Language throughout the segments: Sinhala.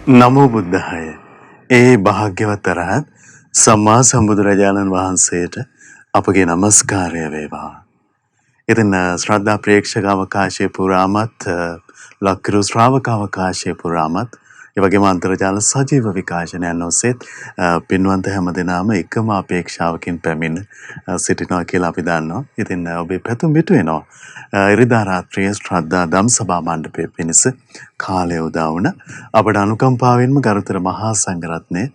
නමෝ බුද්ධාය. ඒ භාග්‍යවත් අරහත් සම්මා සම්බුදුරජාණන් වහන්සේට අපගේ নমස්කාරය වේවා. ඉතින් ශ්‍රද්ධා ප්‍රේක්ෂක අවකාශයේ පුරාමත් ලක්කිරු ශ්‍රාවක අවකාශයේ පුරාමත් ඒ වගේම අන්තර්ජාල සජීව විකාශනයන් ඔස්සේ පින්වන්ත හැමදෙනාම එකම අපේක්ෂාවකින් පැමිණ සිටිනවා කියලා අපි දන්නවා. ඉතින් ඔබේ පැතුම් පිටු වෙනවා. ඉරිදා රාත්‍රියේ ශ්‍රද්ධා ධම්සභා මණ්ඩපයේ පිණිස කාලය උදා වුණ අපට අනුකම්පාවෙන්ම ගරුතර මහා සංඝරත්නයේ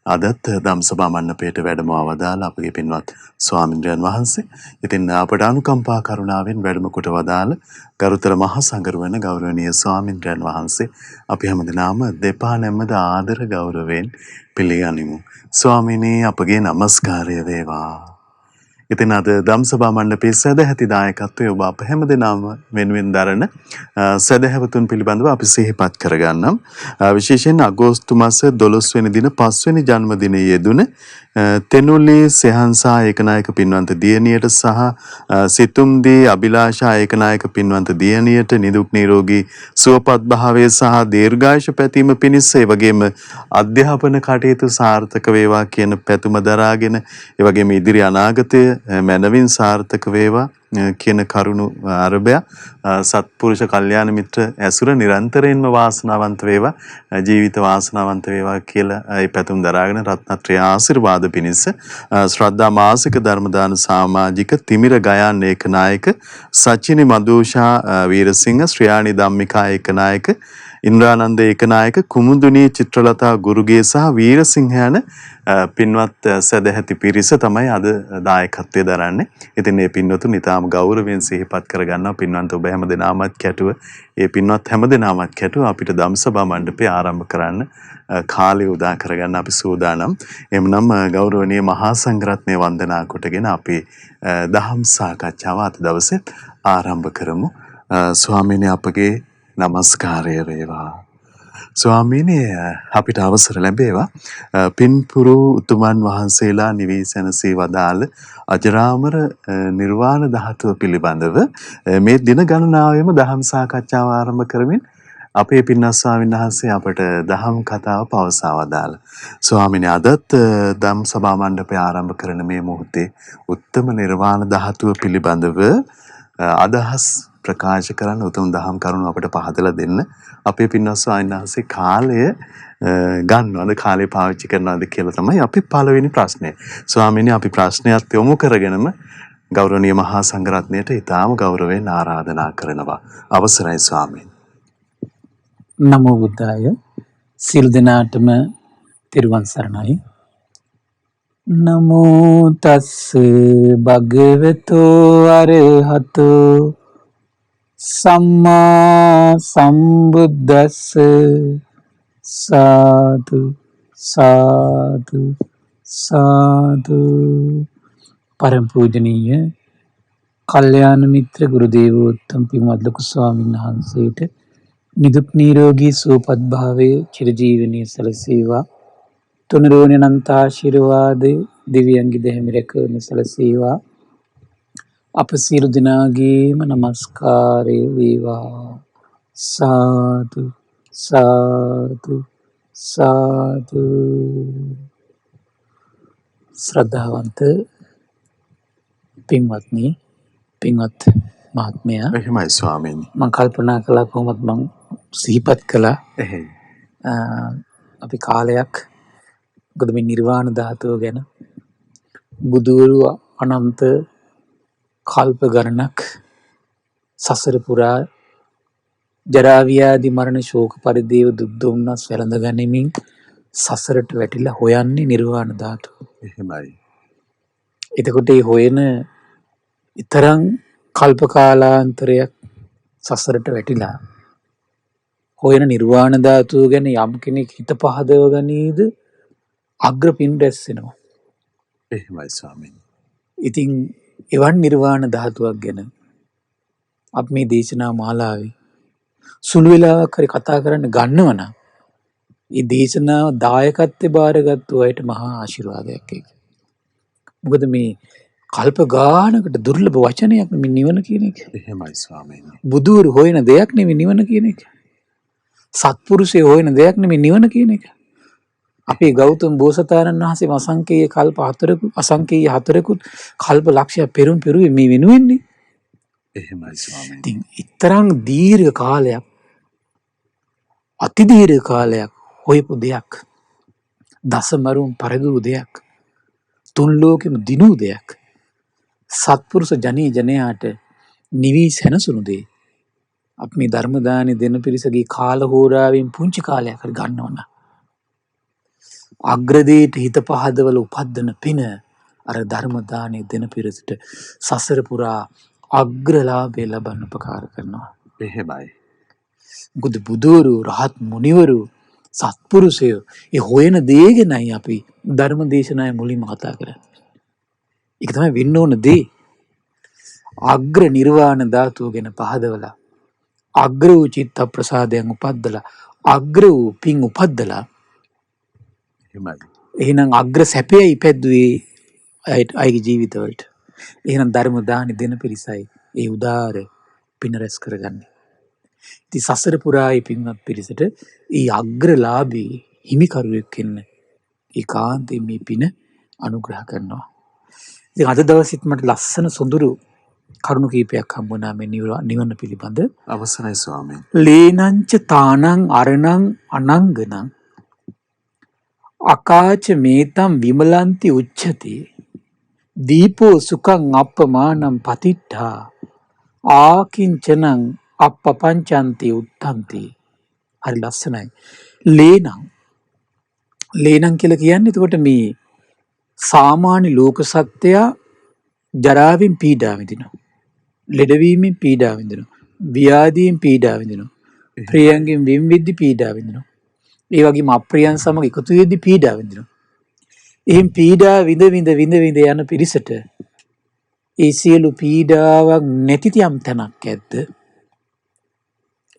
අදත් ධම්සභා මණ්ඩපයට වැඩම අවදාළ අපගේ පින්වත් ස්වාමින්ද්‍රයන් වහන්සේ. ඉතින් අපට අනුකම්පා කරුණාවෙන් වැඩම කොට වදාළ ගරුතර මහා සංඝරුවන ගෞරවනීය ස්වාමින්ද්‍රයන් වහන්සේ අපි හැමදෙනාම දෙපා නැමද ආදර ගෞරවයෙන් පිළිගනිමු. ස්වාමිනී අපගේ নমස්කාරය වේවා. ඉතින් අද ධම්සභා මණ්ඩපයේ සදැහැති දායකත්වයේ ඔබ අප හැමදෙනාම වෙනුවෙන් දරන සදැහැවතුන් පිළිබඳව අපි සිහිපත් කරගන්නම්. විශේෂයෙන් අගෝස්තු මාස 12 වෙනි දින 5 වෙනි ජන්මදිනයේ යෙදුන තෙනුලි සෙහන්සා ඒකනායක පින්වන්ත දියණියට සහ සිතුම්දී අභිලාෂා ඒකනායක පින්වන්ත දියණියට නිදුක් නිරෝගී සුවපත් භාවය සහ දීර්ඝායුෂ පැතීම පිණිස ඒ වගේම අධ්‍යාපන කටයුතු සාර්ථක වේවා කියන පැතුම දරාගෙන ඒ වගේම ඉදිරි අනාගතය මනවින් සාර්ථක වේවා කියන කරුණු අරබය සත්පුරුෂ කල්යාණ මිත්‍ර ඇසුර නිරන්තරයෙන්ම වාසනාවන්ත වේවා ජීවිත වාසනාවන්ත වේවා කියලා ඒ පැතුම් දරාගෙන රත්නත්‍රය ආශිර්වාද පිණිස ශ්‍රද්ධා මාසික ධර්ම දාන සමාජික තිමිර ගයාන් ඒකනායක සචිනි මදුෂා වීරසිංහ ශ්‍රියාණි ධම්මිකා ඒකනායක ඉන්ද්‍රානන්ද ඒකනායක කුමුදුනී චිත්‍රලතා ගුරුගේ සහ වීරසිංහ යන පින්වත් සදැහැති පිරිස තමයි අද දායකත්වයේ දරන්නේ. ඉතින් මේ පින්වතුන් ඊටාම ගෞරවයෙන් සිහිපත් කරගන්නවා පින්වන්ත ඔබ හැම දෙනාමත් කැටුව. ඒ පින්වත් හැම දෙනාමත් කැටුව අපිට ධම්සභා මණ්ඩපය ආරම්භ කරන්න කාලය උදා කරගන්න අපි සූදානම්. එම්නම් ගෞරවනීය මහා සංඝරත්නය වන්දනා කොටගෙන අපි දහම් සාකච්ඡාව අද දවසේ ආරම්භ කරමු. ස්වාමීනි අපගේ නමස්කාරය වේවා. ස්වාමීනි අපිට අවසර ලැබේවා පින්පුරු උතුමන් වහන්සේලා නිවී සැනසී වදාළ අජරාමර නිර්වාණ ධාතුව පිළිබඳව මේ දින ගණනාවෙම දහම් සාකච්ඡාව ආරම්භ කරමින් අපේ පින්වත් ස්වාමීන් වහන්සේ අපට දහම් කතාව පවසා වදාළ. ස්වාමීනි අදත් ධම් සභා මණ්ඩපය ආරම්භ කරන මේ මොහොතේ උත්තම නිර්වාණ ධාතුව පිළිබඳව අදහස් ප්‍රකාශ කරන්න උතුම් දහම් කරුණු අපට පහදලා දෙන්න අපේ පින්වත් ස්වාමීන් වහන්සේ කාලය ගන්නවද කාලය පාවිච්චි කරනවද කියලා තමයි අපේ පළවෙනි ප්‍රශ්නේ. ස්වාමීනි අපි ප්‍රශ්නයත් යොමු කරගෙනම ගෞරවනීය මහා සංඝරත්නයට ඊටාම ගෞරවයෙන් ආරාධනා කරනවා. අවසරයි ස්වාමීනි. නමෝ බුද්ධාය. සිල් දනාටම තිරුවන් සරණයි. නමෝ තස් භගවතෝ අරහතෝ සම්මා සම්බුද්දස්ස සාදු සාදු සාදු. පරම පූජනීය කල්යාණ මිත්‍ර ගුරු දේවෝත්තම පින්වත් ලොකු ස්වාමීන් වහන්සේට නිදුක් නිරෝගී සුවපත් භාවයේ චිරජීවනයේ සැලසේවා. තුනුරුවනේ අනන්ත ආශිර්වාද දිව්‍යංගි දෙහිමිරකම සැලසේවා. අප සියලු දෙනාගේම নমස්කාරය වේවා. සාදු සාදු සාදු. ශ්‍රද්ධාවන්ත පින්වත්නි, පින්වත් මහත්මයා, එහෙමයි ස්වාමීනි. මම කල්පනා කළා කොහොමද මම සිහිපත් කළා. අපි කාලයක් මොකද මේ නිර්වාණ ධාතුව ගැන බුදුවරු අනන්ත කල්ප ගණනක් සසර පුරා ජරා ව්‍යාධි මරණ ශෝක පරිදේව දුක් දුම්නස් වැළඳ ගනිමින් සසරට වැටිලා හොයන්නේ නිර්වාණ ධාතුව. එහෙමයි. එතකොට මේ හොයන ඊතරම් කල්ප කාලාන්තරයක් සසරට වැටිලා හොයන නිර්වාණ ධාතුව ගැන යම් කෙනෙක් හිත පහදව ගනීද අග්‍රපින් රැස් වෙනවා. එහෙමයි ස්වාමීනි. ඉතින් එවන් නිර්වාණ ධාතුවක් ගැන අපි මේ දේශනා මාලාවේ සුළු වෙලාවක් හරි කතා කරන්න ගන්නවනම් මේ දේශනාව දායකත්වයේ බාරගත්තු අයට මහා ආශිර්වාදයක් ඒක. මොකද මේ කල්ප ගානකට දුර්ලභ වචනයක් නෙමෙයි නිවන කියන එක. එහෙමයි ස්වාමීනි. බුදුවරු හොයන දෙයක් නෙමෙයි නිවන කියන එක. සත්පුරුෂය හොයන දෙයක් නෙමෙයි නිවන කියන එක. අපේ ගෞතම බෝසතාණන් වහන්සේ අසංකේය කල්ප 4කුත් කල්ප ලක්ෂයක් පෙරම් පෙරුවේ මේ වෙනුවෙන්නේ. එහෙමයි ස්වාමීනි. ඉතින් ඊතරම් දීර්ඝ කාලයක් අති දීර්ඝ කාලයක් හොයපු දෙයක්, දසමරුන් පරදුරු දෙයක්, තුන් ලෝකෙම දිනු දෙයක්, සත්පුරුෂ ජනයාට නිවි සැනසුණු දෙයක්. අපි මේ ධර්ම දානෙ දෙන පිරිසගේ කාල හෝරාවෙන් පුංචි කාලයක් හරි ගන්නවනම් අග්‍රදේට හිත පහදවල උපද්දන පින අර ධර්ම දානෙ දෙන පිරිසට සසර පුරා අග්‍රලාභය ලබන්න උපකාර කරනවා. එහෙමයි. බුදුවරු, රහත් මුනිවරු, සත්පුරුෂයෝ ඒ හොයන දේ ගැනයි අපි ධර්ම දේශනාවේ මුලින්ම කතා කරන්නේ. ඒක තමයි වෙන්න ඕන දේ. අග්‍ර නිර්වාණ ධාතුව ගැන පහදවලා, අග්‍ර වූ චිත්ත ප්‍රසාදයන් උපද්දලා, අග්‍ර වූ පින් උපද්දලා, එහෙමයි. එහෙනම් අග්‍ර සැපයයි ඉපැද්දුවේ අයගේ ජීවිතවලට. එහෙනම් ධර්ම දානි දෙන පිරිසයි ඒ උදාර පින රැස් කරගන්නේ. ඉතින් සසර පුරා මේ පින්වත් පිරිසට ඒ අග්‍රලාභී හිමිකරුවෙක් වෙන්න ඒකාන්තයෙන් මේ පින අනුග්‍රහ කරනවා. ඉතින් අද දවසෙත් මට ලස්සන සොඳුරු කරුණු කීපයක් හම්බුණා මේ නිවන පිළිබඳ. අවසරයි ස්වාමීනි. ලේනංච තානං අරණං අනංගනං අකාච මේතම් විමලන්ති උච්චති දීපෝ සුඛං අප්පමානම් පතිට්ඨා ආකින්චනං අප්පපංචන්ති උත්තන්ති. හරි ලස්සනයි. ලේනං කියලා කියන්නේ එතකොට මේ සාමාන්‍ය ලෝක සත්‍යය ජරාවෙන් පීඩා විඳිනවා, ලෙඩවීමෙන් පීඩා විඳිනවා, ව්‍යාධියෙන් පීඩා විඳිනවා, ප්‍රියයන්ගෙන් වෙන් වෙද්දී පීඩා විඳිනවා, ඒ වගේම අප්‍රියයන් සමග එකතු වෙද්දී පීඩා විඳිනවා. එහෙන් පීඩා විඳ යන පිරිසට ඒ සියලු පීඩාවක් නැති යම් තැනක් ඇද්ද?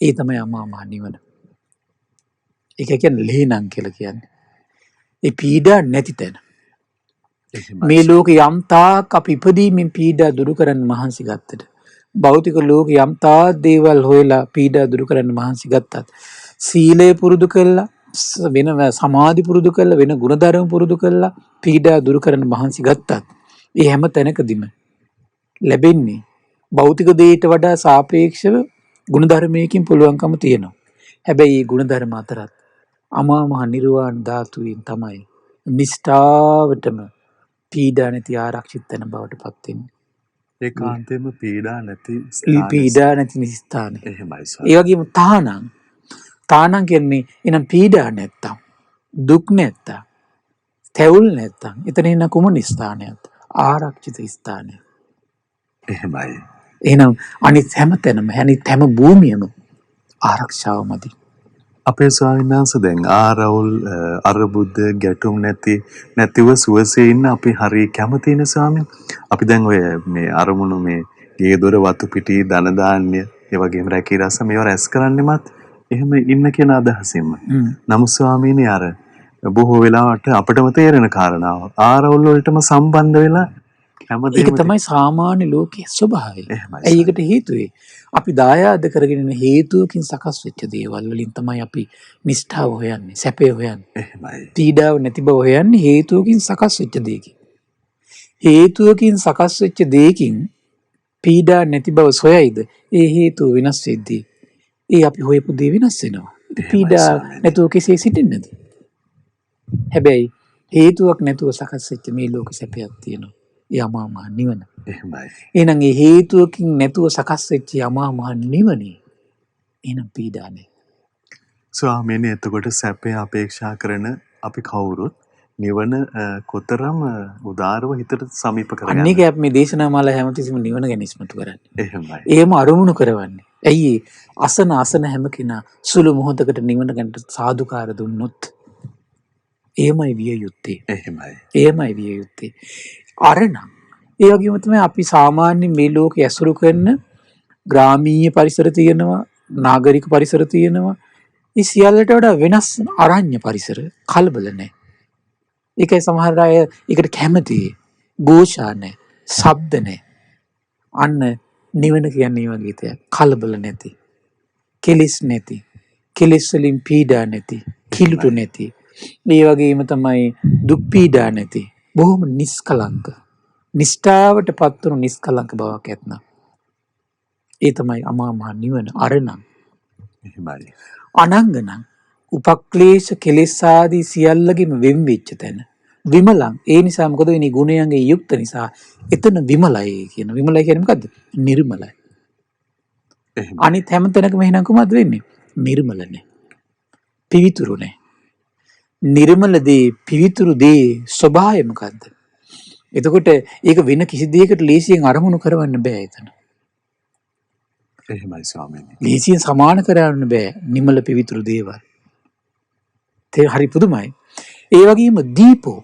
ඒ තමයි අමා මහ නිවන. ඒක කියන්නේ ලේනං කියලා කියන්නේ. ඒ පීඩා නැති තැන. මේ ලෝකේ යම් තාක් අපි ඉපදීමෙන් පීඩා දුරු කරන්න මහන්සි ගත්තට, භෞතික ලෝකේ යම් තාක් දේවල් හොයලා පීඩා දුරු කරන්න මහන්සි ගත්තත්, සීලය පුරුදු කළා, වෙන සමාධි පුරුදු කළා, වෙන ගුණධර්ම පුරුදු කළා පීඩා දුරු කරන්න මහන්සි ගත්තත්, ඒ හැම තැනකදීම ලැබෙන්නේ භෞතික දේට වඩා සාපේක්ෂව ගුණධර්මයකින් පුළුවන්කම තියෙනවා. හැබැයි මේ ගුණධර්ම අතරත් අමා මහ නිර්වාණ ධාතුවෙන් තමයි නිෂ්ඨාවටම පීඩා නැති ආරක්ෂිත තැන බවට පත් වෙන්නේ. ඒකාන්තයෙන්ම පීඩා නැති ස්ථානය. එහෙමයි ඒ වගේම තානං කියන්නේ එනම් පීඩා නැත්තම්, දුක් නැත්තම්, තැවුල් නැත්තම් එතන ඉන්න කුමන ස්ථානයක්ද? ආරක්ෂිත ස්ථානය. එහෙමයි. එහෙනම් අනිත් හැම තැනම, අනිත් හැම භූමියම ආරක්ෂාවමදි. අපේ ස්වාමීන් වහන්සේ දැන් ආරවුල් අරබුද ගැටුම් නැතිව සුවසේ ඉන්න අපි හරි කැමතිනේ ස්වාමීන්. අපි දැන් ඔය මේ අරමුණු මේ ගේ දොර වතු පිටි ධන ධාන්‍ය ඒ වගේම රැකී රස මේවා රැස් කරන්නෙමත් එහෙම ඉන්න කියන අදහසින්ම. නමුත් ස්වාමීනි අර බොහෝ වෙලාවට අපිටම තේරෙන කාරණාව ආරවුල් වලටම සම්බන්ධ වෙලා ඒක තමයි සාමාන්‍ය ලෝකයේ ස්වභාවය. ඇයි ඒකට හේතුවේ? අපි දායාද කරගෙන හේතුවකින් සකස් වෙච්ච දේවල් වලින් තමයි අපි නිෂ්ඨාව හොයන්නේ, සැපය හොයන්නේ. එහෙමයි. පීඩාව නැති බව හොයන්නේ හේතුවකින් සකස් වෙච්ච දෙයකින්. හේතුවකින් සකස් වෙච්ච දෙයකින් පීඩා නැති බව සොයයිද? ඒ හේතුව වෙනස් වෙද්දී ඒ අපි හොයපු දේ වෙනස් වෙනවා. පීඩා නැතුව කෙසේ සිටින්නද? හැබැයි හේතුවක් නැතුව සකස් වෙච්ච මේ ලෝක සැපයක් තියෙනවා. යමා මහ නිවන. එහෙමයි. එහෙනම් ඒ හේතුවකින් නැතුව සකස් වෙච්ච යමා මහ නිවනේ එහෙනම් පීඩා නැහැ. ස්වාමීනි එතකොට සැපේ අපේක්ෂා කරන අපි කවුරුත් නිවන කොතරම් උදාරව හිතට සමීප කරගන්න. අන්න ඒක අපි මේ දේශනා මාලා හැමතිස්සෙම නිවන ගැන ඉස්මතු කරන්නේ. එහෙමයි. එහෙම අරමුණු කරවන්නේ. ඇයි අසන හැම කෙනා සුළු මොහොතකට නිවන ගැන සාදුකාර දුන්නොත් එහෙමයි විය යුත්තේ. එහෙමයි විය යුත්තේ. අරණ ඒ වගේම තමයි අපි සාමාන්‍ය මේ ලෝකයේ ඇසුරු කරන ග්‍රාමීය පරිසර තියෙනවා, නාගරික පරිසර තියෙනවා. ඒ සියල්ලට වඩා වෙනස් අරණ්‍ය පරිසර කලබල නැහැ. ඒකයි සමහර අය ඒකට කැමති. ഘോഷා නැහැ, ශබ්ද නැහැ. අන්න නිවන කියන්නේ වගේ දෙයක්. කලබල නැති, කෙලිස් නැති, කෙලෙස් වලින් පීඩා නැති, කිලුට නැති. ඒ වගේම තමයි දුක් පීඩා නැති. බොහොම නිස්කලංක. නිෂ්ඨාවටපත් වුණු නිස්කලංක බවක් ඇත්නම්. ඒ තමයි අමා මහ නිවන අරණං. එහෙමයි. අනංගනං උපක්ලේශ කෙලෙස් ආදී සියල්ලගෙම වෙන් වෙච්ච තැන. විමලං. ඒ නිසා මොකද වෙන්නේ? ගුණයන්ගේ යුක්ත නිසා එතන විමලයි කියන. විමලයි කියන්නේ මොකද්ද? නිර්මලයි. එහෙමයි. අනිත් හැම තැනකම එහෙනම් කොහොමද වෙන්නේ? නිර්මල නැහැ. පිවිතුරු නැහැ. නිර්මල දේ, පිවිතුරු දේ ස්වභාවය මොකද්ද? එතකොට ඒක වෙන කිසි දෙයකට ලේසියෙන් අරමුණු කරවන්න බෑ එතන. එහෙමයි ස්වාමීනි. ලේසියෙන් සමාන කරන්න බෑ නිමල පිවිතුරු දේවල්. ඒ හරි පුදුමයි. ඒ වගේම දීපෝ.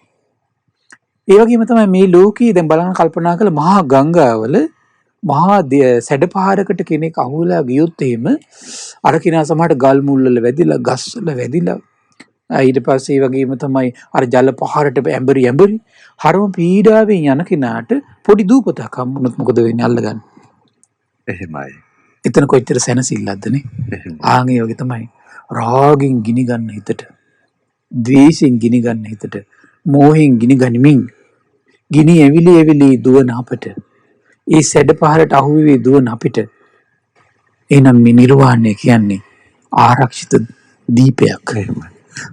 ඒ වගේම තමයි මේ ලෝකයේ දැන් බලන්න කල්පනා කළ මහා ගංගාවල මහා සැඩපහරකට කෙනෙක් අහුවලා ගියොත් එහෙම අර කිනා සමහරට ගල් මුල් වල වැදිලා, ගස් වල වැදිලා, ඊට පස්සේ ඒ වගේම තමයි අර ජල පහරට ඇඹරි හරම පීඩාවෙන් යන කෙනාට පොඩි දූපතක් හම්බුනොත් මොකද වෙන්නේ? අල්ලගන්න. එහෙමයි. එතන කොච්චර සැනසෙල්ලක්ද නේ? ආන් ඒ වගේ තමයි රාගෙන් ගිනි ගන්න හිතට, ද්වේෂෙන් ගිනි ගන්න හිතට, මෝහෙන් ගිනි ගනිමින් ගිනි ඇවිලි දුවන අපට, ඒ සැඩ පහරට අහු වෙවි දුවන අපිට, එහෙනම් මේ නිර්වාණය කියන්නේ ආරක්ෂිත දීපයක්. එහෙමයි.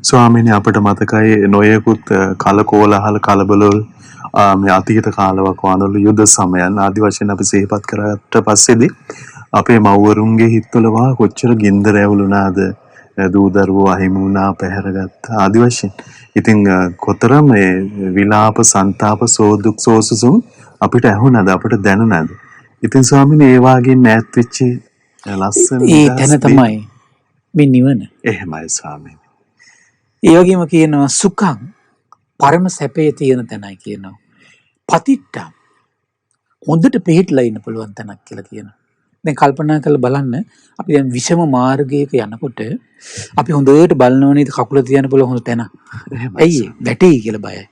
ස්වාමීනි අපිට මතකයි නොයෙකුත් කලකෝලහල කලබලවල මේ අතීත කාලවක වනවල යුද සමයන් ආදි වශයෙන් අපි සිහිපත් කරගත්ත පස්සේදී අපේ මව්වරුන්ගේ හිතවල වා කොච්චර ගින්දර ඇවුලුණාද, දූ දරුවෝ අහිමි වුණා, පැහැරගත්තා ආදි වශයෙන්. ඉතින් කොතරම් මේ විලාප, සන්තාප, සෝදුක්, සෝසුසුම් අපිට ඇහුණාද, අපිට දැනුණාද? ඉතින් ස්වාමීනි ඒ වාගේ මෑත් වෙච්ච ලස්සන ඒ තැන තමයි මේ නිවන. එහෙමයි ස්වාමීනි. ඒ වගේම කියනවා සුඛං, පරම සැපේ තියෙන තැනයි කියනවා. පතිට්ඨං, හොඳට පිළිట్లా ඉන්න පුළුවන් තැනක් කියලා කියනවා. දැන් කල්පනා කරලා බලන්න, අපි දැන් විෂම මාර්ගයක යනකොට අපි හොඳට බලනවනේ කකුල තියන්න පුළුවන් හොඳ තැන. ඇයි වැටෙයි කියලා බයයි.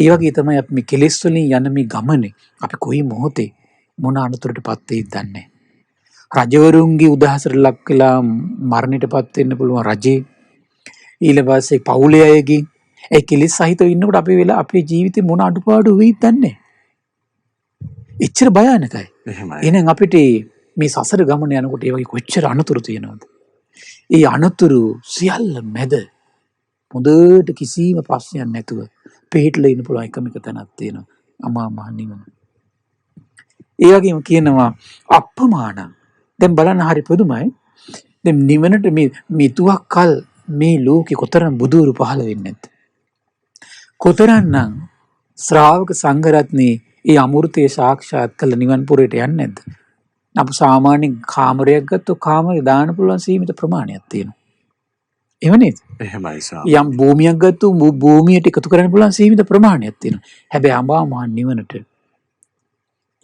ඒ වගේ තමයි අපි මේ කෙලෙස් වලින් යන මේ ගමනේ අපි කොයි මොහොතේ මොන අනතුරටපත් වෙයිද දන්නේ නැහැ. රජවරුන්ගේ උදහසට ලක් වෙලා මරණයටපත් වෙන්න පුළුවන් රජේ. ඊළ පස්සේ පවුලේ අයගේ ඒ කෙලෙස් සහිතව ඉන්නකොට අපි වෙලා අපේ ජීවිතේ මොන අඩුපාඩු වෙයිද දන්නේ නැහැ. එච්චර භයානකයි. එහෙනම් අපිට මේ සසර ගමන යනකොට ඒ වගේ කොච්චර අනතුරු තියෙනවද? ඒ අනතුරු සියල්ල මැද හොඳට කිසිම ප්‍රශ්නයක් නැතුව පිළිట్లా ඉන්න පුළුවන් එකම එක තැනක් තියෙනවා. අමා මහ නිවන. ඒ වගේම කියනවා අප්පමාන. දැන් බලන්න හරි පුදුමයි. දැන් නිවනට මේ මිතුවක් කල් මේ ලෝකේ කොතරම් බුදුරු පහළ වෙන්නේ නැද්ද? කොතරම්නම් ශ්‍රාවක සංඝරත්නේ ඒ අමෘතය සාක්ෂාත් කළ නිවන් පුරයට යන්නේ නැද්ද? අපි සාමාන්‍යයෙන් කාමරයක් ගත්තොත් කාමරේ දාන්න පුළුවන් සීමිත ප්‍රමාණයක් තියෙනවා. එහෙම නේද? එහෙමයි සාම. යම් භූමියක් ගත්තොත් භූමියට එකතු කරන්න පුළුවන් සීමිත ප්‍රමාණයක් තියෙනවා. හැබැයි අඹා මහ නිවනට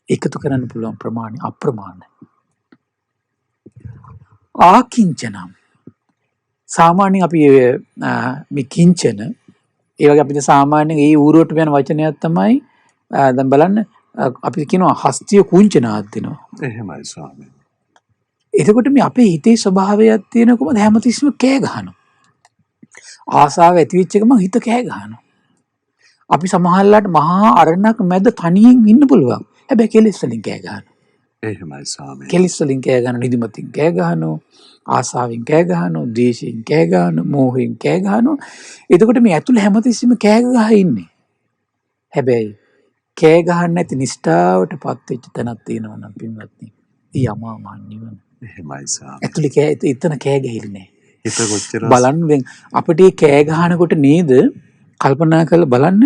එකතු කරන්න පුළුවන් ප්‍රමාණය අප්‍රමාණයි. ආකිංචනම්, සාමාන්‍යයෙන් අපි මේ කිංචන ඒ වගේ අපිට සාමාන්‍යයෙන් ඒ ඌරුවට යන වචනයක් තමයි දැන් බලන්න අපි කියනවා හස්තිය කුංචනාවක් දෙනවා. එහෙමයි ස්වාමී. එතකොට මේ අපේ හිතේ ස්වභාවයක් තියෙන කොහොමද? හැමතිස්සෙම කෑ ගහනවා. ආසාව ඇති වෙච්ච එක මං හිත කෑ ගහනවා. අපි සමහරලාට මහා අරණක් මැද තනියෙන් ඉන්න පුළුවන්. හැබැයි කෙලෙස් වලින් කෑ ගහනවා. එහෙමයි ස්වාමී. කෙලෙස් වලින් කෑ ගහනවා, නිදිමතින් කෑ ගහනවා, ආසාවෙන් කෑ ගහනවා, ද්වේෂයෙන් කෑ ගහනවා, මෝහයෙන් කෑ ගහනවා. එතකොට මේ ඇතුළේ හැමතිස්සෙම කෑ ගහ ඉන්නේ. හැබැයි කෑ ගහන්න නැති නිෂ්ඨාවටපත් වෙච්ච තැනක් තියෙනවා නම් පින්වත්නි, ඊ අමා මහ නිවන. එහෙමයි ස්වාමී. ඇතුළේ කෑ එතන කෑ ගහන්නේ නැහැ. හිත කොච්චර බලන්න දැන් අපිට කෑ ගහනකොට නේද කල්පනා කරලා බලන්න,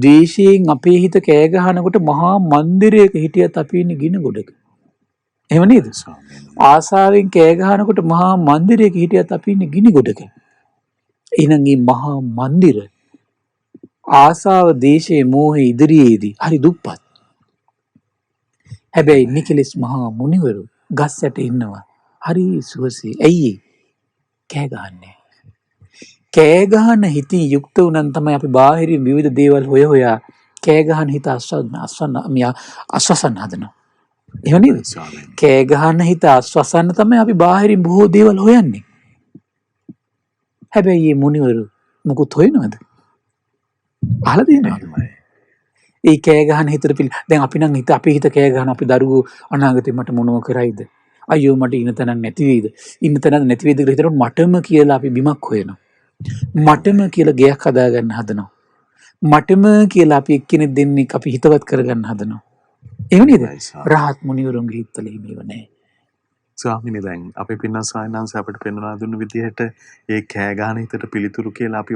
ද්වේෂයෙන් අපේ හිත කෑ ගහනකොට මහා මන්දිරයක හිටියත් අපි ඉන්නේ ගින ගොඩක. එහෙම නේද? ආසාවෙන් කෑ ගහනකොට මහා මන්දිරයක හිටියත් අපි ඉන්නේ ගිනි ගොඩක. එහෙනම් මේ මහා මන්දිර ආසාව, දේශේ, මෝහේ ඉදිරියේදී හරි දුප්පත්. හැබැයි නිකලස් මහා මුනිවරු ගස් යට ඉන්නවා. හරි සුවසේ. ඇයි කෑ ගහන්නේ? කෑ ගහන හිතින් යුක්ත වුණන් තමයි අපි බාහිරින් විවිධ දේවල් හොයා කෑ ගහන හිත අස්වසන්න හදනවා. එහෙම නේද? කෑ ගහන හිත අස්වසන්න තමයි අපි බාහිරින් බොහෝ දේවල් හොයන්නේ. හැබැයි මේ මුනිවරු මොකුත් හොයනවද? අහලා තියෙනවද? එහෙමයි. ඒ කෑ ගහන හිතට දැන් අපි නම් අපි හිත කෑ ගහන අපි දරුවෝ අනාගතේ මට මොනව කරයිද? අයියෝ මට ඉන්න තැනක් නැති වෙයිද? ඉන්න තැනක් නැති වෙයිද කියලා හිතනකොට මටම කියලා අපි බිමක් හොයනවා. මටම කියලා ගෙයක් හදාගන්න හදනවා. මටම කියලා අපි එක්කෙනෙක් දෙන්නෙක් අපි හිතවත් කරගන්න හදනවා. එහෙම නේද? රහත් මුනිවරුන්ගේ හිතවල මේව නැහැ. ස්වාමීනි දැන් අපි පින්වත් ස්වාමීන් අපිට පෙන්වලා දුන්න විදිහට ඒ කෑ ගහන හිතට පිළිතුරු කියලා අපි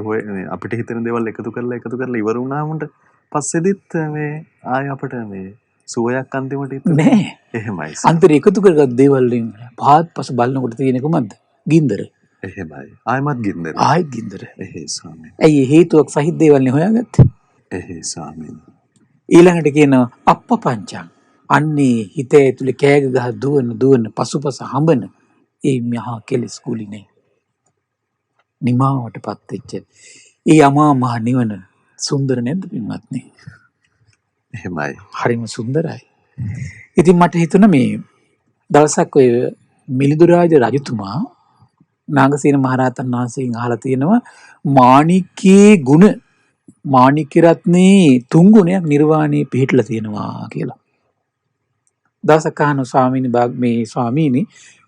අපිට හිතෙන දේවල් එකතු කරලා ඉවර වුණාමුන්ට පස්සෙදිත් මේ ආය අපිට මේ සුවයක් අන්තිමට හිතෙන්නේ නෑ. එහෙමයි. අන්තර එකතු කරගත් දේවල් වලින් පහත්පස බලනකොට තියෙන කොහොමද? ගින්දර. එහෙමයි. ආයමත් ගින්දර. ආයෙත් ගින්දර. එහේ ස්වාමීනි. ඇයි හේතුවක් සහිත දේවල් නේ හොයාගත්තේ? එහේ ස්වාමීනි. ඊළඟට කියනවා අප්පපංචං. අන්නේ හිත ඇතුලේ කෑග ගහ දුවන පසුපස හඹන ඒ මහා කෙලෙස් කුලිනේ. නිමාවටපත් වෙච්ච ඒ අමා මහ නිවන සුන්දර නැද්ද පින්වත්නි? එහෙමයි. හරිම සුන්දරයි. ඉතින් මට හිතුණා මේ දවසක් ඔය මිලිඳු රාජ රජතුමා නාගසේන මහරහතන් වහන්සේගෙන් අහලා තියෙනවා මාණික්කේ ගුණ මාණික්‍ය රත්නේ 3 ගුණයක් නිර්වාණය පිහිටලා තියෙනවා කියලා. දවසක් අහන මේ ස්වාමීනි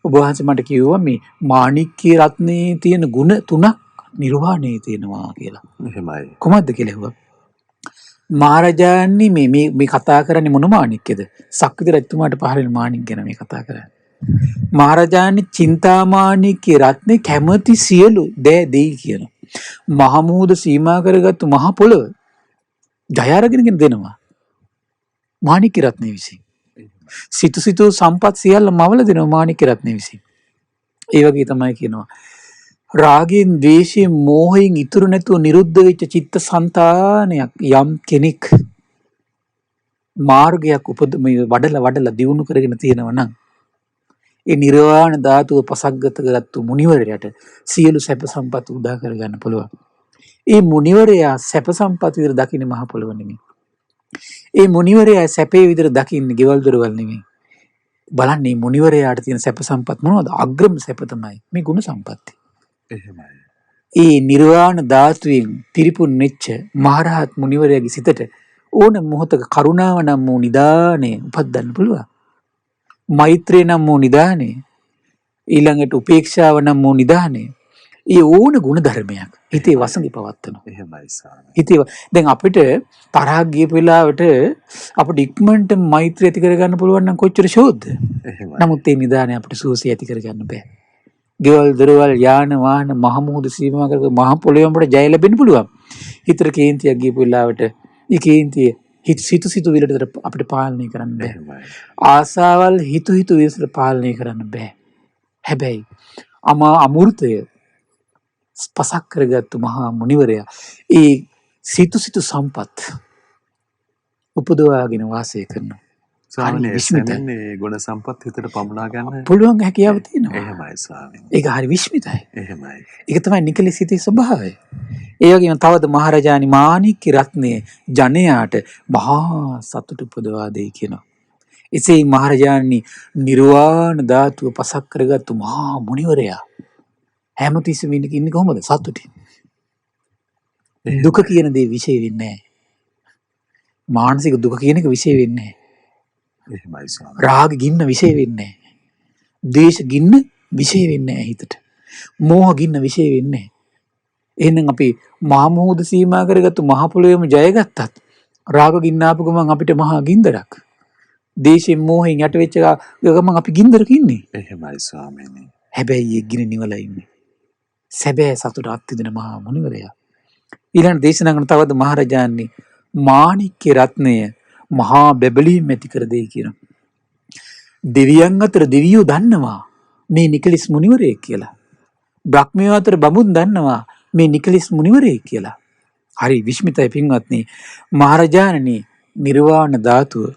ඔබ වහන්සේ මට කිව්වා මේ මාණික්‍ය රත්නේ තියෙන ගුණ 3ක් නිර්වාණයේ තියෙනවා කියලා. එහෙමයි. කොහොමද කියලා ඇහුවා. මහරජාණනි මේ කතා කරන්නේ මොන මාණික්කද? සක්විති රජතුමාට පහළ වෙන මාණික් ගැන මේ කතා කරන්නේ. මහරජාණනි චින්තාමාණික්‍ය රත්නේ කැමති සියලු දෑ දෙයි කියන. මහමුහුද සීමා කරගත්තු මහ පොළව ජය අරගෙන දෙනවා. මාණික්‍ය රත්නේ විසින්. සිතු සම්පත් සියල්ල මවල දෙනවා මාණික්‍ය රත්නේ විසින්. ඒ වගේ තමයි කියනවා. රාගයෙන්, ද්වේෂයෙන්, මෝහයෙන් ඉතුරු නැතුව නිරුද්ධ වෙච්ච චිත්ත සංතානයක් යම් කෙනෙක් මාර්ගයක් වඩලා දියුණු කරගෙන තියෙනවා නම් ඒ නිර්වාණ ධාතුව පසක්ගත කරගත්තු මුනිවරයාට සියලු සැප සම්පත් උදා කරගන්න පුළුවන්. ඒ මුනිවරයා සැප සම්පත් විතර දකින්නේ මහ පොළොව නෙමෙයි. ඒ මුනිවරයා සැපේ විතර දකින්නේ ගෙවල් දොරවල් නෙමෙයි. බලන්න මේ මුනිවරයාට තියෙන සැප සම්පත් මොනවද? අග්‍රම සැප තමයි මේ ගුණ සම්පatti. එහෙමයි. ඒ නිර්වාණ ධාතුවෙන් පිරිපුන් වෙච්ච මහරහත් මුනිවරයාගේ සිතට ඕන මොහොතක කරුණාව නම් වූ නිදානේ උපදින්න පුළුවන්. මෛත්‍රිය නම් වූ නිදානේ, ඊළඟට උපේක්ෂාව නම් වූ නිදානේ, ඒ ඕන ගුණ ධර්මයක් හිතේ වසඟි පවත්වනවා. එහෙමයි ස්වාමී. හිතේ දැන් අපිට තරහක් ගියපු වෙලාවට අපිට ඉක්මනට මෛත්‍රිය ඇති කරගන්න පුළුවන් නම් කොච්චර ෂෝක්ද? එහෙමයි. නමුත් ඒ නිදානේ අපිට සුවසේ ඇති කරගන්න බෑ. ගෙවල් දොරවල් යාන වාහන මහ මුහුදු සීමා කරක මහ පොළොවේ අපිට ජය ලැබෙන්න පුළුවන්. හිතට කේන්තියක් ගියපු වෙලාවට ඒ කේන්තිය සිතු විලට අපිට පාලනය කරන්න බෑ. එහෙමයි. ආසාවල් හිතු විලට පාලනය කරන්න බෑ. හැබැයි අමෘතය පසක් කරගත්තු මහා මුනිවරයා ඒ සිතු සම්පත් උපදවාගෙන වාසය කරනවා. ස්වාමීනි ගුණ සම්පත් හිතට පමුණා ගන්න පුළුවන් හැකියාව තියෙනවා. එහෙමයි ස්වාමීනි. ඒක හරි විශ්මිතයි. එහෙමයි. ඒක තමයි නිකලෙස් හිතේ ස්වභාවය. ඒ වගේම තවද මහරජාණන් මාණික්‍ය රත්නය ජනයාට මහා සතුට උපදවා දෙයි කියනවා. එසේ මහරජාණන් නිර්වාණ ධාතුව පසක් කරගත්තු මහා මුනිවරයා හැමතිස්සෙම ඉන්නේ කොහොමද? සතුටින්. දුක කියන දේ විශේෂ වෙන්නේ නැහැ. මානසික දුක කියන එක විශේෂ වෙන්නේ නැහැ. එහෙමයි ස්වාමී. රාග ගින්න විශේෂ වෙන්නේ නැහැ. ද්වේෂ ගින්න විශේෂ වෙන්නේ නැහැ හිතට. මෝහ ගින්න විශේෂ වෙන්නේ නැහැ. එහෙනම් අපි මහා මුහුද සීමා කරගත්තු මහ පොළොවේම ජයගත්තත් රාග ගින්න ආපු ගමන් අපිට මහා ගින්දරක්. දේශයෙන් මෝහෙන් යට වෙච්ච ගමන් අපි ගින්දරක ඉන්නේ. එහෙමයි ස්වාමීනි. හැබැයි ඒ ගින්න නිවලා ඉන්නේ. සැබෑ සතුට අත්විඳින මහා මුනිවරයා. ඊළඟ දේශනා කරන තවද මහරජාණන් මාණික්‍ය රත්නය මහා බැබලීම් ඇති කර දෙයි කියනවා. දෙවියන් අතර දෙවියෝ දන්නවා මේ නිකලෙස් මුනිවරයෙක් කියලා. බ්‍රහ්මයෝ අතර බඹුන් දන්නවා මේ නිකලෙස් මුනිවරයෙක් කියලා. හරි විශ්මිතයි පින්වත්නි. මහරජාණනි නිර්වාණ ධාතුව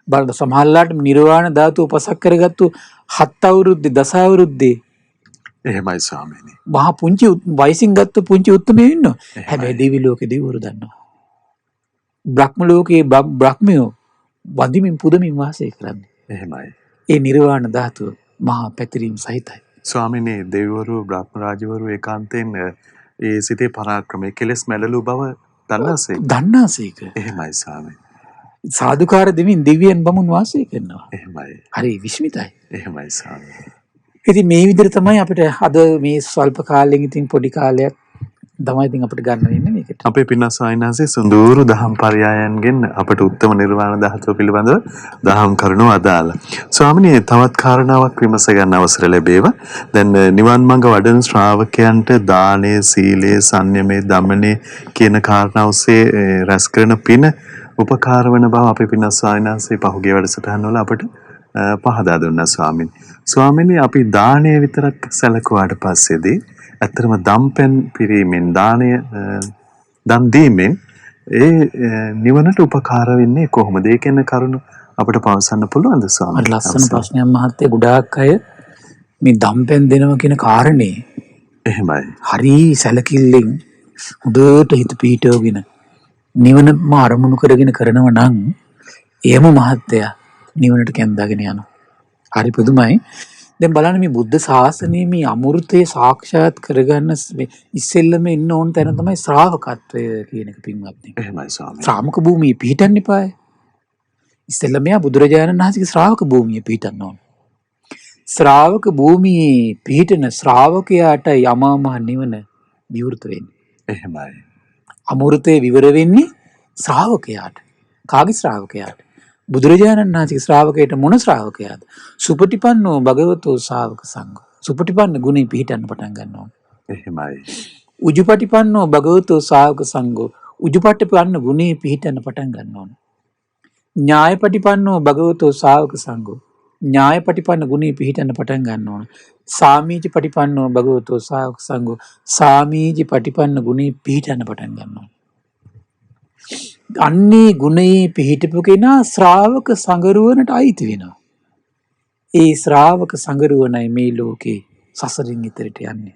බලන්න සමහරලාට නිර්වාණ ධාතුව පසක් කරගත්තු 7 අවුරුද්දේ 10 අවුරුද්දේ එහෙමයි ස්වාමීනි. මහා පුංචි වයසින් ගත්ත පුංචි උත්තමයෝ ඉන්නවා. හැබැයි දෙවි ලෝකේ දෙවිවරු දන්නවා. බ්‍රහ්ම ලෝකේ බ්‍රහ්මයෝ වඳිමින් පුදමින් වාසය කරන්නේ. එහෙමයි. ඒ නිර්වාණ ධාතුව මහා පැතිරීම සහිතයි. ස්වාමිනේ දෙවිවරු බ්‍රහ්ම රාජවරු ඒකාන්තයෙන් ඒ සිතේ පරාක්‍රමයේ කෙලෙස් මැඩලු බව දන්නාසේක. දන්නාසේක. එහෙමයි ස්වාමී. සාදුකාර දෙමින් දිව්‍යයන් බමුණු වාසය කරනවා. එහෙමයි. හරි විශ්මිතයි. එහෙමයි ස්වාමී. ඉතින් මේ විදිහට තමයි අපිට අද මේ ස්වල්ප කාලෙකින් ඉතින් පොඩි කාලයක් තමයි ඉතින් අපිට ගන්න වෙන්නේ මේකට. අපේ පින්වත් ස්වාමීන් සුඳුරු දහම් පරයයන්ගෙන් අපට උත්තම නිර්වාණ ධාතුව පිළිබඳව දහම් කරුණු අදාළ. ස්වාමිනේ තවත් කාරණාවක් විමස ගන්න අවසර ලැබේවා. දැන් නිවන් මඟ වඩන ශ්‍රාවකයන්ට දානය, සීලය, සංයමය, දමනය කියන කාරණා ඔස්සේ රැස් කරන පින උපකාර වන බව අපේ පින්වත් ස්වාමීන් වහන්සේ පහුගිය වැඩසටහන් වල අපට පහදා දුන්නා ස්වාමීන්. ස්වාමීනි අපි දානය විතරක් සැලකුවාට පස්සේදී ඇත්තටම දම්පැන් පිරීමෙන් දානය දන් දීමෙන් ඒ නිවනට උපකාර වෙන්නේ කොහොමද? ඒ කියන කරුණු අපිට පවසන්න පුළුවන්ද ස්වාමීන්? අර ලස්සන ප්‍රශ්නයක් මහත්තයා. ගොඩාක් අය මේ දම්පැන් දෙනවා කියන කාරණේ එහෙමයි. හරි සැලකිල්ලෙන් හොඳට හිත පීඨවගෙන නිවනම අරමුණු කරගෙන කරනවා නම් එයම මහත්තයා නිවනට කැඳාගෙන යනවා. හරි පුදුමයි. දැන් බලන්න මේ බුද්ධ ශාසනයේ මේ අමෘතය සාක්ෂාත් කරගන්න ඉස්සෙල්ලම එන්න ඕන තැන තමයි ශ්‍රාවකත්වය කියන එක පින්වත්නි. එහෙමයි ස්වාමී. ශ්‍රාමක භූමියේ පිහිටන්න එපාය. ඉස්සෙල්ලම මෙයා බුදුරජාණන් වහන්සේගේ ශ්‍රාවක භූමියේ පිහිටන්න ඕන. ශ්‍රාවක භූමියේ පිහිටන ශ්‍රාවකයාට යමා මහ නිවන විවෘත වෙන්නේ. එහෙමයි. අමෘතය විවර වෙන්නේ ශ්‍රාවකයාට. කාගේ ශ්‍රාවකයාට? බුදුරජාණන් වහන්සේගේ ශ්‍රාවකයට මොන ශ්‍රාවකයාද? සුපටිපන්නෝ භගවතෝ ශාවක සංඝෝ. සුපටිපන්න ගුණේ පිහිටන්න පටන් ගන්නවා. එහෙමයි. උජුපටිපන්නෝ භගවතෝ ශාවක සංඝෝ. උජුපටිපන්න ගුණේ පිහිටන්න පටන් ගන්නවා. ඥායපටිපන්නෝ භගවතෝ ශාවක සංඝෝ. ඥායපටිපන්න ගුණේ පිහිටන්න පටන් ගන්නවා. සාමීචි පටිපන්නෝ භගවතෝ ශාවක සංඝෝ. සාමීචි පටිපන්න ගුණේ පිහිටන්න පටන් ගන්නවා. අන්නේ ගුණයේ පිහිටපු කෙනා ශ්‍රාවක සංගරුවනට අයිති වෙනවා. ඒ ශ්‍රාවක සංගරුවනයි මේ ලෝකේ සසරින් ඉතරට යන්නේ.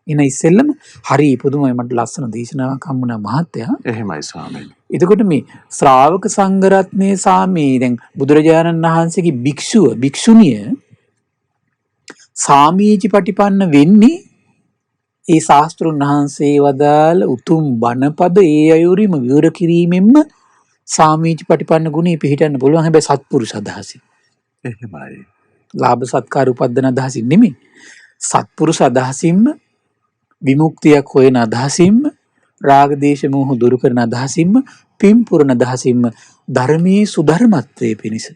එන ඉස්සෙල්ලම හරි පුදුමයි. මට ලස්සන දේශනාවක් හම්බුණා මහත්තයා. එහෙමයි ස්වාමීනි. එතකොට මේ ශ්‍රාවක සංඝරත්නයේ සාමී දැන් බුදුරජාණන් වහන්සේගේ භික්ෂුණිය සාමීචි පටිපන්න වෙන්නේ ඒ ශාස්ත්‍රුන් වහන්සේ වදාළ උතුම් බණපද ඒ අයුරින්ම විවර කිරීමෙන්ම සාමීචි පටිපන්න ගුණේ පිහිටන්න පුළුවන්. හැබැයි සත්පුරුෂ අදහසින්. එහෙමයි. ලාභ සත්කාර උපද්දන අදහසින් නෙමෙයි. සත්පුරුෂ අදහසින්ම විමුක්තියක් හොයන අදහසින්ම රාග දේශ මොහ දුරු කරන අදහසින්ම පින් පුරන අදහසින්ම ධර්මයේ සුධර්මත්වයේ පිණිස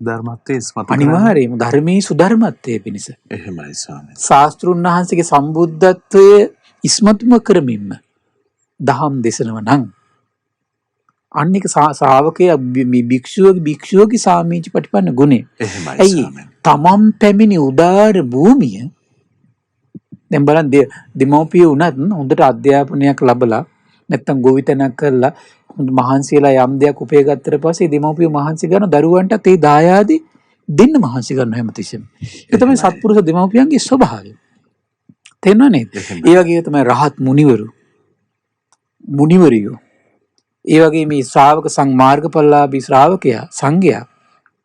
ධර්මත්වයේ ස්මත අනිවාර්යයෙන්ම ධර්මයේ සුධර්මත්වයේ පිණිස එහෙමයි ස්වාමීනි. ශාස්ත්‍රුන් වහන්සේගේ සම්බුද්ධත්වයේ ඉස්මතුම කරමින්ම දහම් දෙසනව නම් අනික ශ්‍රාවකයා මේ භික්ෂුවගේ සාමීච පටිපන්න ගුණේ. එහෙමයි ඇයි තමන් පැමිණි උදාර භූමිය දැන් බලන්න දෙමව්පිය වුණත් හොඳට අධ්‍යාපනයක් ලැබලා නැත්තම් ගොවිතැනක් කරලා මහන්සියලා යම් දෙයක් උපය ගත්තට පස්සේ දෙමව්පිය මහන්සි කරන දරුවන්ටත් ඒ දායාදී දෙන්න මහන්සි කරන හැමතිස්සෙම. ඒක තමයි සත්පුරුෂ දෙමව්පියන්ගේ ස්වභාවය. තේරෙනව නේද? ඒ වගේ තමයි රහත් මුනිවරියෝ. ඒ වගේ මේ ශ්‍රාවක මාර්ගඵලලාභී ශ්‍රාවකයා සංඝයා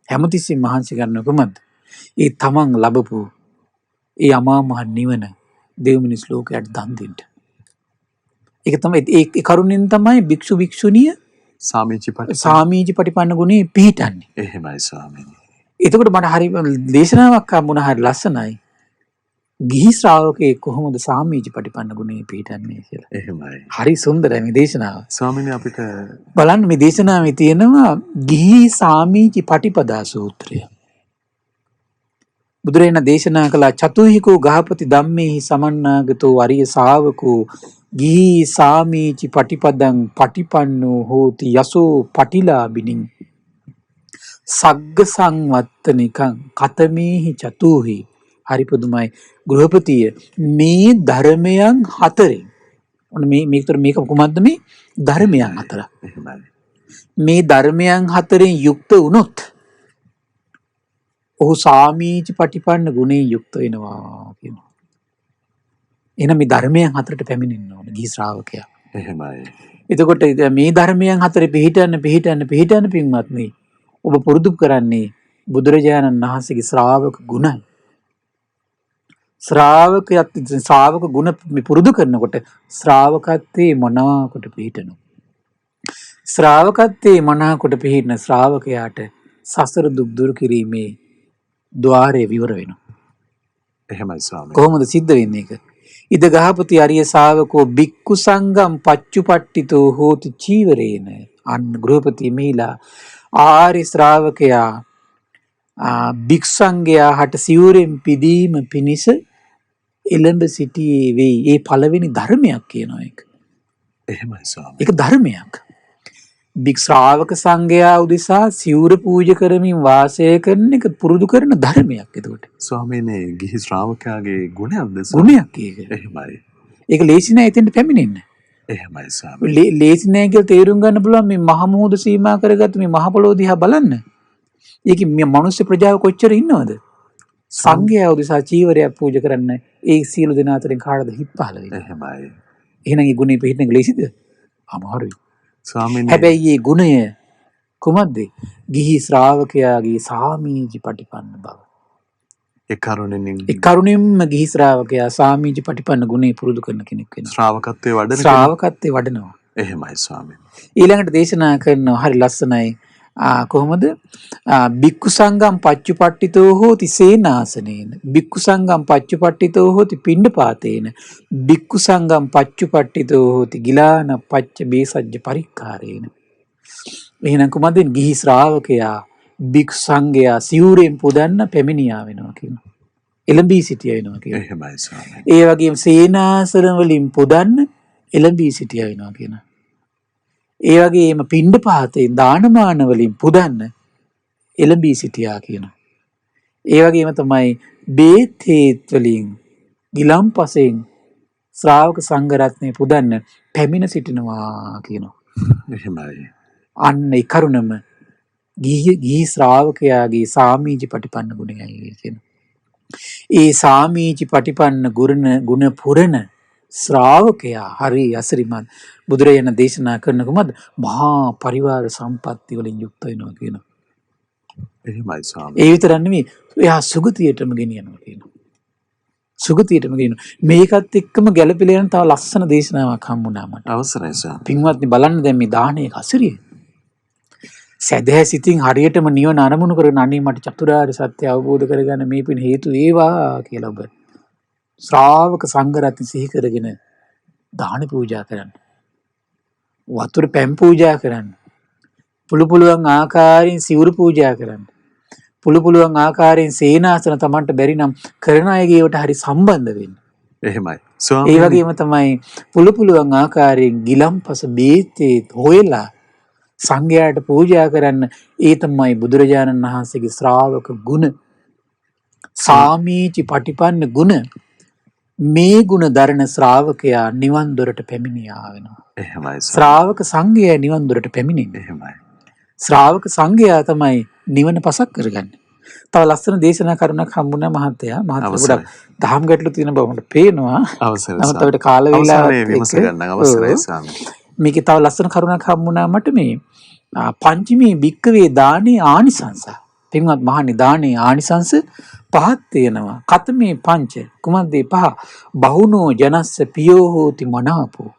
හැමතිස්සෙම මහන්සි කරන කොහොමද? ඒ තමන් ලැබපු ඒ අමා මහ නිවන දෙව් මිනිස් ලෝකයට දන් දෙන්න. ඒක තමයි ඒ කරුණෙන් තමයි භික්ෂු භික්ෂුණිය සාමීචි පටිපන්න ගුණේ පිහිටන්නේ. එහෙමයි ස්වාමීනි. එතකොට මට හරි දේශනාවක් හම්බුණා හරි ලස්සනයි. ගිහි ශ්‍රාවකේ කොහොමද සාමීචි පටිපන්න ගුණේ පිහිටන්නේ කියලා. එහෙමයි. හරි සුන්දරයි මේ දේශනාව. ස්වාමීනි අපිට බලන්න මේ දේශනාවේ තියෙනවා ගිහි සාමීචි පටිපදා සූත්‍රය. බුදුරජාණන් දේශනා කළ චතුහිකෝ ගහපති ධම්මේහි සමන්නාගතෝ අරිය ශාවකෝ ගිහි සාමීචි පටිපදං පටිපන්නෝ හෝති යසෝ පටිලාබිනින් සග්ග සංවත්තනිකං කතමේහි චතුහි. හරි පුදුමයි. ගෘහපතිය මේ ධර්මයන් හතරෙන් මේක කොහොමද මේ ධර්මයන් හතර. මේ ධර්මයන් හතරෙන් යුක්ත වුණොත් ඔහු සාමීචි පටිපන්න ගුණේ යුක්ත වෙනවා කියනවා. එහෙනම් මේ ධර්මයන් හතරට පැමිණෙන්න ඕන ගිහි ශ්‍රාවකයා. එහෙමයි. එතකොට මේ ධර්මයන් හතරේ පිහිටන්න පින්වත්නි ඔබ පුරුදු කරන්නේ බුදුරජාණන් වහන්සේගේ ශ්‍රාවක ගුණයි. ශ්‍රාවක ගුණ පුරුදු කරනකොට ශ්‍රාවකත්වයේ මනාකොට පිහිටනවා. ශ්‍රාවකත්වයේ මනාකොට පිහිටන ශ්‍රාවකයාට සසර දුක් දුරු කිරීමේ ద్వාරය විවර වෙනවා. එහෙමයි ස්වාමීනි. කොහොමද සිද්ධ වෙන්නේ ඒක? ඉද ගහපති අරිය ශාවකෝ බික්කු සංගම් පච්චුපට්ඨිතෝ හෝති චීවරේන. අන්න ගෘහපති මිහිලා ආර්ය ශ්‍රාවකයා භික්ෂුංගයා හට සිවුරෙන් පිදීම පිණිස එළඹ සිටියේ වෙයි. ඒ පළවෙනි ධර්මයක් කියනවා ඒක. එහෙමයි ස්වාමීනි. ඒක ධර්මයක්. ශ්‍රාවක සංඝයා උදෙසා සිවුර පූජා කරමින් වාසය කරන එක පුරුදු කරන ධර්මයක්. එතකොට ස්වාමීනි ගිහි ශ්‍රාවකයාගේ ගුණයක්ද? ගුණයක් ඒක. එහෙමයි. ඒක ලේසි නෑ එතෙන්ට පැමිණෙන්න. එහෙමයි ස්වාමීනි. ලේසි නෑ කියලා තේරුම් ගන්න පුළුවන් මේ මහ මුහුද සීමා කරගත්ත මේ මහ පොළොව දිහා බලන්න. ඒකේ මේ මිනිස්සු ප්‍රජාව කොච්චර ඉන්නවද? සංඝයා උදෙසා චීවරයක් පූජා කරන්න ඒ සියලු දෙනා අතරින් කාටද හිත් පහළ වෙන්නේ? එහෙමයි. එහෙනම් මේ ගුණේ පිළිහින්න ලේසිද? අමාරුයි. ස්වාමීනි. හැබැයි මේ ගුණය කුමක්ද? ගිහි ශ්‍රාවකයාගේ සාමීචි පටිපන්න බව. ඒ කරුණින්ම ගිහි ශ්‍රාවකයා සාමීචි පටිපන්න ගුණේ පුරුදු කරන කෙනෙක් වෙනවා. ශ්‍රාවකත්වයේ වඩනවා. එහෙමයි ස්වාමීනි. ඊළඟට දේශනා කරනවා හරි ලස්සනයි. කොහොමද? බික්කු සංගම් පච්චුපට්ඨිතෝ හෝති සේනාසනේන. බික්කු සංගම් පච්චුපට්ඨිතෝ හෝති පිණ්ඩපාතේන. බික්කු සංගම් පච්චුපට්ඨිතෝ හෝති ගිලාන පච්ච බේසජ්ජ පරික්කාරේන. එහෙනම් කුමද? ගිහි ශ්‍රාවකයා බික්කු සංඝයා සිවුරෙන් පුදන්න පැමිණියා වෙනවා කියනවා. එළඹී සිටියා වෙනවා කියනවා. එහෙමයි ස්වාමීනි. ඒ වගේම සේනාසන වලින් පුදන්න එළඹී සිටියා වෙනවා කියනවා. ඒ වගේම පිණ්ඩපාතයෙන් දානමාන වලින් පුදන්න එළඹී සිටියා කියනවා. ඒ වගේම තමයි බේත් හේත් වලින් ගිලම්පසෙන් ශ්‍රාවක සංඝ රත්නය පුදන්න පැමිණ සිටිනවා කියනවා. එහෙමයි. අන්න ඒ කරුණම ගිහි ශ්‍රාවකයාගේ සාමීචි පටිපන්න ගුණයයි කියනවා. ඒ සාමීචි පටිපන්න ගුණ පුරන ශ්‍රාවකයා හරි අසිරිමත් බුදුරජාණන් දේශනා කරන කුමද? මහා පරිවාර සම්පatti වලින් යුක්ත වෙනවා කියනවා. එහෙමයි ස්වාමීනි. ඒ විතරක් නෙමෙයි එයා සුගතියටම ගෙනියනවා කියනවා. සුගතියටම ගෙනියනවා. මේකත් එක්කම ගැළපෙලා යන තව ලස්සන දේශනාවක් හම්බුණා මට. අවසරයි ස්වාමීනි. පින්වත්නි බලන්න දැන් මේ දාහනේ අසිරිය. සැදැහැ සිතින් හරියටම නිවන අරමුණු කරගෙන අනේ මට චතුරාර්ය සත්‍ය අවබෝධ කරගන්න මේ පින් හේතු වේවා කියලා ඔබ ශ්‍රාවක සංඝ රත්න සිහි කරගෙන දාන පූජා කරන්න. වතුර පැන් පූජා කරන්න. පුළුවන් ආකාරයෙන් සිවුරු පූජා කරන්න. පුළුවන් ආකාරයෙන් සේනාසන තමන්ට බැරි නම් කරන අයගේවට හරි සම්බන්ධ වෙන්න. එහෙමයි. ඒ වගේම තමයි පුළුවන් ආකාරයෙන් ගිලම්පස බේතේ හොයලා සංඝයාට පූජා කරන්න. ඒ තමයි බුදුරජාණන් වහන්සේගේ ශ්‍රාවක ගුණ. සාමීචි පටිපන්න ගුණ. මේ ගුණ දරන ශ්‍රාවකයා නිවන් දොරට පැමිණියා වෙනවා. එහෙමයි. ශ්‍රාවක සංඝයා නිවන් දොරට පැමිණෙන්නේ. එහෙමයි. ශ්‍රාවක සංඝයා තමයි නිවන පසක් කරගන්නේ. තව ලස්සන දේශනා කරුණක් හම්බුණා මහත්තයා. ගොඩක් දහම් ගැටලු තියෙන බව මට පේනවා. අවසරයි. නමුත් අපිට කාල වේලාවක් විමස ගන්න අවසරයි ස්වාමීනි. මේකේ තව ලස්සන කරුණක් හම්බුණා මට මේ පංචමී භික්කවේ දානේ ආනිසංස. පින්වත් මහණනි දානේ ආනිසංස පහක් තියෙනවා. කතමේ පංච කුමද්ද පහ? බහුනෝ ජනස්ස පියෝ හෝති මනාපෝ.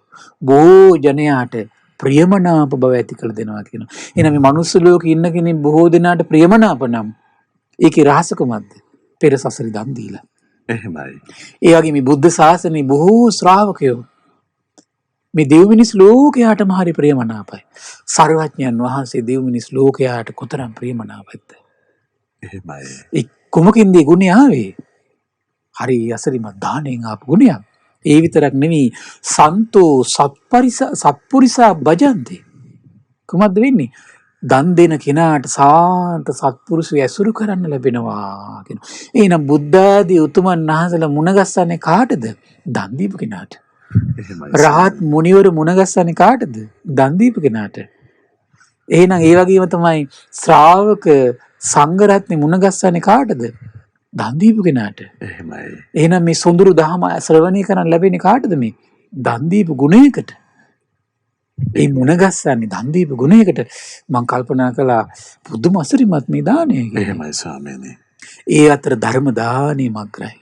බොහෝ ජනයාට ප්‍රියමනාප බව ඇති කළ දෙනවා කියනවා. එහෙනම් මේ මනුස්ස ලෝකේ ඉන්න කෙනෙක් බොහෝ දෙනාට ප්‍රියමනාප නම් ඒකේ රහස කුමක්ද? පෙර සසරි දන් දීලා. එහෙමයි. ඒ වගේ මේ බුද්ධ ශාසනයේ බොහෝ ශ්‍රාවකයෝ මේ දෙව් මිනිස් ලෝකයාටම හරි ප්‍රියමනාපයි. සර්වඥයන් වහන්සේ දෙව් මිනිස් ලෝකයාට කොතරම් ප්‍රියමනාපයිද? එහෙමයි. ඒ කුමකින්ද ගුණය ආවේ? හරි අසරිමත් දාණයෙන් ආපු ගුණයක්. ඒ විතරක් නෙවෙයි සන්තෝ සත්පුරිසා භජන්ති. කුමක්ද වෙන්නේ? දන් දෙන කෙනාට සාන්ත සත්පුරුෂය ඇසුරු කරන්න ලැබෙනවා කියනවා. එහෙනම් බුද්ධ ආදී උතුමන් වහන්සේලා මුණ ගස්සන්නේ කාටද? දන් දීපු කෙනාට. එහෙමයි. රහත් මුනිවරු මුණ ගස්සන්නේ කාටද? දන් දීපු කෙනාට. එහෙනම් ඒ වගේම තමයි ශ්‍රාවක සංඝ රත්නේ මුණ ගස්සන්නේ කාටද? දන් දීපු කෙනාට. එහෙමයි. එහෙනම් මේ සොඳුරු දහම ශ්‍රවණය කරන් ලැබෙන්නේ කාටද? මේ දන් දීපු ගුණයකට. ඒ මුණ ගස්සන්නේ දන් දීපු ගුණයකට. මම කල්පනා කළා පුදුම අසිරිමත් මේ දාණය කියලා. එහෙමයි ස්වාමීනි. ඒ අතර ධර්ම දාණය මග්‍රයි.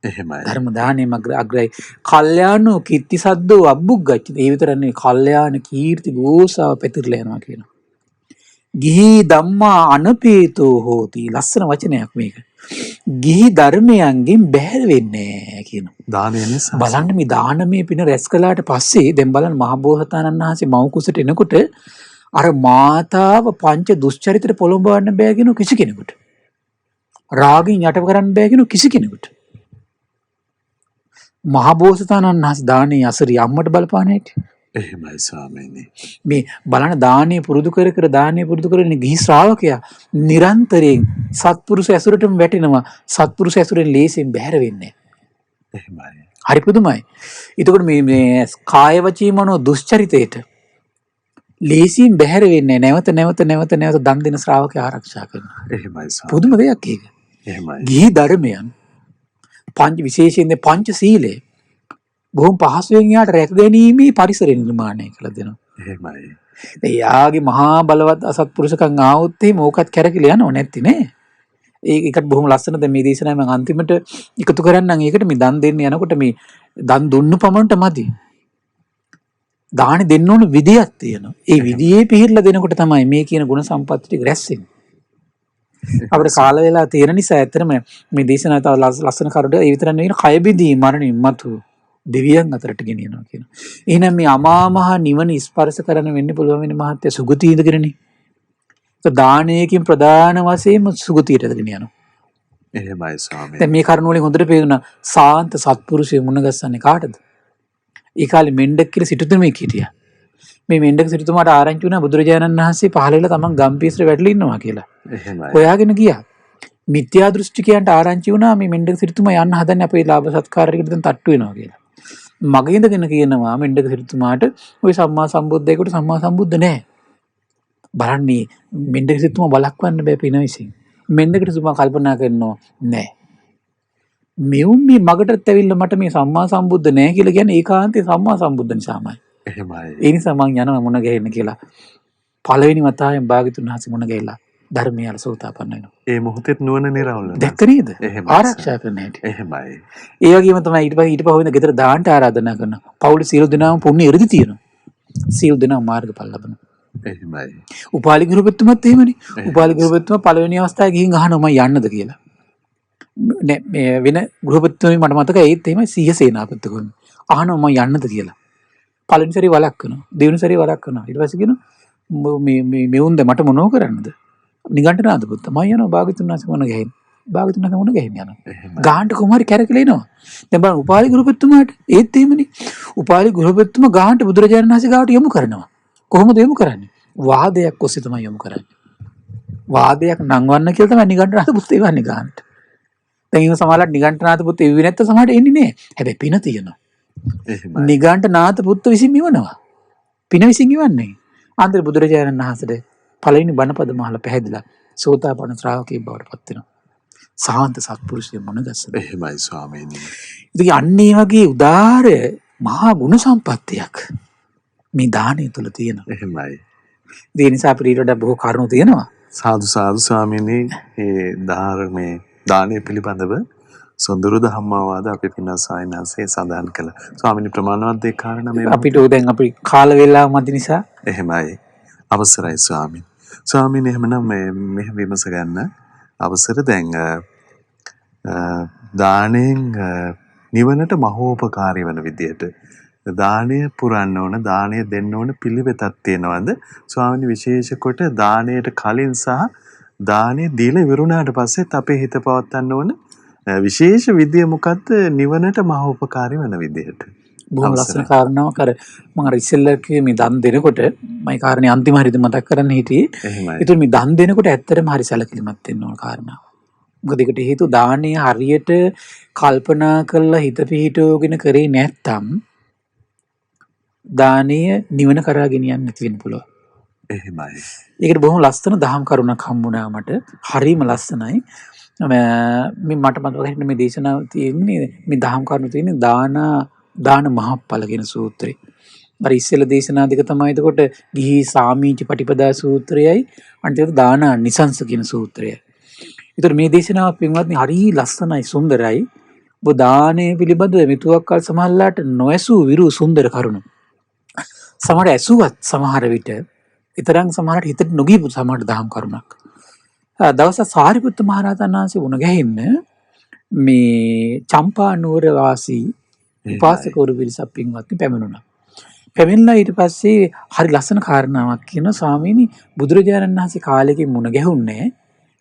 එහෙමයි. ධර්ම දානයම අග්‍රයි. කල්යාණෝ කීර්ති සද්දෝ අබ්බුග්ගච්ඡති. ඒ විතරනේ කල්යාණ කීර්ති ගෝසාව පැතිරලා යනවා කියනවා. ගිහි ධම්මා අනපේතෝ හෝති. ලස්සන වචනයක් මේක. ගිහි ධර්මයන්ගෙන් බැහැර වෙන්නේ නැහැ කියනවා. දානය නිසා. බලන්න මේ දානමය පින රැස් කළාට පස්සේ දැන් බලන්න මහබෝසතාණන් වහන්සේ මව් කුසට එනකොට අර මාතාව පංච දුෂ්චරිතට පොළඹවන්න බෑ කියන කිසි කෙනෙකුට. රාගින් යට කරන්න බෑ කියන කිසි කෙනෙකුට. මහබෝසතාණන් වහන්සේ දානේ අසරි අම්මට බලපාන හැටි. එහෙමයි ස්වාමීනි. මේ බලන දානේ පුරුදු කර කර දානේ පුරුදු කරගෙන ගිහි ශ්‍රාවකයා නිරන්තරයෙන් සත්පුරුෂ ඇසුරටම වැටෙනවා. සත්පුරුෂ ඇසුරෙන් ලේසියෙන් බැහැර වෙන්නේ නැහැ. එහෙමයි. හරි පුදුමයි. එතකොට මේ කාය වචී මනෝ දුෂ්චරිතයට ලේසියෙන් බැහැර වෙන්නේ නැවත දන් දෙන ශ්‍රාවකයා ආරක්ෂා කරනවා. එහෙමයි ස්වාමීනි. පුදුම දෙයක් ඒක. එහෙමයි. ගිහි ධර්මයන් පංච විශේෂයෙන් පංච සීලය බොහොම පහසුවෙන් යාට රැක ගැනීමේ පරිසරය නිර්මාණය කළ දෙනවා. එහෙමයි. එයාගේ මහා බලවත් අසත්පුරුෂකම් ආවොත් එහෙම ඕකත් කැරකිලා යනව නැති නේ. ඒකට බොහොම ලස්සන දැන් මේ දේශනාව මම අන්තිමට එකතු කරන්නම්. ඒකට මේ දන් දෙන්න යනකොට මේ දන් දුන්නු පමණට මදි. දාන දෙන්න ඕන විදියක් තියෙනවා. ඒ විදියේ පිළිහිලා දෙනකොට තමයි මේ කියන ගුණ සම්පත් ටික රැස් වෙන්නේ. අපිට කාල වේලා තියෙන නිසා ඇත්තටම මේ දේශනාව තව ලස්සන කරුණ ඒ විතරක් නෙවෙයි කය බිඳී මරණින් මතු දෙවියන් අතරට ගෙනියනවා කියනවා. එහෙනම් මේ අමා මහ නිවන ස්පර්ශ කරන වෙන්න පුළුවන් වෙන මහත්ය සුගතිය ඉඳගෙනනේ. ඒ දානයකින් ප්‍රධාන වශයෙන්ම සුගතියට ගෙනියනවා. එහෙමයි ස්වාමීනි. දැන් මේ කරුණ වලින් හොඳට පේනවා සාන්ත සත්පුරුෂය මුණ ගැස්සන්නේ කාටද? ඒ කාලේ මෙණ්ඩක් කියලා සිටුතුමෙක් හිටියා. මේ මෙණ්ඩක සිටුතුමාට ආරංචි වුණා බුදුරජාණන් වහන්සේ පහළ වෙලා තමන් ගම්පියසට වැටලා ඉන්නවා කියලා. එහෙමයි. හොයාගෙන ගියා. මිත්‍යා දෘෂ්ටිකයන්ට ආරංචි වුණා මේ මෙණ්ඩක සිටුතුමා යන්න හදන්නේ අපේ ලාභ සත්කාරයකට දැන් තට්ටු වෙනවා කියලා. මගේ ඉඳගෙන කියනවා මෙණ්ඩක සිටුතුමාට ওই සම්මා සම්බුද්ධයෙකුට සම්මා සම්බුද්ධ නැහැ. බලන්නේ මෙණ්ඩක සිටුතුමා බලක්වන්න බෑ පින විසින්. මෙණ්ඩක සිටුතුමා කල්පනා කරනවා නෑ. මෙවුන් මේ මගටත් ඇවිල්ලා මට මේ සම්මා සම්බුද්ධ නැහැ කියලා කියන්නේ ඒකාන්තේ සම්මා සම්බුද්ධ නිසාමයි. එහෙමයි. ඒ නිසා මං යනවා මුණ ගැහෙන්න කියලා. පළවෙනි වතාවෙන් භාග්‍යතුන් වහන්සේ මුණ ගැහිලා ධර්මය අර සෝතාපන්න වෙනවා. ඒ මොහොතේ නුවණ නිරවුල් වෙනවා. දැක්ක නේද? එහෙමයි. ආරක්ෂා කරන්න හැටි. එහෙමයි. ඒ වගේම තමයි ඊට පස්සේ ගෙදර දාන්නට ආරාධනා කරනවා. පවුලේ සියලු දෙනාම පුණ්‍ය ඉරදි තියෙනවා. සියලු දෙනාම මාර්ගඵල ලබනවා. එහෙමයි. උපාලි ගෘහපතිතුමත් එහෙමනේ. උපාලි ගෘහපතිතුමා පළවෙනි අවස්ථාවේ ගිහින් අහනවා මම යන්නද කියලා. මේ වෙන ගෘහපතිතුමනි මට මතකයි ඒත් එහෙමයි සිය සේනාපතිතුමනි. අහනවා මම යන්නද කියලා. පළවෙනි සැරේ වලක් කරනවා. දෙවෙනි සැරේ වලක් කරනවා. ඊට පස්සේ කියනවා මේ මෙවුන්ද මට මොනව කරන්නද? නිගණ්ඨනාථ පුත්ත මම යනවා භාග්‍යතුන් වහන්සේ මොන ගහින්. භාග්‍යතුන් වහන්සේ මොන ගහින් යනවා. ගාහන්ට කොහොමරි කැරකලා එනවා. දැන් බලන්න උපාලි ගෘහපතිතුමාට ඒත් එහෙමනේ. උපාලි ගෘහපතිතුමා ගාහන්ට බුදුරජාණන් වහන්සේ ගාවට යොමු කරනවා. කොහොමද යොමු කරන්නේ? වාදයක් ඔස්සේ තමයි යොමු කරන්නේ. වාදයක් නංවන්න කියලා තමයි නිගණ්ඨනාථ පුත්ත එවන්නේ ගාහන්ට. දැන් ඒක සමහරවිට නිගණ්ඨනාථ පුත්ත එව්වේ නැත්නම් සමහරට එන්නේ නැහැ. හැබැයි පින තියෙනවා. එහෙමයි. නිගණ්ඨනාථ පුත්ත විසින් ඉවනවා. පින විසින් ඉවන්නේ. ආන්තර බුදුරජාණන් වහන්සේට පළවෙනි බණපද මහලා පැහැදිලා සෝතාපන්න ශ්‍රාවකයෙක් බවට පත් වෙනවා. සාන්ත සත්පුරුෂය මුණ ගැස්සෙනවා. එහෙමයි ස්වාමීනි. ඉතින් අන්න ඒ වගේ උදාාර මහා ගුණ සම්පත්තියක් මේ දානය තුල තියෙනවා. එහෙමයි. ඒ නිසා අපිට ඊට වඩා බොහෝ කරුණු තියෙනවා. සාදු සාදු ස්වාමීනි. මේ ධාර්මයේ දානය පිළිබඳව සොඳුරු ධම්මවාද අපේ පින්වත් සායනහන්සේ සඳහන් කළා. ස්වාමීනි ප්‍රමාණවත් ඒ කාරණා මේ අපිට දැන් අපි කාල වේලාව මැදි නිසා එහෙමයි. අවසරයි ස්වාමීනි. ස්වාමීනි එහෙමනම් මේ විමස ගන්න අවසර දැන් දාණයෙන් නිවනට මහෝපකාරී වෙන විදියට දාණය පුරන්න ඕන දාණය දෙන්න ඕන පිළිවෙතක් තියෙනවද ස්වාමීනි? විශේෂ කොට දාණයට කලින් සහ දාණය දීලා ඉවරුණාට පස්සෙත් අපේ හිත පවත්වන්න ඕන විශේෂ විදිය මොකද්ද නිවනට මහෝපකාරී වෙන විදියට? බොහොම ලස්සන කාරණාවක්. අර මම අර ඉස්සෙල්ලා කිව්වේ මේ දන් දෙනකොට මම කාරණේ අන්තිම හරියට මතක් කරන්න හිටියේ. එහෙමයි. ඒතුළු මේ දන් දෙනකොට ඇත්තටම හරි සැලකිලිමත් වෙන්න ඕන කාරණාව. මොකද ඒකට හේතුව දානය හරියට කල්පනා කරලා හිත පිහිටවගෙන කරේ නැත්තම් දානය නිවන කරා ගෙනියන්න නැති වෙන්න පුළුවන්. එහෙමයි. ඒකට බොහොම ලස්සන දහම් කරුණක් හම්බුණා මට. හරිම ලස්සනයි. මේ මට මතක හිටින මේ දේශනාව තියෙන්නේ මේ දහම් කරුණු තියෙන්නේ දාන මහප්පල කියන සූත්‍රය. අර ඉස්සෙල්ලා දේශනා දෙක තමයි එතකොට ගිහි සාමීච පටිපදා සූත්‍රයයි අන්තිමට දාන නිසංස කියන සූත්‍රයයි. ඒතර මේ දේශනාව පින්වත්නි හරි ලස්සනයි සුන්දරයි. ඔබ දානය පිළිබඳව මෙතුවක්කල් සමහරලාට නොඇසූ විරු සුන්දර කරුණු. සමහර ඇසුවත් සමහර විට ඊතරම් සමහරට හිතට නොගියපු සමහර දහම් කරුණක්. දවසක් සාරිපුත්ත මහරහතන් වහන්සේ වුණ ගැහෙන්න මේ චම්පා නුවර වාසී උපාසකවරු පිරිසක් පින්වත්නි පැමිණුණා. පැමිණලා ඊට පස්සේ හරි ලස්සන කාරණාවක් කියන ස්වාමීනි බුදුරජාණන් වහන්සේ කාලෙකින් මුණ ගැහුන්නේ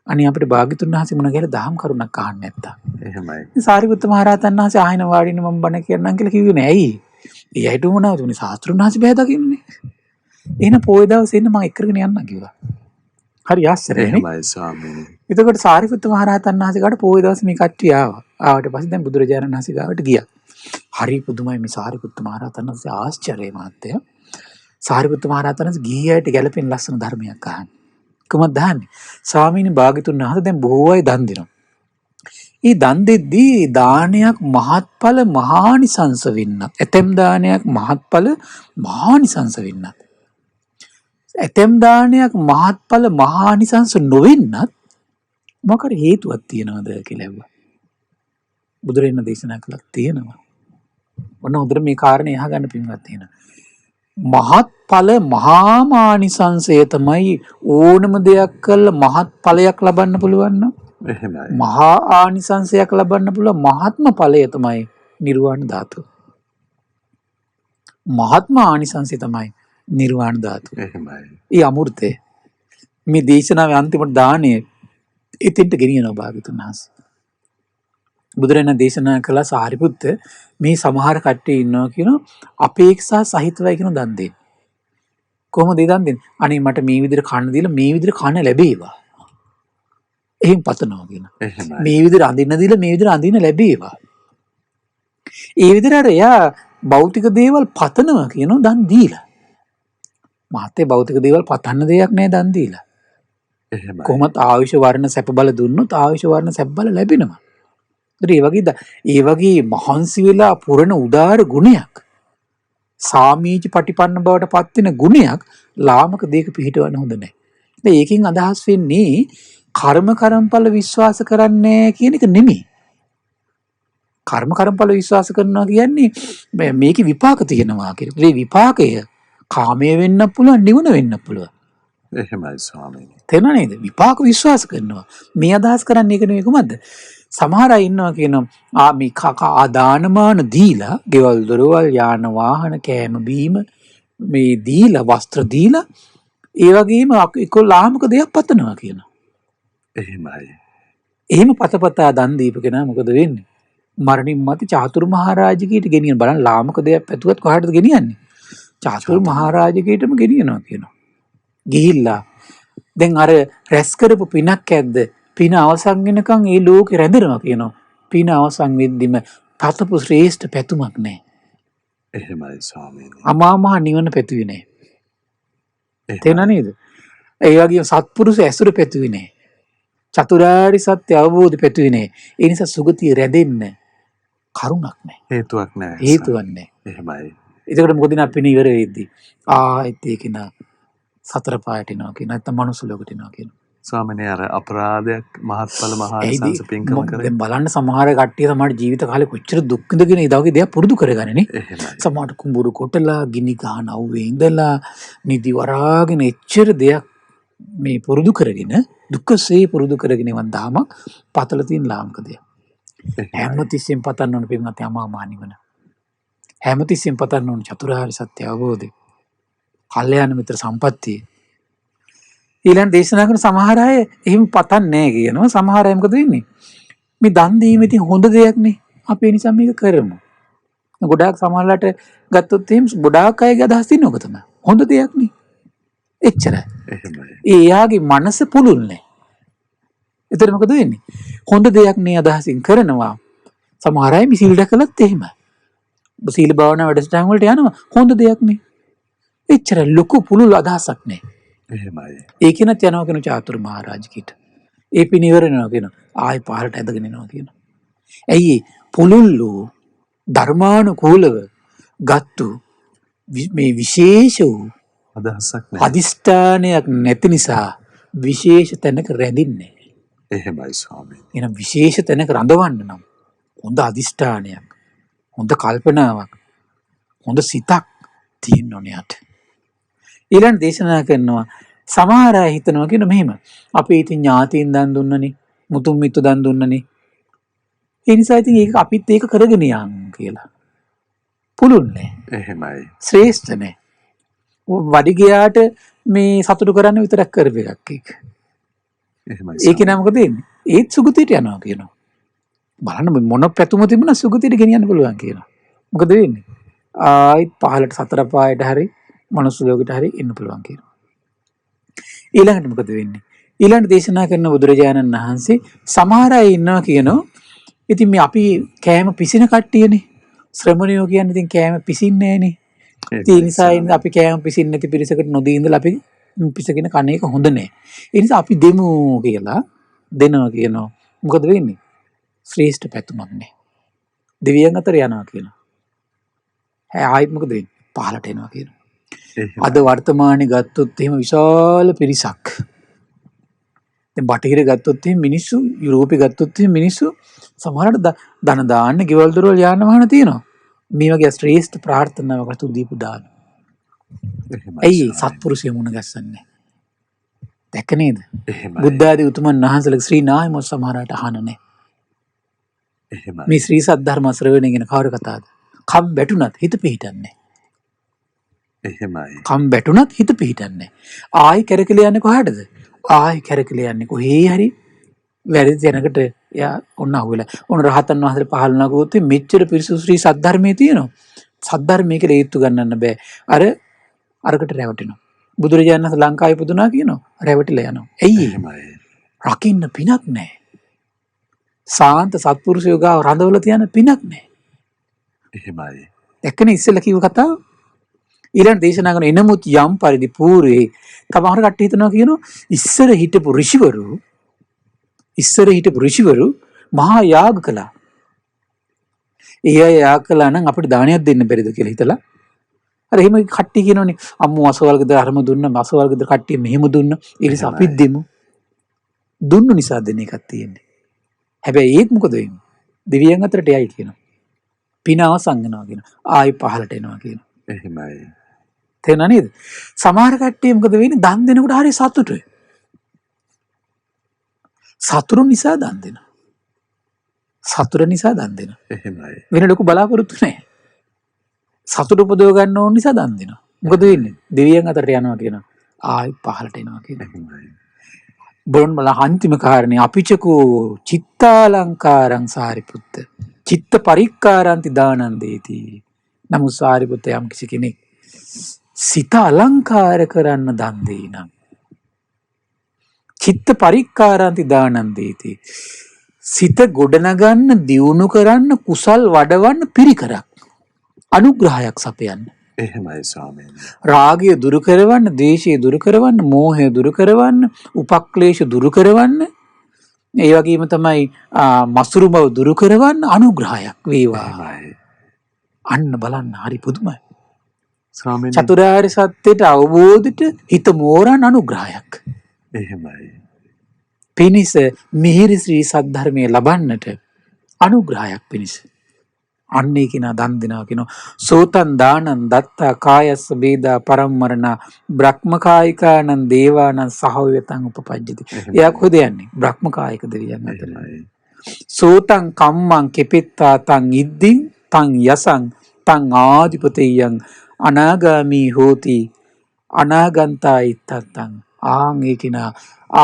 අනේ අපිට භාග්‍යතුන් වහන්සේ මුණ ගැහලා දහම් කරුණක් අහන්න නැත්තා. එහෙමයි. සාරිපුත්ත මහරහතන් වහන්සේ ආයෙන වාඩින්න මම බණ කියන්නම් කියලා කිව්වේ නෑ. ඇයි? ඒ ඇයිට මොනවද උනේ ශාස්ත්‍රුන් වහන්සේ බෑ දකින්නේ. එහෙනම් පොය දවසේ ඉන්න මම එක්කගෙන යන්නම් කිව්වා. හරි ආශ්චර්යනේ. එහෙමයි ස්වාමීනි. එතකොට සාරිපුත්ත මහරහතන් වහන්සේ ගාවට පොය දවසේ මේ කට්ටිය ආවා. ආවට පස්සේ දැන් බුදුරජාණන් වහන්සේ ගාවට ගියා. හරි පුදුමයි මේ සාරිපුත්ත මහරහතන් වහන්සේ ආශ්චර්යයි මාත්‍ය. සාරිපුත්ත මහරහතන් වහන්සේ ගිහියට ගැලපෙන ලස්සන ධර්මයක් අහන්නේ. කොහොමද දහන්නේ? ස්වාමීනි භාග්‍යතුන් වහන්සේ දැන් බොහෝ අය දන් දෙනවා. ඒ දන් දෙද්දී දානයක් මහත්ඵල මහානිසංස වෙන්නත්. ඇතැම් දානයක් මහත්ඵල මහානිසංස වෙන්නත්. ඇතැම් දානයක් මහත්ඵල මහානිසංස නොවෙන්නත් මොකද හේතුවක් තියනවද කියලා ඇහුවා. බුදුරජාණන් දේශනා කළා තියෙනවා. ඔන්න හොඳට මේ කාරණේ අහගන්න පින්වත් තියෙනවා. මහත්ඵල මහාමානිසංසය තමයි ඕනම දෙයක් කළා මහත්ඵලයක් ලබන්න පුළුවන් නම් එහෙමයි. මහා ආනිසංසයක් ලබන්න පුළුවන් මහත්ම ඵලය තමයි නිර්වාණ ධාතුව. මහත්ම ආනිසංසය තමයි නිර්වාණ ධාතුව. එහෙමයි. ඒ අමෘතය මේ දේශනාවේ අන්තිමට දාණය එතෙන්ට ගෙනියනවා භාග්‍යතුන් වහන්සේ. බුදුරජාණන් දේශනා කළා සාරිපුත්ත මේ සමහර කට්ටිය ඉන්නවා කියන අපේක්ෂා සහිතවයි කියන දන් දෙන්නේ. කොහොමද ඒ දන් දෙන්නේ? අනේ මට මේ විදිහට කන්න දීලා මේ විදිහට කන්න ලැබේවා. එහෙන් පතනවා කියන. එහෙමයි. මේ විදිහට අඳින්න දීලා මේ විදිහට අඳින්න ලැබේවා. ඒ විදිහට අර එයා භෞතික දේවල් පතනවා කියන දන් දීලා. මාතේ භෞතික දේවල් පතන්න දෙයක් නෑ දන් දීලා. එහෙමයි. කොහොමත් ආයුෂ වර්ණ සැප බල දුන්නොත් ආයුෂ වර්ණ සැප බල ලැබෙනවා. ඒ වගේ මහන්සි වෙලා පුරණ උදාර ගුණයක් සාමීච පටිපන්න බවට පත් වෙන ගුණයක් ලාමක දෙයක පිහිටවන්න හොඳ නැහැ. ඒකෙන් අදහස් වෙන්නේ කර්මඵල විශ්වාස කරන්නේ කියන එක නෙමෙයි. කර්මඵල විශ්වාස කරනවා කියන්නේ මේකේ විපාක තියෙනවා කියන. ඒ විපාකය කාමයේ වෙන්න පුළුවන්, නිවන වෙන්න පුළුවන්. එහෙමයි ස්වාමීනි. තේරුණා නේද? විපාක විශ්වාස කරනවා. මේ අදහස් කරන්නේ ඒක නෙවෙයි කොහමද? සමහර අය ඉන්නවා කියනවා මේ කකා දානමාන දීලා ගෙවල් දොරවල් යාන වාහන කෑම බීම මේ දීලා වස්ත්‍ර දීලා ඒ වගේම ලාමක දෙයක් පතනවා කියනවා. එහෙමයි. එහෙම පතපතා දන් දීපු කෙනා මොකද වෙන්නේ? මරණින් මතු චාතුරු මහරජකීට ගෙනියන බලන්න ලාමක දෙයක් පැතුවත් කොහටද ගෙනියන්නේ? චාතුරු මහරජකීටම ගෙනියනවා කියනවා. ගිහිල්ලා දැන් අර රැස් කරපු පිනක් ඇද්ද? පින අවසන් වෙනකන් ඒ ලෝකේ රැඳෙනවා කියනවා. පින අවසන් වෙද්දිම පතපු ශ්‍රේෂ්ඨ පැතුමක් නැහැ. එහෙමයි ස්වාමීනි. අමා මහ නිවන පැතුවේ නැහැ. තේරුණා නේද? ඒ වගේම සත්පුරුෂ ඇසුර පැතුවේ නැහැ. චතුරාර්ය සත්‍ය අවබෝධ පැතුවේ නැහැ. ඒ නිසා සුගතිය රැඳෙන්න කරුණක් නැහැ. හේතුවක් නැහැ. හේතුවක් නැහැ. එහෙමයි. ඒකට මොකද නා පින ඉවර වෙද්දී ආයෙත් ඒක නා සතර පායට එනවා කියන නැත්නම් මනුස්ස ලෝකෙට එනවා කියන. ස්වාමීනි අර අපරාධයක් මහත්ඵල මහානිසංස පින්කම කරේ. දැන් බලන්න සමහර කට්ටිය සමහර ජීවිත කාලේ කොච්චර දුක් විඳගෙන ඒ වගේ දේවල් පුරුදු කරගන්නේ නේ. එහෙමයි. සමහර කුඹුරු කොටලා ගිනි ගහන අවුවේ ඉඳලා නිදි වරාගෙන එච්චර දෙයක් මේ පුරුදු කරගෙන දුකසේ පුරුදු කරගෙන වන් දාම පතල තියෙන ලාමක දෙයක්. හැමතිස්සෙම පතන්න ඕන පින්වත් යමා මානිවන. හැමතිස්සෙම පතන්න ඕන චතුරාර්ය සත්‍ය අවබෝධය. කල්යාණ මිත්‍ර සම්පත්තිය. ඊළඟ දේශනා කරන සමහර අය එහෙම පතන්නේ නැහැ කියනවා. සමහර අය මොකද වෙන්නේ? මේ දන් දීම ඉතින් හොඳ දෙයක් නේ. අපි ඒ නිසා මේක කරමු. ගොඩාක් සමහරලාට ගත්තොත් එහෙම ගොඩාක් අයගේ අදහස් තියෙන ඔක තමයි. හොඳ දෙයක් නේ. එච්චරයි. එහෙමයි. එයාගේ මනස පුළුල් නැහැ. එතකොට මොකද වෙන්නේ? හොඳ දෙයක් නේ අදහසින් කරනවා. සමහර අය මිසිල් දැකලත් එහෙමයි. සීල භාවනා වැඩසටහන් වලට යනවා. හොඳ දෙයක් නේ. එච්චර ලොකු පුළුල් අදහසක් නැහැ. එහෙමයි. ඒකෙනත් යනවා කියන චාතුරු මහරජකීට. ඒ පින ඉවර වෙනවා කියන ආයි පාරට ඇදගෙන එනවා කියන. ඇයි පුළුල්ලු ධර්මානුකූලව ගත්තු මේ විශේෂ වූ අදහසක් නැහැ. අදිෂ්ඨානයක් නැති නිසා විශේෂ තැනක රැඳින්නේ. එහෙමයි ස්වාමීනි. එහෙනම් විශේෂ තැනක රඳවන්න නම් හොඳ අදිෂ්ඨානයක්, හොඳ කල්පනාවක්, හොඳ සිතක් තියෙන්න ඕනේ යට. ඊළඟ දේශනා කරනවා සමහර අය හිතනවා කියන මෙහෙම. අපි ඉතින් ඥාතීන් දන් දුන්නනේ, මුතුන් මිත්තු දන් දුන්නනේ. ඒ නිසා ඉතින් ඒක අපිත් ඒක කරගෙන යන් කියලා. පුළුන්නේ. එහෙමයි. ශ්‍රේෂ්ඨ නෑ. වඩි ගියාට මේ සතුටු කරන්න විතරක් කරපු එකක් ඒක. එහෙමයි. ඒක නෑ මොකද වෙන්නේ? ඒත් සුගතියට යනවා කියනවා. බලන්න මොන පැතුම තිබුණා සුගතියට ගෙනියන්න පුළුවන් කියනවා. මොකද වෙන්නේ? ආයිත් පහලට සතර පායට හරි මනුස්ස ලෝකෙට හරි එන්න පුළුවන් කියනවා. ඊළඟට මොකද වෙන්නේ? ඊළඟ දේශනා කරන බුදුරජාණන් වහන්සේ සමහර අය ඉන්නවා කියනවා. ඉතින් මේ අපි කෑම පිසින කට්ටියනේ. ශ්‍රමණයෝ කියන්නේ ඉතින් කෑම පිසින්නේ නෑනේ. ඒ නිසා අපි කෑම පිසින්නේ නැති පිරිසකට නොදී ඉඳලා අපි පිසගෙන කන එක හොඳ නෑ. ඒ නිසා අපි දෙමු කියලා දෙනවා කියනවා. මොකද වෙන්නේ? ශ්‍රේෂ්ඨ පැතුමක් නෑ. දෙවියන් අතර යනවා කියනවා. ආයෙත් මොකද වෙන්නේ? පහලට එනවා කියනවා. අද වර්තමානයේ ගත්තොත් එහෙම විශාල පිරිසක්. දැන් බටහිර ගත්තොත් එහෙම මිනිස්සු, යුරෝපේ ගත්තොත් එහෙම මිනිස්සු සමහරවිට ධන දාන්න ගෙවල් දොරවල් යාන වාහන තියෙනවා. මේ වගේ ශ්‍රේෂ්ඨ ප්‍රාර්ථනාවකට දීපු දාන. ඇයි සත්පුරුෂය මුණ ගැස්සන්නේ? දැක්ක නේද? බුද්ධ ආදී උතුමන් වහන්සේලා ශ්‍රී නායම සමහරට අහන නැහැ. මේ ශ්‍රී සද්ධර්ම ශ්‍රවණය ගැන කවර කතාවද? කම් බැටුණත් හිත පිහිටන්නේ. එහෙමයි. කම් බැටුණත් හිත පිහිටන්නේ. ආයි කැරකල යන්නේ කොහටද? ආයි කැරකල යන්නේ කොහේ හරි වැරදි තැනකට යා ඔන්න අහුවෙලා. ඔන්න රහතන් වහන්සේ පහළ නගුවොත් මෙච්චර පිරිසු ශ්‍රී සද්ධර්මයේ තියෙනවා. සද්ධර්මයේ කියලා හේතු ගන්නන්න බෑ. අරකට රැවටෙනවා. බුදුරජාණන් වහන්සේ ලංකාවේ පුදුනා කියනවා. රැවටිලා යනවා. ඇයි එහෙමයි? රකින්න පිනක් නැහැ. සාන්ත සත්පුරුෂයෝ ගාව රඳවලා තියන පිනක් නැහැ. එහෙමයි. දැක්කනේ ඉස්සෙල්ලා කිව්ව කතාව. ඊළඟ දේශනා කරන එනමුත් යම් පරිදි පූර්වේ තමහර කට්ටිය හිතනවා කියනවා ඉස්සර හිටපු ඍෂිවරු මහා යාග කළා. ඒ අය යාග කළා නම් අපිට දානයක් දෙන්න බැරිද කියලා හිතලා. අර එහෙම කට්ටිය කියනෝනේ අම්මෝ අසවල්ගෙදර අරම දුන්න, අසවල්ගෙදර කට්ටිය මෙහෙම දුන්න. ඒ නිසා අපිත් දෙමු. දුන්නු නිසා දෙන එකක් තියෙන්නේ. හැබැයි ඒත් මොකද වෙන්නේ? දෙවියන් අතරට යයි කියනවා. පින අවසන් වෙනවා කියනවා. ආයි පහලට එනවා කියනවා. එහෙමයි. තේරුණා නේද? සමහර කට්ටිය මොකද වෙන්නේ? දන් දෙනකොට හරි සතුටුයි. සතුරු නිසා දන් දෙනවා. සතුර නිසා දන් දෙනවා. එහෙමයි. වෙන ලොකු බලාපොරොත්තු නැහැ. සතුට උපදව ගන්න ඕන නිසා දන් දෙනවා. මොකද වෙන්නේ? දෙවියන් අතරට යනවා කියනවා. ආයි පහලට එනවා කියනවා. එහෙමයි. බොන් බල අන්තිම කාරණේ අපිචකෝ චිත්තාලංකාරං සාරිපුත්ත. චිත්ත පරික්කාරන්ති දානං දේති. නමුත් සාරිපුත්ත යම් කිසි කෙනෙක් සිත අලංකාර කරන්න දන් දෙයි නම් චිත්ත පරික්කාරන්ති දානං දේති. සිත ගොඩනගන්න, දියුණු කරන්න, කුසල් වඩවන්න පිරිකරක්, අනුග්‍රහයක් සපයන්න. එහෙමයි ස්වාමීනි. රාගය දුරු කරවන්න, ද්වේෂය දුරු කරවන්න, මෝහය දුරු කරවන්න, උපක්ලේශ දුරු කරවන්න, ඒ වගේම තමයි මසුරු බව දුරු කරවන්න අනුග්‍රහයක් වේවා. අන්න බලන්න හරි පුදුමයි. ස්වාමීනි. චතුරාර්ය සත්‍යයට අවබෝධයට හිත මෝරන අනුග්‍රහයක්. එහෙමයි. පිනිස මිහිරි ශ්‍රී සද්ධර්මයේ ලබන්නට අනුග්‍රහයක් පිනිස. අන්නේ කෙනා දන් දෙනවා කියනවා. සෝතන් දානං දත්තා කායස්ස බේදා පරම්මරණ බ්‍රහ්මකායිකානං දේවානං සහවයතං උපපජ්ජති. එයා කොහෙද යන්නේ? බ්‍රහ්මකායික දෙවියන් අතර. සෝතං කම්මං කෙපෙත්තා තං ඉද්දින් තං යසං තං ආදිපතෙයං අනාගාමී හෝති අනාගන්තා ඉත්තත්තං. ආන් ඒ කෙනා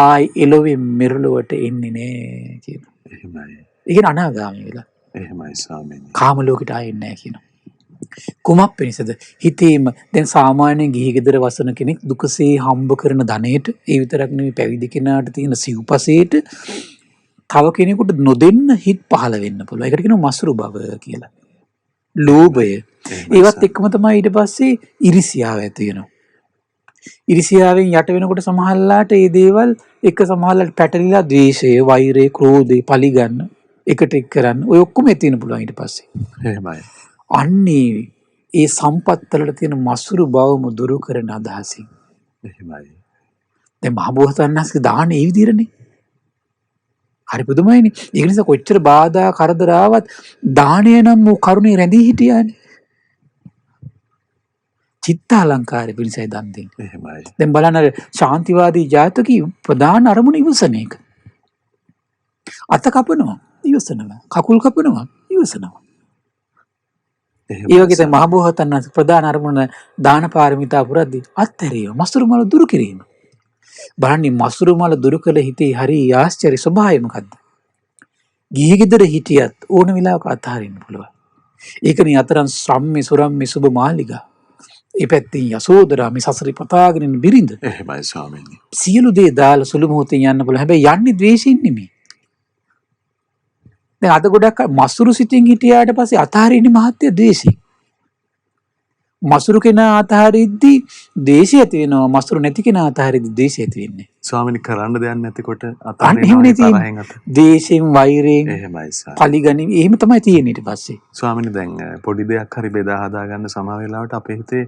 ආයි එළොවේ මෙරළොවට එන්නේ නෑ කියනවා. එහෙමයි. ඒ කියන්නේ අනාගාමී වෙලා. එහෙමයි ස්වාමීනි. කාම ලෝකෙට ආයෙ එන්නේ නැහැ කියනවා. කුමක් පිණිසද? හිතේම දැන් සාමාන්‍යයෙන් ගිහි ගෙදර වසන කෙනෙක් දුකසේ හම්බ කරන ධනෙට, ඒ විතරක් නෙවෙයි පැවිදි කෙනාට තියෙන සිව්පසේට තව කෙනෙකුට නොදෙන්න හිත් පහළ වෙන්න පුළුවන්. ඒකට කියනවා මසුරු බව කියලා. ලෝභය. ඒවත් එක්කම තමයි ඊට පස්සේ ඉරිසියාව ඇති වෙනවා. ඉරිසියාවෙන් යට වෙනකොට සමහරලාට මේ දේවල් එක සමහරලාට පැටලිලා ද්වේෂය, වෛරය, ක්‍රෝධය, පලිගන්න එකට එක් කරන්න ඔය ඔක්කොම ඇති වෙන පුළුවන් ඊට පස්සේ. එහෙමයි. අන්නේ ඒ සම්පත්වලට තියෙන මසුරු බවම දුරු කරන අදහසින්. එහෙමයි. දැන් මහබෝසතාණන්ගේ දාන ඒ විදිහටනේ. හරි පුදුමයිනේ. ඒක නිසා කොච්චර බාධා කරදර ආවත් දාණය නම් වූ කරුණේ රැඳී හිටියානේ. චිත්තාලංකාරය පිණිසයි දන් දෙන්නේ. එහෙමයි. දැන් බලන්න ශාන්තිවාදී ජාතකී ප්‍රධාන අරමුණ ඉවසන එක. අත කපනවා ඉවසනවා. කකුල් කපනවා ඉවසනවා. ඒ වගේ තමයි මහබෝසතාණන් වහන්සේ ප්‍රධාන අරමුණ දාන පාරමිතා පුරද්දී අත්හැරීම, මසුරු මල දුරු කිරීම. බලන්න මසුරු මල දුරු කළ හිතේ හරි ආශ්චර්ය ස්වභාවය මොකද්ද? ගිහි ගෙදර හිටියත් ඕන වෙලාවක අත්හරින්න පුළුවන්. ඒකනේ අතරන් සම්මි සුරම්මි සුබ මාලිගා. ඒ පැත්තෙන් යසෝදරා මේ සසරි පතාගෙන ඉන්න බිරිඳ. එහෙමයි ස්වාමීනි. සියලු දේ දාලා සුළු මොහොතින් යන්න පුළුවන්. හැබැයි යන්නේ ද්වේෂයෙන් නෙමෙයි. දැන් අද ගොඩක් මසුරු සිතින් හිටියාට පස්සේ අතහරින්නේ මහත්ය ද්වේෂයෙන්. මසුරු කෙනා අතහරිද්දී ද්වේෂය ඇති වෙනවා. මසුරු නැති කෙනා අතහරිද්දී ද්වේෂය ඇති වෙන්නේ. ස්වාමීනි කරන්න දෙයක් නැතිකොට අන්න එහෙමනේ තියෙන්නේ. ද්වේෂයෙන් වෛරයෙන් එහෙමයි ස්වාමීනි. පලිගනින් එහෙම තමයි තියෙන්නේ ඊට පස්සේ. ස්වාමීනි දැන් පොඩි දෙයක් හරි බෙදා හදා ගන්න සමහර වෙලාවට අපේ හිතේ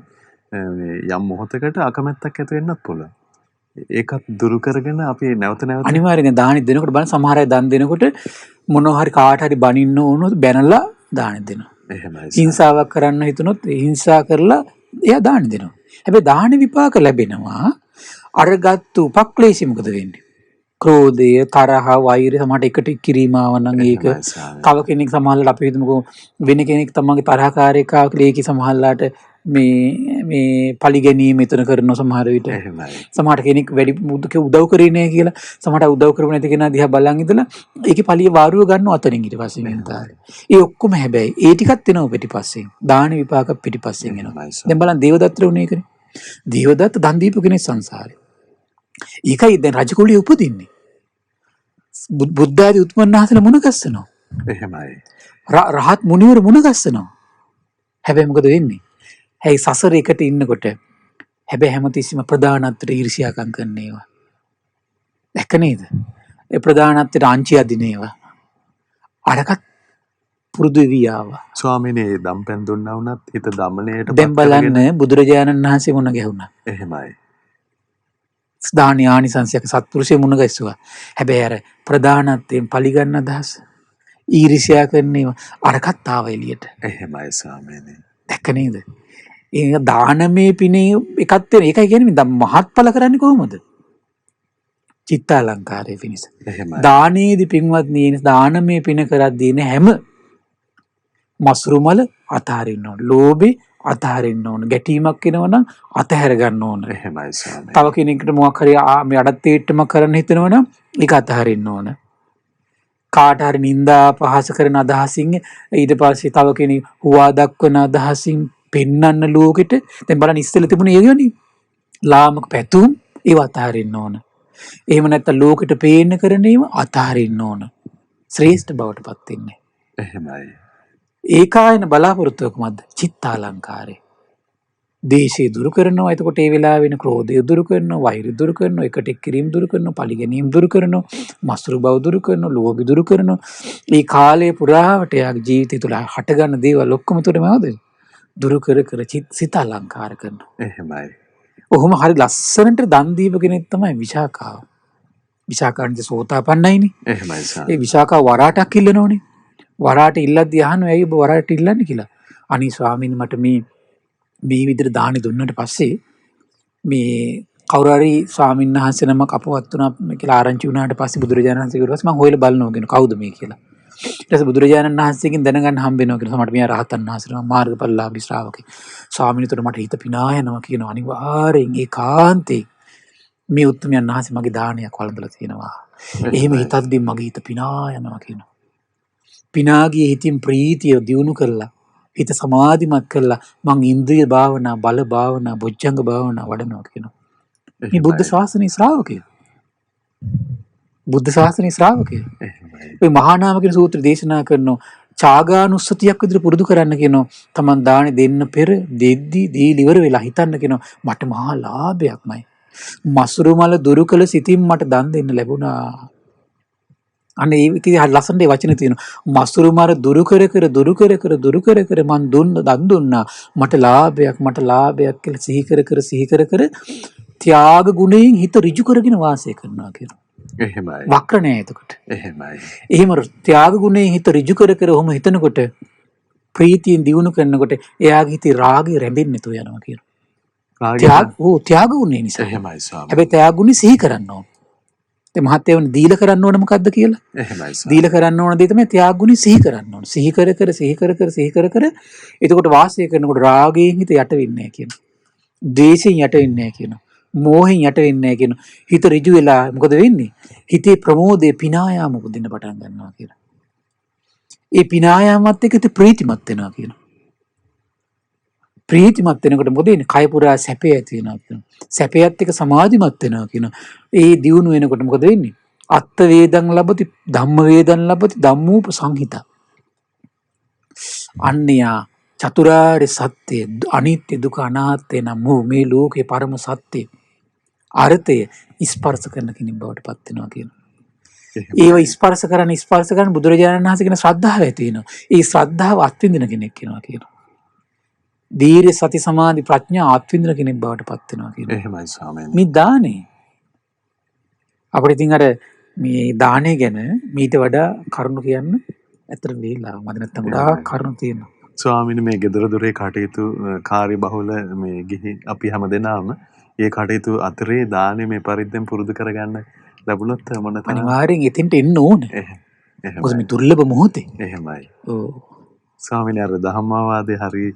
යම් මොහොතකට අකමැත්තක් ඇති වෙන්නත් පුළුවන්. ඒකත් දුරු කරගෙන අපි නැවත අනිවාර්යෙන් දානි දෙනකොට බලන්න සමහර අය දන් දෙනකොට මොනවා හරි කාට හරි බනින්න ඕනොත් බැනලා දානි දෙනවා. එහෙමයි. හිංසාවක් කරන්න හිතුනොත් හිංසා කරලා එයා දානි දෙනවා. හැබැයි දානි විපාක ලැබෙනවා. අරගත්තු උපක්ලේශي මොකද වෙන්නේ? ක්‍රෝධය, තරහ, වෛරය සමහරට එකට කිරීමාව නම් ඒක තව කෙනෙක් සමහරවිට අපි හිතමුකෝ වෙන කෙනෙක් තමන්ගේ තරහකාරයෙක් ආව කියලා ඒකේ සමහරලාට මේ පලිගැනීම එතන කරන සමහර විට සමහර කෙනෙක් වැඩි උදව් කරේ නැහැ කියලා සමහරට උදව් කරපු නැති කෙනා දිහා බලන් ඉඳලා ඒකේ පලිය වාරුව ගන්නවා අතරින් ඊට පස්සේ මෙන්තාරේ. ඒ ඔක්කොම හැබැයි ඒ ටිකත් එනවා පිටිපස්සෙන්. දාන විපාක පිටිපස්සෙන් එනවා. දැන් බලන්න දේවදත්තට උනේ ඒකනේ. දේවදත්ත දන් දීපු කෙනෙක් සංසාරේ. ඒකයි දැන් රජකුලිය උපදින්නේ. බුද්ධ ආදී උතුම්වහන්සේලා මුණ ගැස්සනවා. එහෙමයි. රහත් මුනිවරු මුණ ගැස්සනවා. හැබැයි මොකද වෙන්නේ? හැයි සසර එකට ඉන්නකොට හැබැයි හැමතිස්සෙම ප්‍රධානත්වයට ඊර්ෂ්‍යාකම් කරන ඒවා. දැක්ක නේද? ඒ ප්‍රධානත්වයට අංචි අදින ඒවා. අරකට පුරුදු වෙවි ආවා. ස්වාමීනි දම්පැන් දුන්නා වුණත් හිත දමණයට දැන් බලන්න බුදුරජාණන් වහන්සේ මුණ ගැහුණා. එහෙමයි. දාන ආනිසංසයක සත්පුරුෂය මුණ ගැස්සුවා. හැබැයි අර ප්‍රධානත්වයෙන් පරිගන්න අදහස ඊර්ෂ්‍යා කරන ඒවා අරකට ආව එළියට. එහෙමයි ස්වාමීනි. දැක්ක නේද? ඒ දානමේ පිනේ එකක් තියෙන. ඒකයි කියන්නේ දැන් මහත්ඵල කරන්නේ කොහොමද? චිත්තාලංකාරයේ පිණිස. එහෙමයි. දානයේදී පින්වත්නි දානමේ පින කරද්දී හැම මස්රුමල අතහරින්න ඕන. ලෝභේ අතහරින්න ඕන. ගැටීමක් එනවනම් අතහැර ගන්න ඕන. එහෙමයි ස්වාමීනි. තව කෙනෙක්ට මොකක් හරි මේ අඩත්තේට්ටම කරන්න හිතනවනම් ඒක අතහරින්න ඕන. කාට හරි නින්දා පහස කරන අදහසින් ඊට පස්සේ තව කෙනෙක් හුවා දක්වන අදහසින් පෙන්වන්න ලෝකෙට දැන් බලන්න ඉස්සෙල්ලා තිබුණේ ඒගොල්ලෝනේ ලාමක පැතුම් ඒව අතහරින්න ඕන. එහෙම නැත්නම් ලෝකෙට පේන්න කරන ඒවා අතහරින්න ඕන. ශ්‍රේෂ්ඨ බවට පත් වෙන්නේ. එහෙමයි. ඒකායන බලාපොරොත්තුව කොහොමද? චිත්තාලංකාරය. දේශය දුරු කරනවා. එතකොට ඒ වෙලාව වෙන ක්‍රෝධය දුරු කරනවා, වෛරය දුරු කරනවා, එකට එක්කිරීම දුරු කරනවා, පරිගැනීම දුරු කරනවා, මසුරු බව දුරු කරනවා, ලෝභය දුරු කරනවා. මේ කාලය පුරාවට යාගේ ජීවිතය තුළ හටගන්න දේවල් ඔක්කොම තුරම මොකද? දුරු කර කර සිත අලංකාර කරනවා. එහෙමයි. ඔහොම හරි ලස්සනට දන් දීප කෙනෙක් තමයි විශාකාව. විශාකාන්ගේ සෝතාපන්නයිනේ. එහෙමයි සර්. ඒ විශාකාව වරාටක් ඉල්ලනෝනේ. වරාට ඉල්ලද්දී අහනවා ඇයි ඔබ වරාට ඉල්ලන්නේ කියලා. අනේ ස්වාමීනි මට මේ විදිහට දානි දුන්නාට පස්සේ මේ කවුරු හරි ස්වාමීන් වහන්සේ නමක් අපවත් වුණා කියලා ආරංචි වුණාට පස්සේ බුදුරජාණන් වහන්සේ කිව්වා මම හොයලා බලනවා කියන කවුද මේ කියලා. ඊට පස්සේ බුදුරජාණන් වහන්සේගෙන් දැනගන්න හම්බ වෙනවා කියලා. මට මෙයා රහතන් වහන්සේ නම මාර්ගඵලලාභී ශ්‍රාවකෙක්. ස්වාමීනිතර මට හිත පිනා යනවා කියනවා. අනිවාර්යෙන් ඒකාන්තේ මේ උත්තරමයන් වහන්සේ මගේ දානයක් වළඳලා තියෙනවා. එහෙම හිතද්දී මගේ හිත පිනා යනවා කියනවා. පිනාගිය හිතින් ප්‍රීතිය දියුණු කළා. හිත සමාධිමත් කළා මං ඉන්ද්‍රිය භාවනා බල භාවනා බොජ්ජංග භාවනා වඩනවා කියනවා. මේ බුද්ධ ශාසනයේ ශ්‍රාවකයෝ. බුද්ධ ශාසනයේ ශ්‍රාවකයෝ. මේ මහා නාම කියන සූත්‍ර දේශනා කරනවා චාගානුස්සතියක් විදිහට පුරුදු කරන්න කියනවා. Taman දානේ දෙන්න පෙර දෙද්දි දීලි ඉවර වෙලා හිතන්න කියනවා මට මහා ලාභයක්මයි. මසුරු මල දුරු කළ සිතින් මට දන් දෙන්න ලැබුණා. අනේ ඒ ලස්සනට වචන තියෙනවා. මසුරු මර දුරු කර කර මන් දන් දුන්නා. මට ලාභයක් කියලා සිහි කර ත්‍යාග ගුණයෙන් හිත ඍජු කරගෙන වාසය කරනවා කියනවා. එහෙමයි. වක්‍ර නෑ එතකොට. එහෙමයි. එහෙම ත්‍යාග ගුණේ හිත ඍජු කර කර ඔහොම හිතනකොට ප්‍රීතියෙන් දියුණු කරනකොට එයාගේ හිතේ රාගය රැඳෙන්නේ නැතුව යනවා කියනවා. ත්‍යාග ගුණේ නිසා. එහෙමයි ස්වාමීනි. හැබැයි ත්‍යාග ගුණේ සිහි කරන්න ඕන. ඒ මහත්යවන දීලා කරන්න ඕන මොකද්ද කියලා? එහෙමයි ස්වාමීනි. දීලා කරන්න ඕන දේ තමයි ත්‍යාග ගුණේ සිහි කරන්න ඕන. සිහි කර කර එතකොට වාසය කරනකොට රාගයෙන් හිත යට වෙන්නේ නැහැ කියනවා. ද්වේෂයෙන් යට වෙන්නේ නැහැ කියනවා. මෝහෙන් යට වෙන්නේ නැහැ කියනවා. හිත ඍජු වෙලා මොකද වෙන්නේ? හිතේ ප්‍රමෝදේ පිනායාම උපදින්න පටන් ගන්නවා කියලා. ඒ පිනායාමත් එක්ක ප්‍රීතිමත් වෙනවා කියනවා. ප්‍රීතිමත් වෙනකොට මොකද වෙන්නේ? කය පුරා සැපය ඇති වෙනවා කියනවා. සැපයත් එක්ක සමාධිමත් වෙනවා කියනවා. ඒ දියුණු වෙනකොට මොකද වෙන්නේ? අත්ථ වේදං ලබති ධම්ම වේදං ලබති ධම්මූප සංහිතා. අන්‍යයා චතුරාර්ය සත්‍ය අනිත්‍ය දුක අනාත්ම නම් මේ ලෝකේ පරම සත්‍ය අර්ථය ස්පර්ශ කරන කෙනෙක් බවට පත් වෙනවා කියනවා. ඒව ස්පර්ශ කරන බුදුරජාණන් වහන්සේ කියන ශ්‍රද්ධාව ඇති වෙනවා. ඒ ශ්‍රද්ධාව අත්විඳින කෙනෙක් වෙනවා කියනවා. දීර්ඝ සති සමාධි ප්‍රඥා අත්විඳින කෙනෙක් බවට පත් වෙනවා කියනවා. එහෙමයි ස්වාමීනි. මේ දානේ අපිට ඉතින් අර මේ දානේ ගැන මීට වඩා කරුණු කියන්න ඇත්තට වේලා මම නැත්තම් ගොඩාක් කරුණු තියෙනවා. ස්වාමීනි මේ gedara dore කටයුතු කාර්යබහුල මේ ගිහි අපි හැමදෙනාම ඒ කටයුතු අතරේ දානේ මේ පරිද්දෙන් පුරුදු කරගන්න ලැබුණොත් මොන තරම් අනිවාර්යෙන් එතෙන්ට එන්න ඕනේ. එහෙමයි. මොකද මේ දුර්ලභ මොහොතේ. එහෙමයි. ඔව්. ස්වාමීනි අර ධම්මාවාදේ හරි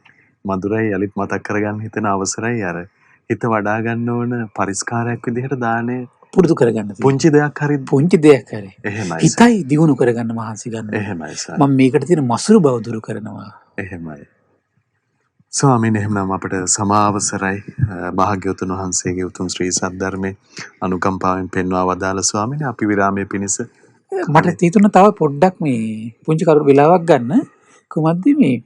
මధుරයි යලිත් මතක් කරගන්න හිතෙන අවසරයි අර හිත වඩා ගන්න ඕන පරිස්කාරයක් විදිහට දානේ පුරුදු කරගන්න තියෙනවා. පුංචි දෙයක් හරි පුංචි දෙයක් හරි. එහෙමයි. හිතයි දියුණු කරගන්න මහන්සි ගන්න. එහෙමයි සර්. මම මේකට තියෙන මසුරු බව දුරු කරනවා. එහෙමයි. ස්වාමීනි එහෙනම් අපට සමාවසරයි භාග්‍යවතුන් වහන්සේගේ උතුම් ශ්‍රී සද්ධර්මයේ අනුකම්පාවෙන් පෙන්වා වදාළ ස්වාමීනි අපි විරාමයේ පිණිස මට තීතුන තව පොඩ්ඩක් මේ පුංචි කරු වෙලාවක් ගන්න කොහොමද මේ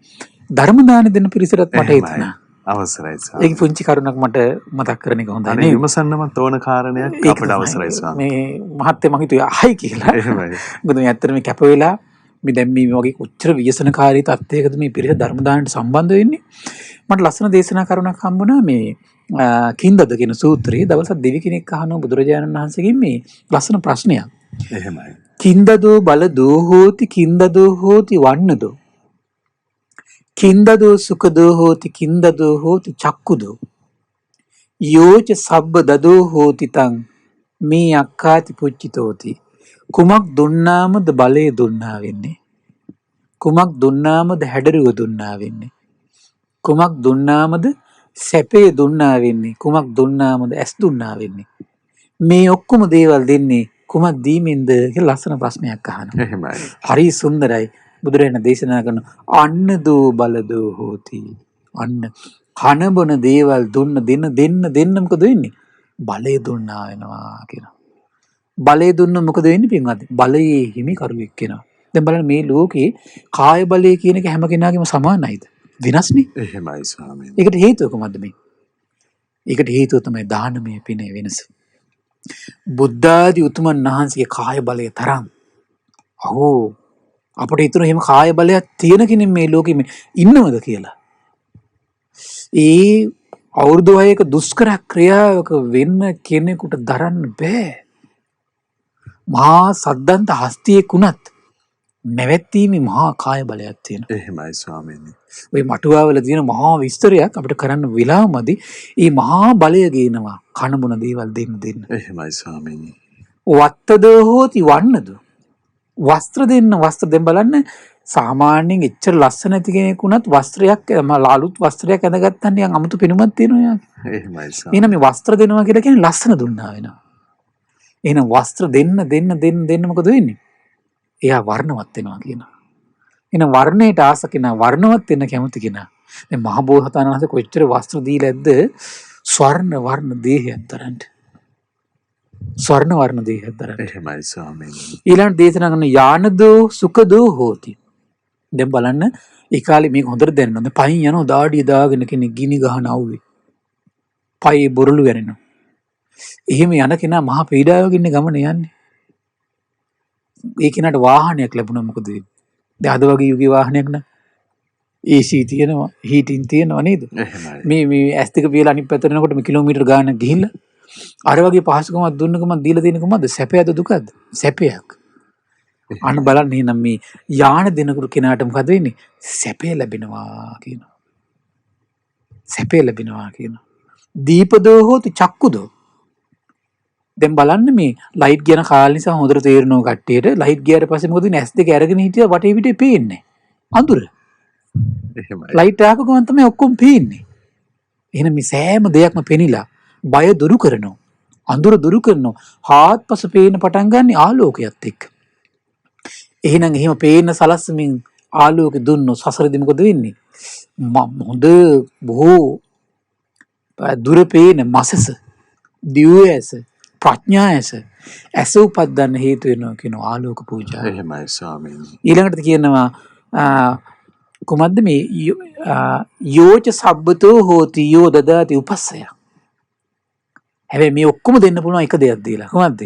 ධර්ම දාන දෙන පිරිසටත් මට හිතුණා. අවසරයි ස්වාමීනි. ඒක පුංචි කරුණක් මට මතක් කරන එක හොඳයි නේ. විමසන්නම තෝන කාරණයක් අපිට අවසරයි ස්වාමීනි. මේ මහත්ය මම හිතුවේ අහයි කියලා. එහෙමයි. මොකද මේ ඇත්තට මේ කැප වෙලා මේ දැන් මේ වගේ කොච්චර ව්‍යසනකාරී තත්ත්වයකද මේ පිරිස ධර්ම දානට සම්බන්ධ වෙන්නේ. මට ලස්සන දේශනා කරුණක් හම්බුණා මේ කින්දද කියන සූත්‍රයේ දවසක් දෙවි කෙනෙක් අහනවා බුදුරජාණන් වහන්සේගෙන් මේ ලස්සන ප්‍රශ්නයක්. එහෙමයි. කින්දදෝ බලදෝ හෝති කින්දදෝ හෝති වන්නදෝ කින්දදෝ සුඛදෝ හෝති කින්දදෝ හෝති චක්කුදෝ යෝච සබ්බ දදෝ හෝති තං මේ අක්කාති පුච්චිතෝති. කුමක් දුන්නාමද බලය දුන්නා වෙන්නේ? කුමක් දුන්නාමද හැඩරුව දුන්නා වෙන්නේ? කුමක් දුන්නාමද සැපේ දුන්නා වෙන්නේ? කුමක් දුන්නාමද ඇස් දුන්නා වෙන්නේ? මේ ඔක්කොම දේවල් දෙන්නේ කුමක් දීමෙන්ද කියලා ලස්සන ප්‍රශ්නයක් අහනවා. එහෙමයි. හරි සුන්දරයි. බුදුරජාණන් දේශනා කරන අන්න දෝ බලදෝ හෝති. අන්න කන බොන දේවල් දෙන්න මොකද වෙන්නේ? බලය දුන්නා වෙනවා කියනවා. බලය දුන්න මොකද වෙන්නේ පින්වත්? බලයේ හිමි කරුවෙක් වෙනවා. දැන් බලන්න මේ ලෝකේ කාය බලය කියන එක හැම කෙනාගේම සමානයිද? වෙනස්නේ. එහෙමයි ස්වාමීනි. ඒකට හේතුව කොහොමද මේ? ඒකට හේතුව තමයි දානමය පිනේ වෙනස. බුද්ධ ආදී උතුමන් වහන්සේගේ කාය බලය තරම් අහෝ අපිට හිතන එහෙම කාය බලයක් තියෙන කෙනෙක් මේ ලෝකෙ ඉන්නවද කියලා. ඒ අවුරුදු 6ක දුෂ්කර ක්‍රියාවක වෙන්න කෙනෙකුට දරන්න බෑ. මහා සද්දන්ත හස්තියෙක් උනත් නැවැත්ීමේ මහා කාය බලයක් තියෙනවා. එහෙමයි ස්වාමීනි. ওই මටුවාවල තියෙන මහා විස්තරයක් අපිට කරන්න වෙලාවමදි මේ මහා බලය ගේනවා කන බොන දේවල් දෙන්න. එහෙමයි ස්වාමීනි. වත්තදෝ හෝති වන්නද වස්ත්‍ර දෙන්න දැන් බලන්න සාමාන්‍යයෙන් එච්චර ලස්සන නැති කෙනෙක් වුණත් වස්ත්‍රයක් අලුත් වස්ත්‍රයක් ඇඳගත්තා නිකන් අමුතු පෙනුමක් තියෙනවා යාගේ. එහෙමයි ස්වාමීනි. එහෙනම් මේ වස්ත්‍ර දෙනවා කියලා කියන්නේ ලස්සන දුන්නා වෙනවා. එහෙනම් වස්ත්‍ර දෙන්න මොකද වෙන්නේ? එයා වර්ණවත් වෙනවා කියනවා. එහෙනම් වර්ණයට ආස කෙනා වර්ණවත් වෙන්න කැමති කෙනා. දැන් මහ බෝසතාණන් වහන්සේ කොච්චර වස්ත්‍ර දීලා ඇද්ද? ස්වර්ණ වර්ණ දේහයක් තරන්ට. ස්වර්ණ වර්ණ දේහයක් තරන්ට. එහෙමයි ස්වාමීනි. ඊළඟ දේශනා කරන යානදෝ සුඛදෝ හෝති. දැන් බලන්න ඒ කාලේ මේක හොඳට දැනන්න ඕනේ. පයින් යනවා දාඩිය දාගෙන කෙනෙක් ගිනි ගහන අවුවේ. පයි බොරළු වැරෙනවා. එහෙම යන කෙනා මහා පීඩාවකින් ඉන්නේ ගමන යන්නේ. ඒ කෙනාට වාහනයක් ලැබුණා මොකද වෙන්නේ? දැන් අද වගේ යුගයේ වාහනයක් නම් AC තියෙනවා, හීටින් තියෙනවා නේද? එහෙමයි. මේ S2 පියලා අනිත් පැත්තට යනකොට මේ කිලෝමීටර් ගානක් ගිහිල්ලා අර වගේ පහසුකමක් දුන්නකම දීලා දෙනකමද සැපයද දුකද? සැපයක්. අන්න බලන්න එහෙනම් මේ යාන දෙනකුරු කෙනාට මොකද වෙන්නේ? සැපය ලැබෙනවා කියනවා. සැපය ලැබෙනවා කියනවා. දීපදෝ හෝති චක්කුදෝ. දැන් බලන්න මේ ලයිට් කියන කාල නිසා හොඳට තේරෙනවා කට්ටියට. ලයිට් ගියාට පස්සේ මොකද වෙන්නේ? S2 අරගෙන හිටියා වටේ පිටේ පේන්නේ අඳුර. එහෙමයි. ලයිට් ආපු ගමන් තමයි ඔක්කොම පේන්නේ. එහෙනම් මේ සෑම දෙයක්ම පෙනිලා බය දුරු කරනවා. අඳුර දුරු කරනවා. හාත්පස පේන්න පටන් ගන්න ආලෝකයත් එක්ක. එහෙනම් එහෙම පේන්න සලස්සමින් ආලෝකෙ දුන්නොත් සසරදී මොකද වෙන්නේ? හොඳ බොහෝ දුර පේන මසස, දිව්‍ය ඇස, ප්‍රඥා ඇස උපදින්න හේතු වෙනවා කියන ආලෝක පූජා. එහෙමයි ස්වාමීනි. ඊළඟට කියනවා කුමද්ද මේ යෝච සබ්බතෝ හෝති යෝ දදාති උපස්සය. හැබැයි මේ ඔක්කොම දෙන්න පුළුවන් එක දෙයක් දීලා. කොහොමද?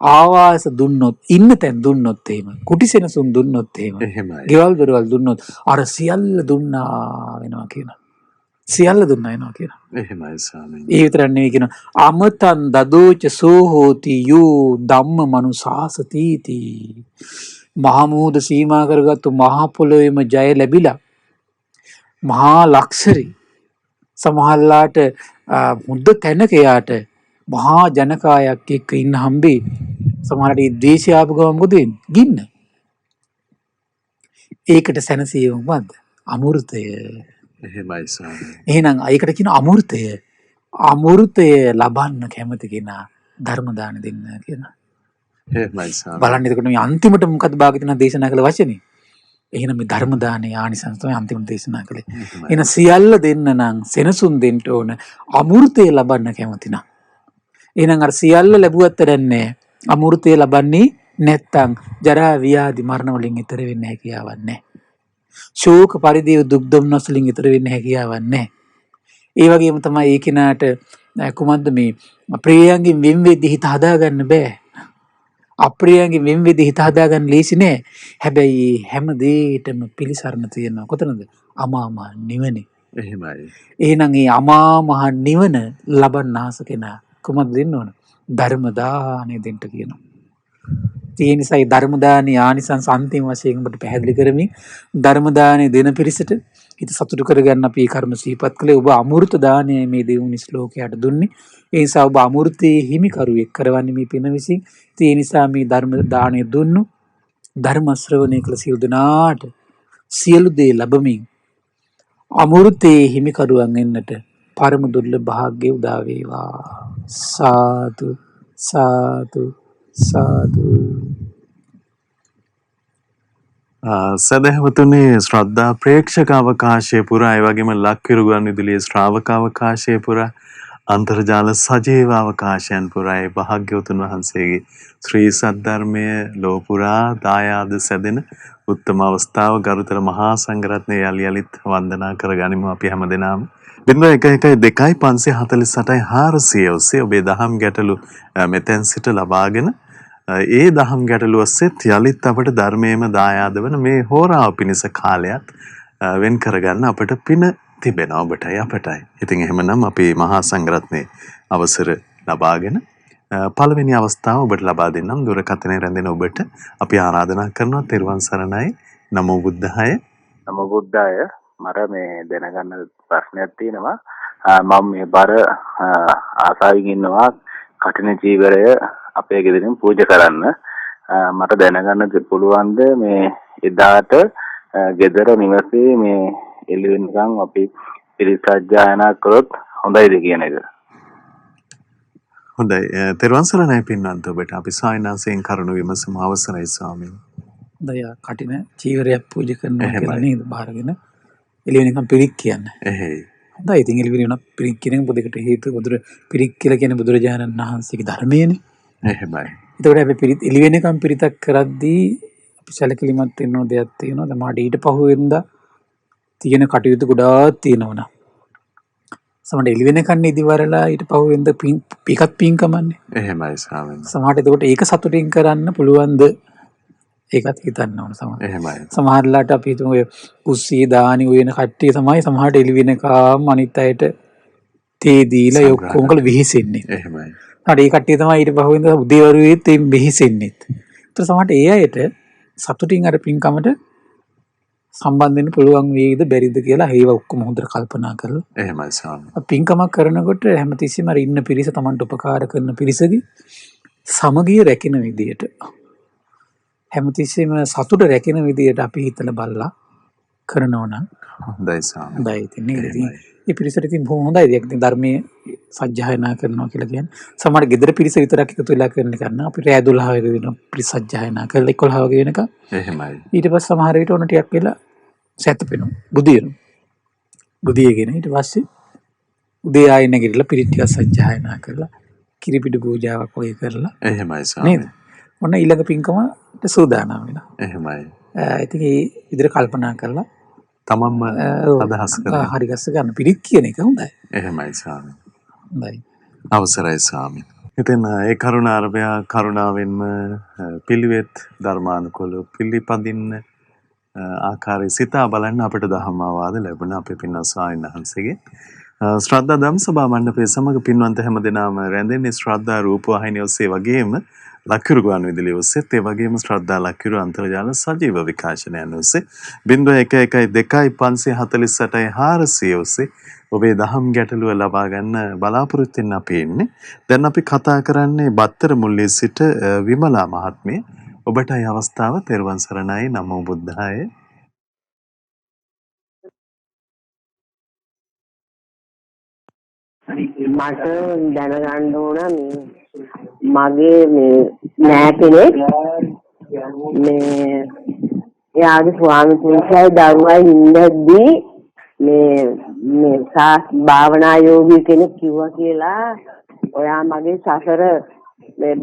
ආවාස දුන්නොත්, ඉන්න තැන් දුන්නොත් එහෙම, කුටිසෙනසුන් දුන්නොත් එහෙම, එහෙමයි. ගෙවල් දොරවල් දුන්නොත් අර සියල්ල දුන්නා වෙනවා කියනවා. සියල්ල දුන්නා වෙනවා කියනවා. එහෙමයි ස්වාමීනි. ඒ විතරක් නෙවෙයි කියනවා අමතන් දදෝච සෝ හෝති යෝ ධම්ම මනුසාසතිති. මහා මූද සීමා කරගත්තු මහා පොළොවේම ජය ලැබිලා මහා ලක්ෂරි සමහරලාට හොඳ තැනක යාට මහා ජනකායක් එක්ක ඉන්න හම්බේ. සමහරට ඒ ද්වේෂය ආපු ගමන් මොකද වෙන්නේ? ගින්න. ඒකට සැනසීම මොකද්ද? අමෘතය. එහෙමයි ස්වාමීනි. එහෙනම් ඒකට කියන අමෘතය. අමෘතය ලබන්න කැමති කෙනා ධර්ම දාන දෙන්න කියනවා. එහෙමයි ස්වාමීනි. බලන්න එතකොට මේ අන්තිමට මොකද භාග්‍යවතුන් දේශනා කළ වචනේ? එහෙනම් මේ ධර්ම දානේ ආනිසංස තමයි අන්තිමට දේශනා කළේ. එහෙනම් සියල්ල දෙන්න නම් සෙනසුන් දෙන්න ඕන. අමෘතය ලබන්න කැමති නම්. එහෙනම් අර සියල්ල ලැබුවත් දැන්නේ අමෘතය ලබන්නේ නැත්තම් ජරා ව්‍යාධි මරණ වලින් ඈතර වෙන්න හැකියාවක් නැහැ. ශෝක පරිදේව දුක් දුම්නස් වලින් ඈතර වෙන්න හැකියාවක් නැහැ. ඒ වගේම තමයි ඒ කෙනාට කුමද්ද මේ ප්‍රියයන්ගෙන් වෙන් වෙද්දී හිත හදාගන්න බෑ. අප්‍රියයන්ගෙන් වෙන් වෙද්දී හිත හදාගන්න ලේසි නෑ. හැබැයි හැම දෙයකටම පිළිසරණ තියෙනවා. කොතනද? අමා මහ නිවනේ. එහෙමයි. එහෙනම් මේ අමා මහ නිවන ලබන්න ආස කෙනා කොහොමද දෙන්න ඕන? ධර්ම දානෙ දෙන්න කියනවා. ඒ නිසා මේ ධර්ම දානේ ආනිසංස අන්තිම වශයෙන් ඔබට පැහැදිලි කරමින් ධර්ම දානේ දෙන පිරිසට හිත සතුටු කරගන්න අපි කර්ම සිහිපත් කළේ. ඔබ අමෘත දානය මේ දෙවුනි ශ්ලෝකයට දුන්නේ. ඒ නිසා ඔබ අමෘතයේ හිමිකරුවෙක් කරවන්නේ මේ පින විසින්. ඒ නිසා මේ ධර්ම දානය දුන්නු ධර්ම ශ්‍රවණය කළ සියලු දෙනාට සියලු දේ ලැබමින් අමෘතයේ හිමිකරුවන් වෙන්නට පරම දුර්ලභ භාග්‍ය උදා වේවා. සාදු සාදු සාදු. සදහවතුනි, ශ්‍රද්ධා ප්‍රේක්ෂක අවකාශය පුරා ඒ වගේම ලක්විරු ගුවන්විදුලියේ ශ්‍රාවක අවකාශය පුරා අන්තර්ජාල සජීව අවකාශයන් පුරා ඒ භාග්‍යවතුන් වහන්සේගේ ශ්‍රී සද්ධර්මය ලෝපුරා දායාද සැදෙන උත්තම අවස්ථාව ගරුතර මහා සංඝරත්නය යලි යලිත් වන්දනා කරගනිමු අපි හැමදෙනාම. 0112/548 ඔස්සේ ඔබේ දහම් ගැටලු මෙතෙන් සිට ලබාගෙන ඒ දහම් ගැටලු ඔස්සේත් යලිත් අපට ධර්මයේම දායාද වන මේ හෝරාව පිණිස කාලයක් වෙන් කරගන්න අපට පින තිබෙනවා ඔබටයි අපටයි. ඉතින් එහෙමනම් අපි මහා සංඝරත්නයේ අවසර ලබාගෙන පළවෙනි අවස්ථාව ඔබට ලබා දෙන්නම්. දුරකථනයේ රැඳෙන ඔබට අපි ආරාධනා කරනවා තෙරුවන් සරණයි. නමෝ බුද්ධාය. නමෝ බුද්ධාය. මට මේ දැනගන්න ප්‍රශ්නයක් තියෙනවා. මම මේ බර ආසාවෙන් ඉන්නවා කටින චීවරය අපේ ගෙදරින් පූජා කරන්න. මට දැනගන්න පුළුවන්ද මේ එදාට ගෙදර නිවසේ මේ එළි වෙනකන් අපි පිරිසජ්ජායනා කරොත් හොඳයිද කියන එක? හොඳයි. තෙරුවන් සරණයි පින්වන්ත ඔබට අපි සායනාසයෙන් කරුණ විමසමු. අවසරයි ස්වාමීන්. දයා කටින චීවරයක් පූජා කරනවා කියලා නේද බාරගෙන එළි වෙනකම් පිරික් කියන්නේ. එහෙයි. හොඳයි. ඉතින් එළි වෙනකම් පිරික් කියන පොදකට හේතුව පිරික් කියලා කියන්නේ බුදුරජාණන් වහන්සේගේ ධර්මයේනේ. එහෙමයි. එතකොට අපි පිරිත් එළි වෙනකම් පිරිතක් කරද්දී අපි සැලකිලිමත් වෙන්න ඕන දෙයක් තියෙනවා. දැන් මාට ඊට පහුවෙන්දා තියෙන කටයුතු ගොඩාක් තියෙනවා. සමහරට එළි වෙනකන් ඉදිවරලා ඊට පහුවෙන්දා පිකත් පින්කමන්නේ. එහෙමයි ස්වාමීන්. සමහරට එතකොට ඒක සතුටින් කරන්න පුළුවන්ද? ඒකත් හිතන්න ඕන සමහර. එහෙමයි. සමහරලාට අපි හිතමු ඔය කුස්සිය දානි උයන කට්ටිය තමයි සමහරට එළි වෙනකම් අනිත් අයට තේ දීලා ඒ සංග්‍රහ ඔක්කොම කළ විහිසෙන්නේ. එහෙමයි. හරි ඒ කට්ටිය තමයි ඊට පහුවෙන්ද උදේවරුේත් මේ විහිසෙන්නේත්. ඒතර සමහරට ඒ අයට සතුටින් අර පින්කමට සම්බන්ධ වෙන්න පුළුවන් වේවිද බැරිද කියලා ඒව ඔක්කොම හොඳට කල්පනා කරලා එහෙමයි ස්වාමී. පින්කමක් කරනකොට හැමතිස්සෙම අර ඉන්න පිරිස Tamanට උපකාර කරන පිරිසගේ සමගිය රැකෙන විදියට හැමතිස්සෙම සතුට රැකෙන විදියට අපි හිතලා බලලා කරනවා නම් හොඳයි ස්වාමී. හොඳයි ඉතින් නේද? ඉතින් එහෙමයි. මේ පිරිසට ඉතින් බොහොම හොඳයි. ඒක ඉතින් ධර්මයේ සජ්ජායනා කරනවා කියලා කියන්නේ සමහර ගෙදර පිරිස විතරක් එකතු වෙලා කරන එක න අපි රෑ 12 වගේ වෙන පිරිස සජ්ජායනා කරලා 11 වගේ වෙනකම් එහෙමයි. ඊට පස්සේ සමහර විට ඕන ටිකක් වෙලා සැතපෙනවා. බුදියනවා. බුදියගෙන ඊට පස්සේ උදේ ආයෙ නැගිටලා පිරිත් ටිකක් සජ්ජායනා කරලා කිරිපිඩු පූජාවක් වගේ කරලා එහෙමයි නේද? ස්වාමී. ඔන්න ඊළඟ පින්කමට සූදානම් වෙනවා. එහෙමයි. ඉතින් ඒ විදිහට කල්පනා කරලා තමන්ම අදහස් කරනවා. හරි ගස්ස ගන්න පිරිත් කියන එක හොඳයි. එහෙමයි ස්වාමී. හොඳයි. අවසරයි ස්වාමී. ඉතින් ඒ කරුණාරභය කරුණාවෙන්ම පිළිවෙත් ධර්මානුකූලව පිළිපදින්න ආකාරය සිතා බලන්න අපිට දහම් ආවාද ලැබුණා අපේ පින්වත් ස්වාමීන් වහන්සේගේ. ශ්‍රද්ධා ධම්ම සභා මණ්ඩපයේ සමග පින්වන්ත හැම දිනම රැඳෙන්නේ ශ්‍රද්ධා රූපවාහිනිය ඔස්සේ වගේම ලක්කිරු ගුවන්විදුලිය ඔස්සේත් ඒ වගේම ශ්‍රද්ධා ලක්කිරු අන්තර්ජාල සජීව විකාශනයන් ඔස්සේ 0112548400 ඔස්සේ ඔබේ දහම් ගැටලුව ලබා ගන්න බලාපොරොත්තු වෙන්න අපි ඉන්නේ. දැන් අපි කතා කරන්නේ බත්තර මුල්ලේ සිට විමලා මහත්මිය. ඔබටයි අවස්ථාව. තෙරුවන් සරණයි. නමෝ බුද්ධාය. මට දැනගන්න ඕන මගේ මේ නෑ කෙනෙක් මේ එයාගේ ස්වාමි පුරුෂයයි දරුවයි ඉඳද්දී මේ භාවනා යෝගී කෙනෙක් කිව්වා කියලා ඔයා මගේ සසර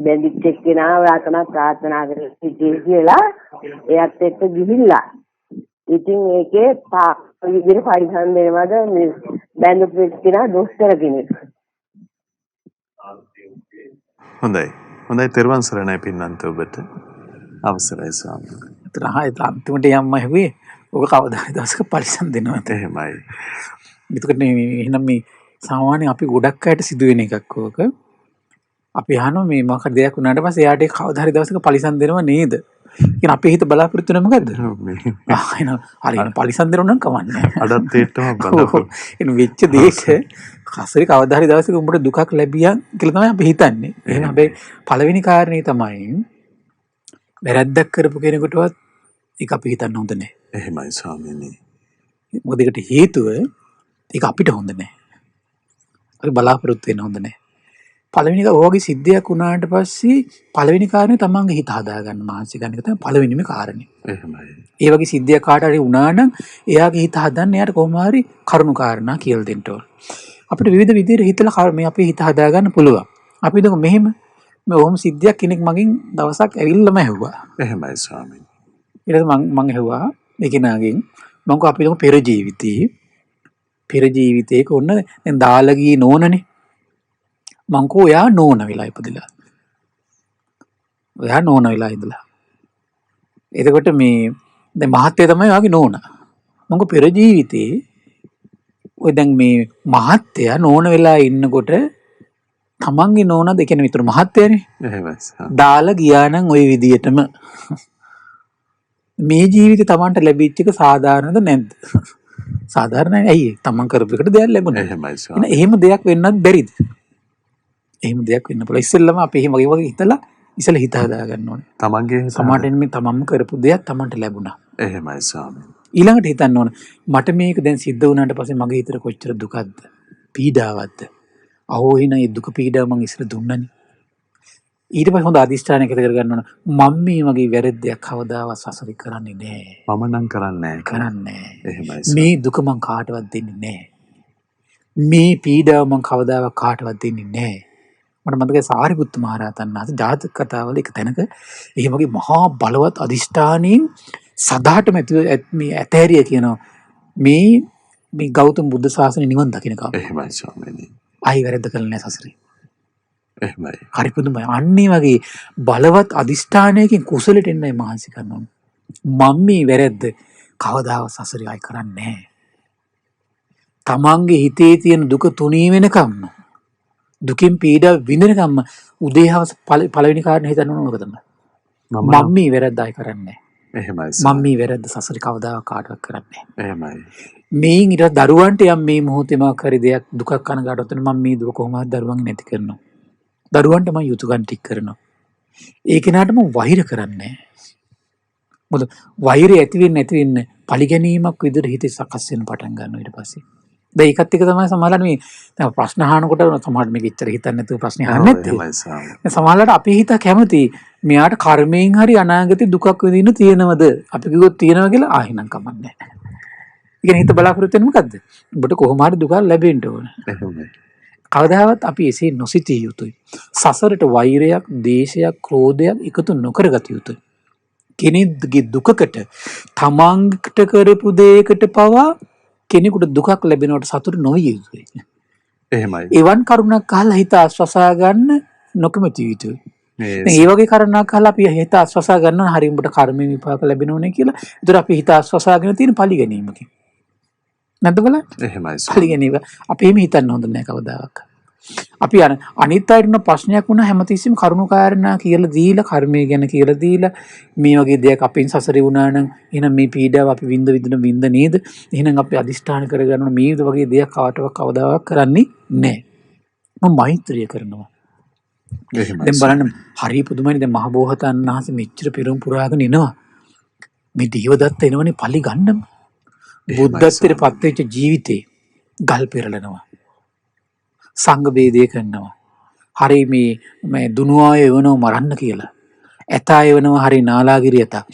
බැඳිච්ච එක්කෙනා ඔයා තමයි ප්‍රාර්ථනා කරලා සිටියේ කියලා එයාත් එක්ක ගිහිල්ලා ඉතින් ඒකේ විදිහට පරිසම් දෙනවද මේ බැඳපු එක්කෙනා දොස්තර කෙනෙක්. හොඳයි. හොඳයි තෙරුවන් සරණයි පින්නන්ත ඔබට. අවසරයි ස්වාමී. අන්තිමට යම්ම හැවේ ඔක කවදා හරි දවසක පරිසම් දෙනවා. එහෙමයි. එතකොට එහෙනම් මේ සාමාන්‍යයෙන් අපි ගොඩක් අයට සිදුවෙන එකක් ඕක. අපි අහනවා මේ මොකක් දෙයක් වුණාට පස්සේ එයාට කවදා හරි දවසක පරිසම් දෙනව නේද? කියන අපේ හිත බලාපොරොත්තු වෙන මොකද්ද? එහෙනම් හරියට පරිසම් දෙනව නම් කවන්නේ. අඩත් ඒටම බලන්න. එන වෙච්ච දේක කසරි කවදා හරි දවසක උඹට දුකක් ලැබියා කියලා තමයි අපි හිතන්නේ. එහෙනම් අපි පළවෙනි කාරණේ තමයි වැරද්දක් කරපු කෙනෙකුටවත් ඒක අපි හිතන්න හොඳ නැහැ. එහෙමයි ස්වාමීනි. මොකද ඒකට හේතුව ඒක අපිට හොඳ නැහැ. අපි බලාපොරොත්තු වෙන්න හොඳ නැහැ. පළවෙනි එක ඔයගේ සිද්ධියක් වුණාට පස්සේ පළවෙනි කාරණේ තමන්ගේ හිත හදාගන්න මානසික ගන්න එක තමයි පළවෙනිම කාරණේ. එහෙමයි. ඒ වගේ සිද්ධියක් කාට හරි වුණා නම් එයාගේ හිත හදන්න එයාට කොහොම හරි කරුණු කාරණා කියලා දෙන්න ඕන. අපිට විවිධ විදිහට හිතලා මේ අපේ හිත හදාගන්න පුළුවන්. අපි හිතමු මෙහෙම මේ ඔහොම සිද්ධියක් කෙනෙක් මගෙන් දවසක් ඇවිල්ලාම ඇහුවා. එහෙමයි ස්වාමීනි. ඊට පස්සේ මම ඇහුවා මේ කෙනාගෙන් මම කෝ අපි හිතමු පෙර ජීවිතයක ඔන්න දැන් දාලා ගියේ නෝනනේ. මං කෝ එයා නෝන වෙලා ඉපදලා. එයා නෝන වෙලා ඉඳලා. එතකොට මේ දැන් මහත්තයා තමයි යාගේ නෝන. මං කෝ පෙර ජීවිතේ ඔය දැන් මේ මහත්තයා නෝන වෙලා ඉන්නකොට තමන්ගේ නෝනද ඒ කියන්නේ විතර මහත්තයානේ. එහෙමයි. දාලා ගියා නම් ওই විදියටම මේ ජීවිතේ තමන්ට ලැබිච්ච එක සාධාරණද නැද්ද? සාධාරණයි. ඇයි තමන් කරපු එකට දෙයක් ලැබුණා. එහෙමයි. එහෙම දෙයක් වෙන්නත් බැරිද? එහෙම දෙයක් වෙන්න පුළුවන්. ඉස්සෙල්ලම අපි එහෙම වගේ හිතලා ඉස්සෙල්ලා හිත හදා ගන්න ඕනේ. තමන්ගේ සමාඩෙන් මේ තමන්ම කරපු දෙයක් තමන්ට ලැබුණා. එහෙමයි ස්වාමීනි. ඊළඟට හිතන්න ඕනේ මට මේක දැන් සිද්ධ වුණාට පස්සේ මගේ හිතට කොච්චර දුකක්ද? පීඩාවක්ද? අහෝ එහෙනම් ඒ දුක පීඩාව මං ඉස්සර දුන්නනේ. ඊට පස්සේ හොඳ අදිෂ්ඨානයක් ඇති කරගන්න ඕන. මම මේ වගේ වැරද්දයක් කවදාවත් සසරේ කරන්නේ නැහැ. මම නම් කරන්නේ නැහැ. එහෙමයි. මේ දුක මං කාටවත් දෙන්නේ නැහැ. මේ පීඩාව මං කවදාවත් කාටවත් දෙන්නේ නැහැ. මට මතකයි සාරිපුත්ත මහ රහතන් වහන්සේ ජාතක කතාවල එක තැනක එහෙම වගේ මහා බලවත් අදිෂ්ඨානයෙන් සදාටම මේ ඇතහැරිය කියනවා මේ ගෞතම බුද්ධ ශාසනය නිවන් දකින්නකම්. එහෙමයි ස්වාමීනි. ආයි වැරද්ද කළේ නැහැ සසරේ. එහෙමයි. හරි පුදුමයි. අන්නේ වගේ බලවත් අදිෂ්ඨානයකින් කුසලෙට එන්නයි මහන්සි කරනවා. මම මේ වැරද්ද කවදාවත් සසරේ ආයි කරන්නේ නැහැ. තමන්ගේ හිතේ තියෙන දුක තුනී වෙනකම්ම දුකින් පීඩා විඳිනකම්ම උදේ හවස පළවෙනි කාරණේ හිතන්න ඕන මොකද තමයි. මම මේ වැරද්දයි කරන්නේ. එහෙමයි මම මේ වැරද්ද සසරේ කවදාවත් කාටවත් කරන්නේ නැහැ. එහෙමයි. මේන් ඊට දරුවන්ට යම් මේ මොහොතේ මා කරි දෙයක් දුකක් කනගාටුවත් වෙන මම මේ දුක කොහොමද දරුවන්ගේ නැති කරනවා. දරුවන්ට මම යුතුයකම් ටික කරනවා. ඒ කෙනාට මම වෛර කරන්නේ නැහැ. මොකද වෛරය ඇති වෙන්න පරිගැනීමක් විදිහට හිතේ සකස් වෙන පටන් ගන්නවා ඊට පස්සේ. දැන් ඒකත් එක තමයි සමහරවිට මේ දැන් ප්‍රශ්න අහනකොට සමහරවිට මේක ඉච්චර හිතන්නේ නැතුව ප්‍රශ්න අහන්නේ නැත්තේ. එහෙමයි ස්වාමී. දැන් සමහරවිට අපේ හිත කැමති මෙයාට කර්මයෙන් හරි අනාගතේ දුකක් විඳින්න තියෙනවද? අපි කිව්වොත් තියෙනවා කියලා ආයෙනම් කමන්නේ නැහැ. ඒ කියන්නේ හිත බලාපොරොත්තු වෙන්නේ මොකද්ද? ඔබට කොහොම හරි දුකක් ලැබෙන්න ඕන. එහෙමයි. කවදාවත් අපි එසේ නොසිතිය යුතුයි. සසරට වෛරයක්, දේශයක්, ක්‍රෝධයක් එකතු නොකරගත යුතුයි. කෙනෙක්ගේ දුකකට තමන්ට කරපු දෙයකට පවා කෙනෙකුට දුකක් ලැබෙනවට සතුටු නොවිය යුතුයි. එහෙමයි. එවන් කරුණක් අහලා හිත ආස්වාසා ගන්න නොකමැති යුතුයි. මේ ඒ වගේ කරුණක් අහලා අපි හිත ආස්වාසා ගන්නවා හරි උඹට කර්ම විපාක ලැබෙනෝනේ කියලා. ඒතර අපි හිත ආස්වාසාගෙන තියෙන පරිගැනීමකින්. නැද්ද බලන්න? එහෙමයි ස්වාමී. පරිගැනීම අපි එහෙම හිතන්න හොඳ නැහැ කවදාවත්. අපි අනිත් අයට ඉන්න ප්‍රශ්නයක් වුණා හැමතිස්සෙම කරුණු කාරණා කියලා දීලා කර්මය ගැන කියලා දීලා මේ වගේ දෙයක් අපෙන් සසරේ වුණා නම් එහෙනම් මේ පීඩාව අපි විඳ නේද? එහෙනම් අපි අදිෂ්ඨාන කරගන්න මේ වගේ දෙයක් කවදාවත් කරන්නේ නැහැ. මම මෛත්‍රිය කරනවා. එහෙමයි. දැන් බලන්න හරි පුදුමයි දැන් මහ බෝසතාණන් වහන්සේ මෙච්චර පිරුම් පුරාගෙන එනවා. මේ දේවදත්ත එනවනේ පලි ගන්නම. බුද්ධත්වයට පත්වෙච්ච ජීවිතේ ගල් පෙරලනවා. සංඝ බේදය කරනවා. හරි මේ දුනුවාය එවනව මරන්න කියලා. ඇතා එවනව හරි නාලාගිරි ඇතා.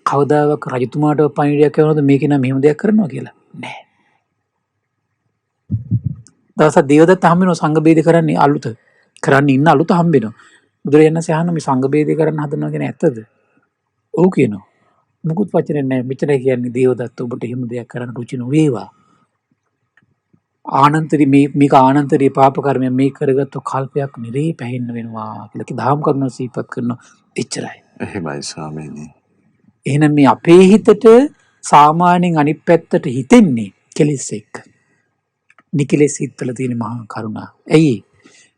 කවදාවත් රජතුමාට පණිවිඩයක් කරනවද මේක නම් මෙහෙම දෙයක් කරනවා කියලා? නැහැ. දවසක් දේවදත්ත හම්බෙනවා සංඝ බේද කරන්න ඉන්න අලුත හම්බෙනවා. බුදුරජාණන් වහන්සේ අහනවා මේ සංඝ බේද කරන්න හදනවා කියන ඇත්තද? ඔව් කියනවා. මුකුත් වචනේ නැහැ. මෙච්චර කියන්නේ දේවදත්ත ඔබට එහෙම දෙයක් කරන්න රුචි නොවේවා. ආනන්තරි මේක ආනන්තරී පාප කර්මයක් මේ කරගත්තු කල්පයක් නිරේ පැහෙන්න වෙනවා කියලා දහම් කරුණ සිහිපත් කරනවා. එච්චරයි. එහෙමයි ස්වාමීනි. එහෙනම් මේ අපේ හිතට සාමාන්‍යයෙන් අනිත් පැත්තට හිතෙන්නේ කෙලෙස් එක්ක. නිකලෙස් හිතවල තියෙන මහා කරුණා. ඇයි?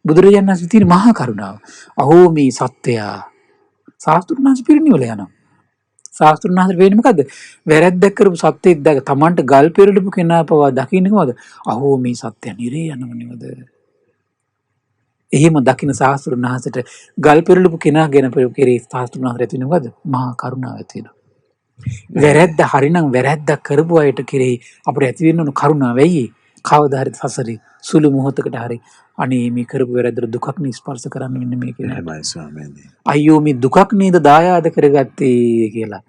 බුදුරජාණන් වහන්සේ තියෙන මහා කරුණාව. අහෝ මේ සත්‍යයා සාස්ත්‍රුන් වහන්සේ පිරිනිවල යනවා. සාස්ත්‍රුන් වහන්සේ වෙන්නේ මොකද්ද? වැරැද්දක් කරපු සත්‍යෙක් දැක තමන්ට ගල් පෙරළපු කෙනා පවා දකින්නේ කොහොමද? අහෝ මේ සත්‍ය නිරේ යනව නේද? එහෙම දකින්න සාස්ත්‍රුන් වහන්සේට ගල් පෙරළපු කෙනා ගැන කෙරේ සාස්ත්‍රුන් වහන්සේ ඇති වෙනවද? මහා කරුණාව ඇති වෙනවා. වැරැද්ද හරිනම් වැරැද්දක් කරපු අයට කෙරේ අපිට ඇති වෙන්න ඕන කරුණාව වෙයි. කවදා හරි සසරේ සුළු මොහොතකට හරි අනේ මේ කරපු වැරද්දට දුකක් නේ ස්පර්ශ කරන්න වෙන්නේ මේ කියලා. එහෙමයි ස්වාමීනි. අයියෝ මේ දුකක් නේද දායාද කරගත්තේ කියලා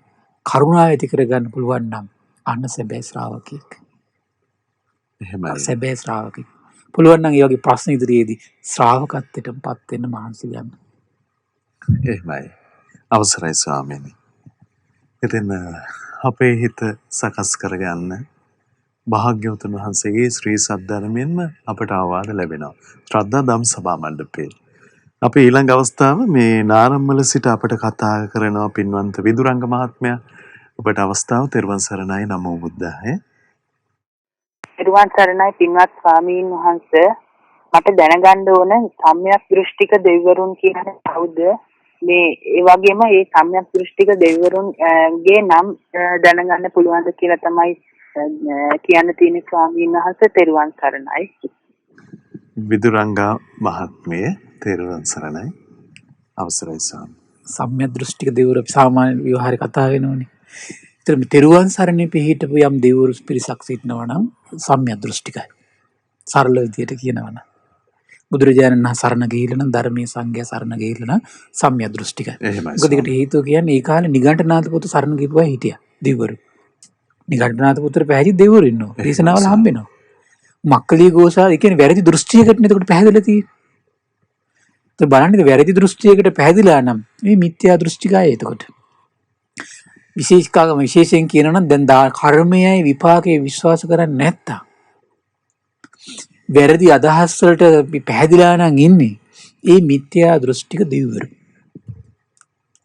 කරුණාව ඇති කරගන්න පුළුවන් නම් අන්න සැබෑ ශ්‍රාවකෙක්. එහෙමයි. සැබෑ ශ්‍රාවකෙක්. පුළුවන් නම් ඒ වගේ ප්‍රශ්න ඉදිරියේදී ශ්‍රාවකත්වයටපත් වෙන්න මහන්සි ගන්න. එහෙමයි. අවසරයි ස්වාමීනි. ඉතින් අපේ හිත සකස් කරගන්න භාග්‍යවතුන් වහන්සේගේ ශ්‍රී සද්ධර්මයෙන්ම අපට අවවාද ලැබෙනවා. ශ්‍රද්ධා ධම් සභා මණ්ඩපේ. අපි ඊළඟ අවස්ථාව මේ නාරම්මල සිට අපට කතා කරනවා පින්වන්ත විදුරංග මහත්මයා. ඔබට අවස්ථාව තෙරුවන් සරණයි නමෝ බුද්ධාය. තෙරුවන් සරණයි පින්වත් ස්වාමීන් වහන්සේ. මට දැනගන්න ඕන සම්‍යක් දෘෂ්ටික දෙවිවරුන් කියන්නේ කවුද? මේ ඒ වගේම මේ සම්‍යක් දෘෂ්ටික දෙවිවරුන්ගේ නම් දැනගන්න පුළුවන්ද කියලා තමයි කියන්න තියෙන ස්වාමීන් වහන්සේ. තෙරුවන් සරණයි. විදුරංගා මහත්මිය තෙරුවන් සරණයි. අවසරයි ස්වාමී. සම්‍යක් දෘෂ්ටික දෙවිවරු සාමාන්‍ය විවහාරේ කතා වෙනෝනේ. ඒතර මේ තෙරුවන් සරණේ පිහිටපු යම් දෙවිවරු පිරිසක් සිටිනවා නම් සම්‍යක් දෘෂ්ටිකයි. සරල විදියට කියනවා නම් බුදුරජාණන් වහන්සේ සරණ ගිහිල්ලා නම් ධර්මයේ සංඝයා සරණ ගිහිල්ලා නම් සම්‍යක් දෘෂ්ටිකයි. එහෙමයි. මොකද ඒකට හේතුව කියන්නේ ඒ කාලේ නිගණ්ඨනාථ පුත්‍ර සරණ ගිහුවා හිටියා දෙවිවරු. නිගණ්ඨනාථ පුත්‍ර පැහැදිලි දෙවිවරු ඉන්නවා. දේශනාවල හම්බෙනවා. මක්කලී ගෝසා ඒ කියන්නේ වැරදි දෘෂ්ටියකට නේද ඒකට පැහැදිලිලා තියෙන්නේ. ඒ බලන්නේ වැරදි දෘෂ්ටියකට පැහැදිලා නම් මේ මිත්‍යා දෘෂ්ටිකයි එතකොට. විශේෂයෙන් කියනවා නම් දැන් කර්මයයි විපාකයේ විශ්වාස කරන්නේ නැත්තම් වැරදි අදහස් වලට පැහැදිලා නම් ඉන්නේ ඒ මිත්‍යා දෘෂ්ටික දෙවිවරු.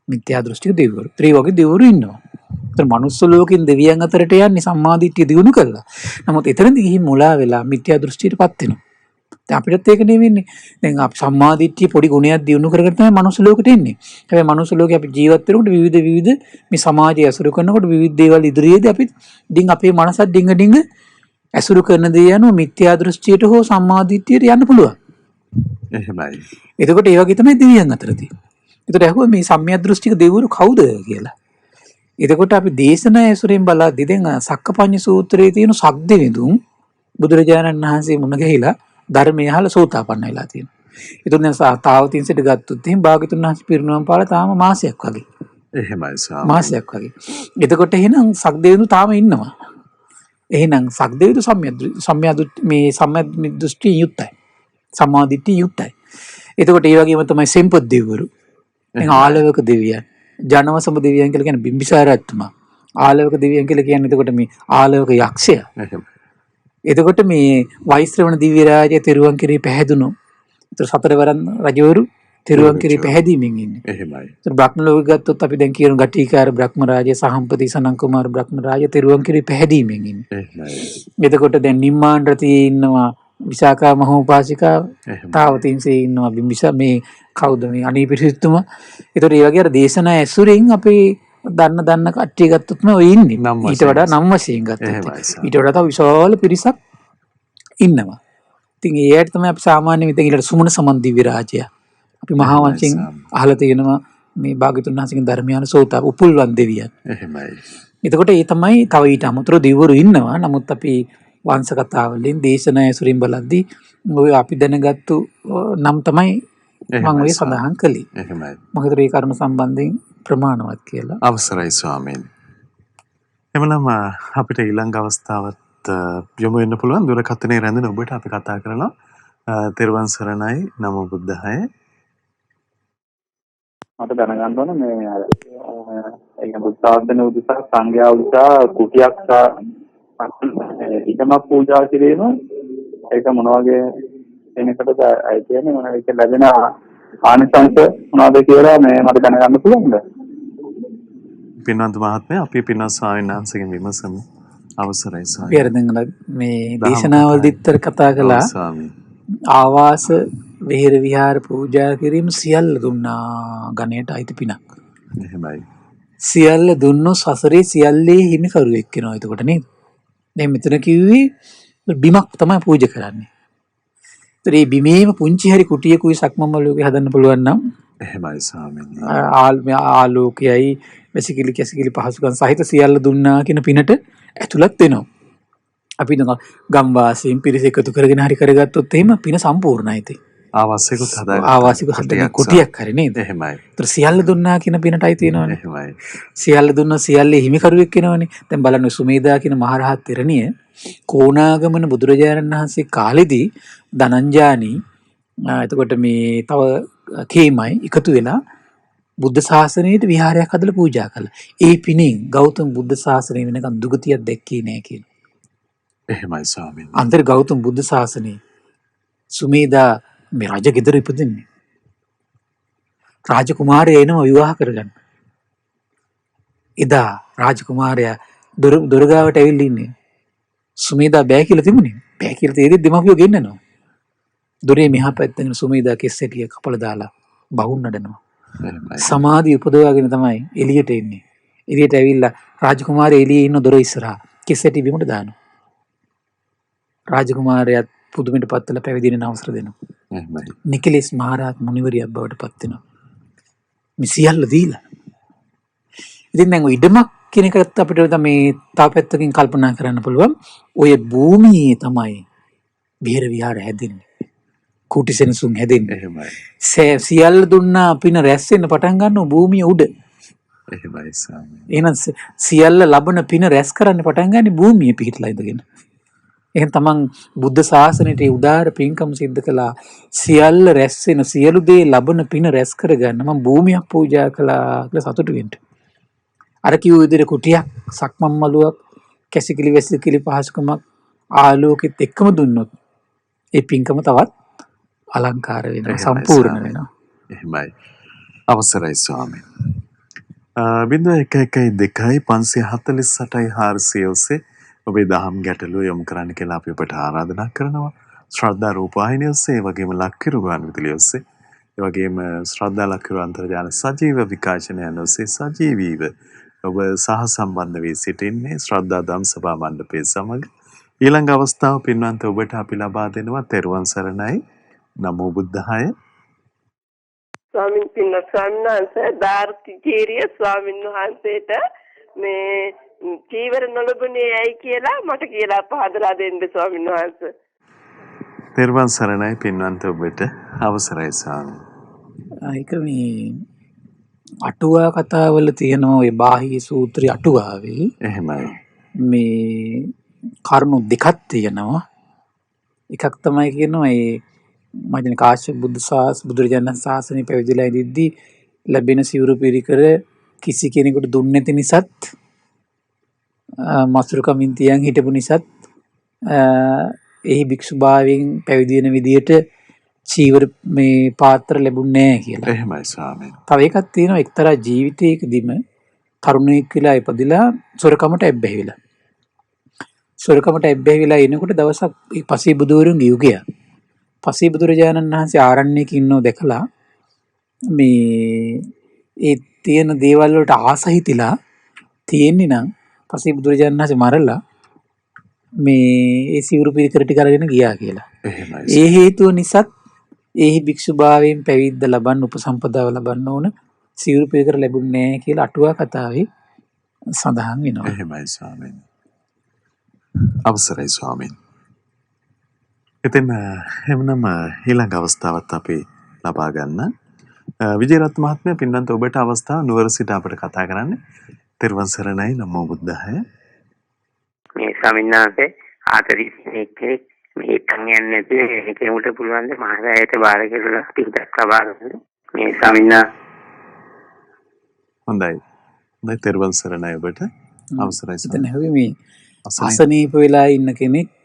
මිත්‍යා දෘෂ්ටික දෙවිවරු. ඒ වගේ දෙවිවරු ඉන්නවා. ඒතර මනුස්ස ලෝකෙන් දෙවියන් අතරට යන්නේ සම්මාදිට්ඨිය දිනු කළා. නමුත් එතනදී ගිහින් මුලා වෙලා මිත්‍යා දෘෂ්ටියටපත් වෙනවා. දැන් අපිටත් ඒක නෙවෙන්නේ. දැන් අපි සම්මාදිට්ඨිය පොඩි ගුණයක් දිනු කරගෙන තමයි මනුස්ස ලෝකෙට එන්නේ. හැබැයි මනුස්ස ලෝකේ අපි ජීවත් වෙනකොට විවිධ මේ සමාජය ඇසුරු කරනකොට විවිධ දේවල් ඉදිරියේදී අපි ඩිං අපේ මනසත් ඩිංග ඇසුරු කරන දේ යනවා මිත්‍යා දෘෂ්ටියට හෝ සම්මාදිට්ඨියට යන්න පුළුවන්. එහෙමයි. එතකොට ඒ වගේ තමයි දෙවියන් අතරදී. එතකොට ඇහුවා මේ සම්මිය දෘෂ්ටික දෙවිවරු කවුද කියලා. එතකොට අපි දේශනා ඇසුරෙන් බලද්දී දැන් සක්කපඤ්ඤ සූත්‍රයේ තියෙන සග්දෙවිඳුන් බුදුරජාණන් වහන්සේ මුණ ගැහිලා ධර්මය අහලා සෝතාපන්න වෙලා තියෙනවා. ඒතුන් දැන් තාවතින්සට ගත්තොත් එහෙනම් භාග්‍යතුන් වහන්සේ පිරිනුවම් පාලා තාම මාසයක් වගේ. එහෙමයි ස්වාමී. මාසයක් වගේ. එතකොට එහෙනම් සග්දෙවිඳු තාම ඉන්නවා. එහෙනම් සග්දෙවිඳු සම්මිය දෘෂ්ටි යුක්තයි. සම්මාදිට්ඨිය යුක්තයි. එතකොට ඒ වගේම තමයි සෙම්පත් දෙවිවරු. දැන් ආලවක දෙවියන්, ජනවසම දෙවියන් කියලා කියන්නේ බිම්බිසාර රජතුමා. ආලවක දෙවියන් කියලා කියන්නේ එතකොට මේ ආලවක යක්ෂයා. එතකොට මේ වෛශ්‍රවණ දිව්‍ය රාජය තෙරුවන් කෙරෙහි පැහැදුණු. ඒතර සතරවරන් රජවරු තෙරුවන් කෙරෙහි පැහැදීමෙන් ඉන්නේ. එහෙමයි. ඒතර බ්‍රහ්ම ලෝකෙ ගත්තොත් අපි දැන් කියන ගටිකාර බ්‍රහ්ම රාජය, සහම්පති සනන් කුමාර බ්‍රහ්ම රාජය තෙරුවන් කෙරෙහි පැහැදීමෙන් ඉන්නේ. එහෙමයි. එතකොට දැන් නිම්මාන රතියේ ඉන්නවා විසාකා මහෝපාසිකාව. තාවතින්සේ ඉන්නවා බිම්බිසාර මේ කවුද මේ අනීපිරිසිතුමා. ඒතර ඒ වගේ අර දේශනා ඇසුරෙන් අපේ දන්න කට්ටිය ගත්තොත්ම ඔය ඉන්නේ. ඊට වඩා නම් වශයෙන් ගත්තොත් ඊට වඩා තව විශාල පිරිසක් ඉන්නවා. ඉතින් ඒ ඇයිට තමයි අපි සාමාන්‍යයෙන් ඉතින් ඊළඟ සුමන සමන් දිව්‍ය රාජ්‍ය අපි මහා වංශයෙන් අහලා තියෙනවා මේ භාග්‍යතුන් වහන්සේගේ ධර්මයන් සෝතා උපුල්වන් දෙවියන්. එහෙමයි. එතකොට ඒ තමයි තව ඊට අමතරව දිව්වරු ඉන්නවා. නමුත් අපි වංශ කතා වලින් දේශනා ඇසුරින් බලද්දී ඔය අපි දැනගත්තු නම් තමයි මම ඔය සඳහන් කළේ. එහෙමයි. මම හිතුවා ඒ කරුණ සම්බන්ධයෙන් ප්‍රමාණවත් කියලා. අවසරයි ස්වාමීන්. එමනම් අපිට ඊළඟ අවස්ථාවත් යොමු වෙන්න පුළුවන්. දුරකථනයේ රැඳෙන ඔබට අපි කතා කරනවා. තෙරුවන් සරණයි. නමෝ බුද්ධාය. මට දැනගන්න ඕන මේ ඒ බුද්ධාගම උදෙසා සංඝයා උදෙසා කුටියක් ඉදමක් පූජා කිරීම ඒක මොන වගේ කෙනෙකුටද අය කියන්නේ මොන එක ලැබෙන ආනිසංස මොනවද කියලා මේ මට දැනගන්න පුළුවන්ද? පින්වන්ත මහත්මයා අපි පින්වත් ස්වාමීන් වහන්සේගෙන් විමසමු. අවසරයි ස්වාමී. පියරදෙන් මේ දේශනාවලදීත් කතා කළා ස්වාමී. ආවාස විහෙර විහාර පූජා කිරීම සියල්ල දුන්නා ගණයට අයිති පිනක්. එහෙමයි. සියල්ල දුන්නොත් සසරේ සියල්ලේ හිමිකරුවෙක් වෙනවා. එතකොට නේද? දැන් මෙතන කිව්වේ බිමක් තමයි පූජා කරන්නේ. ඒතර මේ බිමේම පුංචි හරි කුටියකුයි සක්මන්මලුවක හදන්න පුළුවන් නම් එහෙමයි ස්වාමීනි. ආලෝකයයි වැසිකිලි කැසිකිලි පහසුකම් සහිත සියල්ල දුන්නා කියන පිනට ඇතුළත් වෙනවා. අපි ගම් වාසීන් පිරිස එකතු කරගෙන හරි කරගත්තොත් එහෙම පින සම්පූර්ණයි ඉතින්. ආවාසිකුත් හදාගන්න. ආවාසික හදන්න කුටියක් හරි නේද? එහෙමයි. ඒතර සියල්ල දුන්නා කියන පිනටයි තියෙනවනේ. එහෙමයි. සියල්ල දුන්නා සියල්ලේ හිමිකරුවෙක් වෙනවනේ. දැන් බලන්න සුමේදා කියන මහරහත් තෙරණිය කොණාගමන බුදුරජාණන් වහන්සේ කාලෙදී ධනංජානි එතකොට මේ තව කේමයි එකතු වෙලා බුද්ධ ශාසනයට විහාරයක් හදලා පූජා කළා. ඒ පිණින් ගෞතම බුද්ධ ශාසනය වෙනකන් දුගතියක් දැක්කේ නෑ කියන. එහෙමයි ස්වාමීනි. අන්තර ගෞතම බුද්ධ ශාසනයේ සුමේදා මේ රජ ගෙදර ඉපදෙන්නේ. රාජකුමාරයා එනවා විවාහ කරගන්න. එදා රාජකුමාරයා දොරගාවට ඇවිල්ලා ඉන්නේ. සුමේදා බෑ කියලා තිබුණේ. බෑ කියලා තේරෙද්දි දෙමාපියෝ ගෙන්නනවා. දොරේ මෙහා පැත්තෙන් සුමේදා කෙස්සෙටිය කපලා දාලා බහුන් නඩනවා. සමාධිය උපදවාගෙන තමයි එළියට එන්නේ. එළියට ඇවිල්ලා රාජකුමාරයා එළියේ ඉන්න දොර ඉස්සරහා කෙස්සෙටි බිමට දානවා. රාජකුමාරයා පුදුමයට පත්වලා පැවිදි වෙන අවසර දෙනවා. එහෙමයි. නිකලෙස් මහරහත් මුනිවරියක් බවට පත් වෙනවා. මේ සියල්ල දීලා. ඉතින් දැන් ඔය ඉඩමක් කියන එකත් අපිට මේ තව පැත්තකින් කල්පනා කරන්න පුළුවන්. ඔය භූමියේ තමයි විහෙර විහාර හැදෙන්නේ. කුටි සෙනසුන් හැදෙන්නේ. එහෙමයි. සියල්ල දුන්නා පින රැස් වෙන්න පටන් ගන්නවා භූමිය උඩ. එහෙමයි ස්වාමී. එහෙනම් සියල්ල ලබන පින රැස් කරන්න පටන් ගන්නේ භූමිය පිහිටලා ඉඳගෙන. එහෙනම් තමන් බුද්ධ ශාසනයට උදාාර පින්කම් සිද්ධ කළා. සියල්ල රැස් වෙන සියලු දේ ලබන පින රැස් කරගන්න මම භූමියක් පූජා කළා කියලා සතුටු වෙන්න. අර කිව්ව විදිහට කුටියක්, සක්මන් මළුවක්, කැසිකිලි වැසිකිලි පහසුකමක් ආලෝකෙත් එක්කම දුන්නොත් ඒ පින්කම තවත් අලංකාර වෙනවා, සම්පූර්ණ වෙනවා. එහෙමයි. අවසරයි ස්වාමී. .112.548 ඔස්සේ ඔබේ දහම් ගැටලුව යොමු කරන්න කියලා අපි ඔබට ආරාධනා කරනවා. ශ්‍රද්ධා රූපවාහිනිය ඔස්සේ, ඒ වගේම ලක්කිරු ගුවන්විදුලිය ඔස්සේ, ඒ වගේම ශ්‍රද්ධා ලක්කිරු අන්තර්ජාල සජීව විකාශනයන් ඔස්සේ සජීවීව ඔබ සහසම්බන්ධ වී සිටින්නේ ශ්‍රද්ධා දම්සභා මණ්ඩපය සමග. ඊළඟ අවස්ථාව පින්වන්ත ඔබට අපි ලබා දෙනවා තෙරුවන් සරණයි. නමෝ බුද්ධාය. ස්වාමීන් වහන්සේ ධාර්තිචීරිය ස්වාමීන් වහන්සේට මේ චීවර නොලබුණේ ඇයි කියලා මට කියලා පහදලා දෙන්න ස්වාමීන් වහන්සේ. තෙරුවන් සරණයි පින්වන්ත ඔබට අවසරයි ස්වාමී. ඒක මේ අටුවා කතාවල තියෙනවා ඔය බාහ්‍ය සූත්‍රය අටුවාවේ එහෙමයි. මේ කරුණු දෙකක් තියෙනවා. එකක් තමයි කියනවා ඒ මම හිතන්නේ කාශ්‍යප බුදුරජාණන් ශාසනය පැවිදිලා ඉඳිද්දී ලැබෙන සිවුරු පිරිකර කිසි කෙනෙකුට දුන්නේ නැති නිසාත් මසුරුකමින් තියන් හිටපු නිසාත් එහි භික්ෂුභාවයෙන් පැවිදි වෙන විදියට චීවර මේ පාත්‍ර ලැබුණේ නැහැ කියලා. එහෙමයි ස්වාමීන්. තව එකක් තියෙනවා එක්තරා ජීවිතයකදීම තරුණයෙක් කියලා ඉපදිලා සොරකමට ඇබ්බැහි වෙලා. සොරකමට ඇබ්බැහි වෙලා එනකොට දවසක් පසේ බුදුවරුන්ගේ යුගය. පසේ බුදුරජාණන් වහන්සේ ආරණ්‍යයක ඉන්නව දැකලා මේ ඒ තියෙන දේවල් වලට ආස හිතිලා තියෙන්නේ නම් පසේ බුදුරජාණන් වහන්සේ මරලා මේ ඒ සිවුරු පිරිකර ටික අරගෙන ගියා කියලා. එහෙමයි. ඒ හේතුව නිසාත් එහි භික්ෂුභාවයෙන් පැවිද්ද ලබන්න උපසම්පදාව ලබන්න ඕන සිවුරු පිරිකර ලැබුණේ නැහැ කියලා අටුවා කතාවේ සඳහන් වෙනවා. එහෙමයි ස්වාමීන්. අවසරයි ස්වාමීන්. ඉතින් එමනම් ඊළඟ අවස්ථාවත් අපි ලබා ගන්න. විජේරත්න මහත්මයා පින්වන්ත ඔබට අවස්ථාව නුවර සිට අපිට කතා කරන්න. තෙරුවන් සරණයි. නමෝ බුද්ධාය. මේ ස්වාමීන් වහන්සේ ආතරිස්නෙක් මේ කන් යන්නේ නැති කෙනෙකුට පුළුවන් ද මහාසෑයට බාර කියලා පිටක් ලබා ගන්න. මේ ස්වාමීන් හොඳයි. හොඳයි තෙරුවන් සරණයි ඔබට. අවසරයි එතන හැබැයි මේ අසනීප වෙලා ඉන්න කෙනෙක්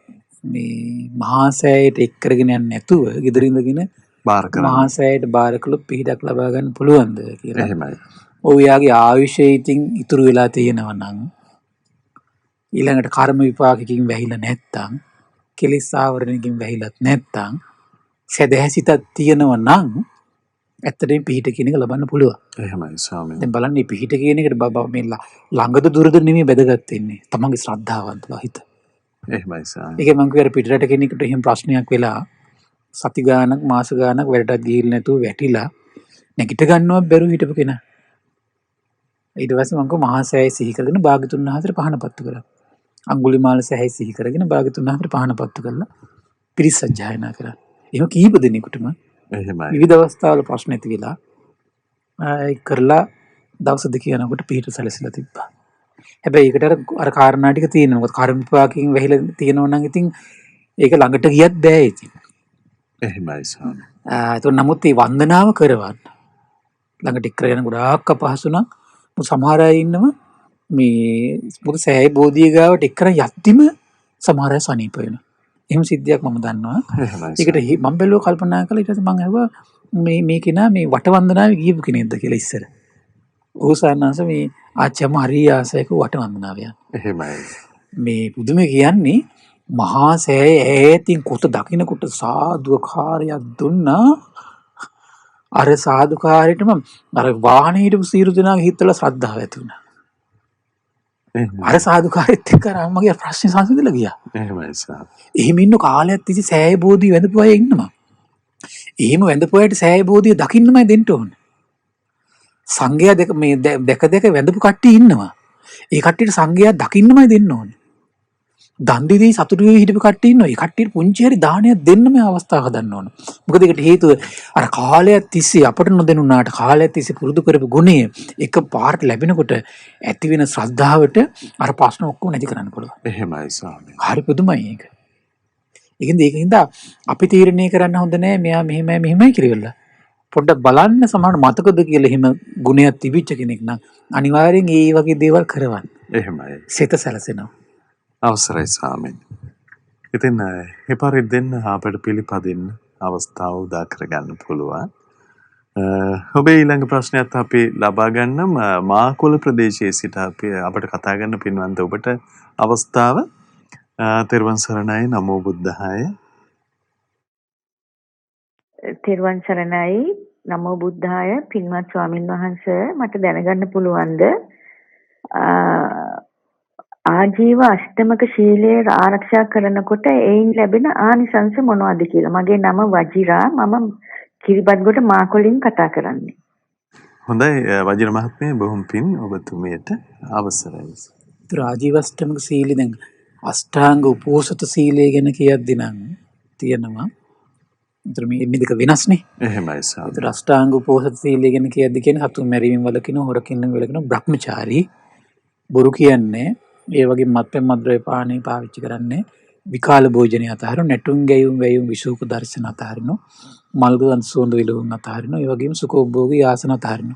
මේ මහාසෑයට එක් කරගෙන යන්නේ නැතුව ගෙදර ඉඳගෙන බාර කරන්න. මහාසෑයට බාර කළොත් පිටක් ලබා ගන්න පුළුවන්ද කියලා. එහෙමයි. ඔයාගේ ආයුෂය ඉතින් ඉතුරු වෙලා තියෙනවා නම් ඊළඟට කර්ම විපාකකින් වැහිලා නැත්තම් කෙලෙස් ආවරණකින් වැහිලත් නැත්තම් සදහැසිතක් තියෙනවා නම් ඇත්තටම පිහිට කියන එක ලබන්න පුළුවන්. එහෙමයි ස්වාමීන්. දැන් බලන්න මේ පිහිට කියන එකට මේ ළඟද දුරද නෙමෙයි වැදගත් වෙන්නේ. තමන්ගේ ශ්‍රද්ධාවන්තව හිත. එහෙමයි ස්වාමීන්. ඒක මං කියර පිටරට කෙනෙකුට එහෙම ප්‍රශ්නයක් වෙලා සති ගාණක් මාස ගාණක් වැඩටත් ගිහිල්ලා නැතුව වැටිලා නැගිට ගන්නවත් බැරුව හිටපු කෙනා. ඊට පස්සේ මං කව මහා සෑය සිහි කරගෙන භාග්‍යතුන් වහන්සේට පහන පත්තු කරා. අඟුලිමාල සෑය සිහි කරගෙන භාග්‍යතුන් වහන්සේට පහන පත්තු කරලා පිරිස් සජ්ජායනා කරා. එහෙම කීප දෙනෙකුටම එහෙමයි. විවිධ අවස්ථාවල ප්‍රශ්න ඇති වෙලා කරලා දවස් දෙක යනකොට පිහිට සැලසিলা තිබ්බා. හැබැයි ඒකට අර කාරණා ටික තියෙනවා. මොකද කර්ම විපාකයෙන් වැහිලා තියෙනවා නම් ඉතින් ඒක ළඟට ගියත් බෑ ඉතින්. එහෙමයි ස්වාමීන්. ඒක නමුත් මේ වන්දනාව කරවන්න ළඟට එක්ක යන ගොඩාක් අපහසු නම් සමහර අය ඉන්නවා මේ මොකද සෑය බෝධිය ගාවට එක්කන යද්දිම සමහර අය සනීප වෙනවා. එහෙම සිද්ධියක් මම දන්නවා. එහෙමයි. ඒකට මම බැලුවා කල්පනා කළා ඊට පස්සේ මම ඇහුවා මේ කෙනා මේ වට වන්දනාවේ ගියපු කෙනෙක්ද කියලා ඉස්සර. ඔහු සානංශ මේ ආච්චිම හරි ආසයක වට වන්දනාව යන. එහෙමයි. මේ පුදුමේ කියන්නේ මහා සෑය ඈතින් කොට දකින්නකොට සාදුකාරයක් දුන්නා. අර සාදුකාරයටම අර වාහනේ හිටපු සීරු දෙනාගේ හිතවල ශ්‍රද්ධාව ඇති වුණා. අර සාදුකාරයත් එක්ක මගේ ප්‍රශ්න සංසිඳලා ගියා. එහෙමයි ස්වාමීන්. එහෙම ඉන්න කාලයක් තිස්සේ සෑය බෝධිය වැඳපු අය ඉන්නවා. එහෙම වැඳපු අයට සෑය බෝධිය දකින්නමයි දෙන්න ඕනේ. සංඝයා දෙක මේ දෙක වැඳපු කට්ටිය ඉන්නවා. ඒ කට්ටියට සංඝයා දකින්නමයි දෙන්න ඕනේ. දන් දීදී සතුටු වෙවි හිටපු කට්ටිය ඉන්නවා. ඒ කට්ටියට පුංචි හරි දානයක් දෙන්න මේ අවස්ථාව හදන්න ඕන. මොකද ඒකට හේතුව අර කාලයක් තිස්සේ අපට නොදෙනුනාට කාලයක් තිස්සේ පුරුදු කරපු ගුණය එක පාරට ලැබෙනකොට ඇති වෙන ශ්‍රද්ධාවට අර ප්‍රශ්න ඔක්කොම නැති කරන්න පුළුවන්. එහෙමයි ස්වාමීන්. හරි පුදුමයි ඒක. ඒකින්ද අපි තීරණය කරන්න හොඳ නෑ මෙයා මෙහෙමයි කියලා. පොඩ්ඩක් බලන්න සමහර මතකද කියලා එහෙම ගුණයක් තිබිච්ච කෙනෙක් නම් අනිවාර්යෙන් ඒ වගේ දේවල් කරවන්න. එහෙමයි. සිත සැලසෙනවා. අවසරයි ස්වාමීන්. ඉතින් එපාරේ දෙන්න අපට පිළිපදින්න අවස්ථාව උදා කරගන්න පුළුවන්. ඔබේ ඊළඟ ප්‍රශ්නයත් අපි ලබා ගන්නම්. මාකොළ ප්‍රදේශයේ සිට අපට කතා කරන්න පින්වන්ත ඔබට අවස්ථාව. තෙරුවන් සරණයි. නමෝ බුද්ධාය. තෙරුවන් සරණයි. නමෝ බුද්ධාය. පින්වත් ස්වාමින් වහන්සේ මට දැනගන්න පුළුවන්ද ආජීව අෂ්ටමක ශීලය ආරක්ෂා කරනකොට එයින් ලැබෙන ආනිසංස මොනවද කියලා? මගේ නම වජිරා. මම කිරිබත්ගොඩ මාකොලින් කතා කරන්නේ. හොඳයි වජිර මහත්මිය, බොහොම පින් ඔබතුමියට අවසරයි. රාජීවෂ්ටමක සීලය දැන් අෂ්ටාංග උපෝසත සීලය ගැන කියද්දී නම් තියෙනවා. ඒතර මේ දෙක වෙනස්නේ. එහෙමයි සාම. ඒතර අෂ්ටාංග උපෝසත සීලය ගැන කියද්දී කියන්නේ සතුන් මැරීමෙන් වළකින, හොරකින් වළකින බ්‍රහ්මචාරී. බොරු කියන්නේ ඒ වගේ මත්පැන් මද්ද්‍රව්‍ය පානය පාවිච්චි කරන්නේ, විකාල භෝජනය අතහරිනු, නැටුම් ගැයුම් වැයුම් විසූක දර්ශන අතහරිනු, මල්ගන් සුවඳ විලවුන් අතහරිනු, ඒ වගේම සුඛෝභෝගී ආසන අතහරිනු.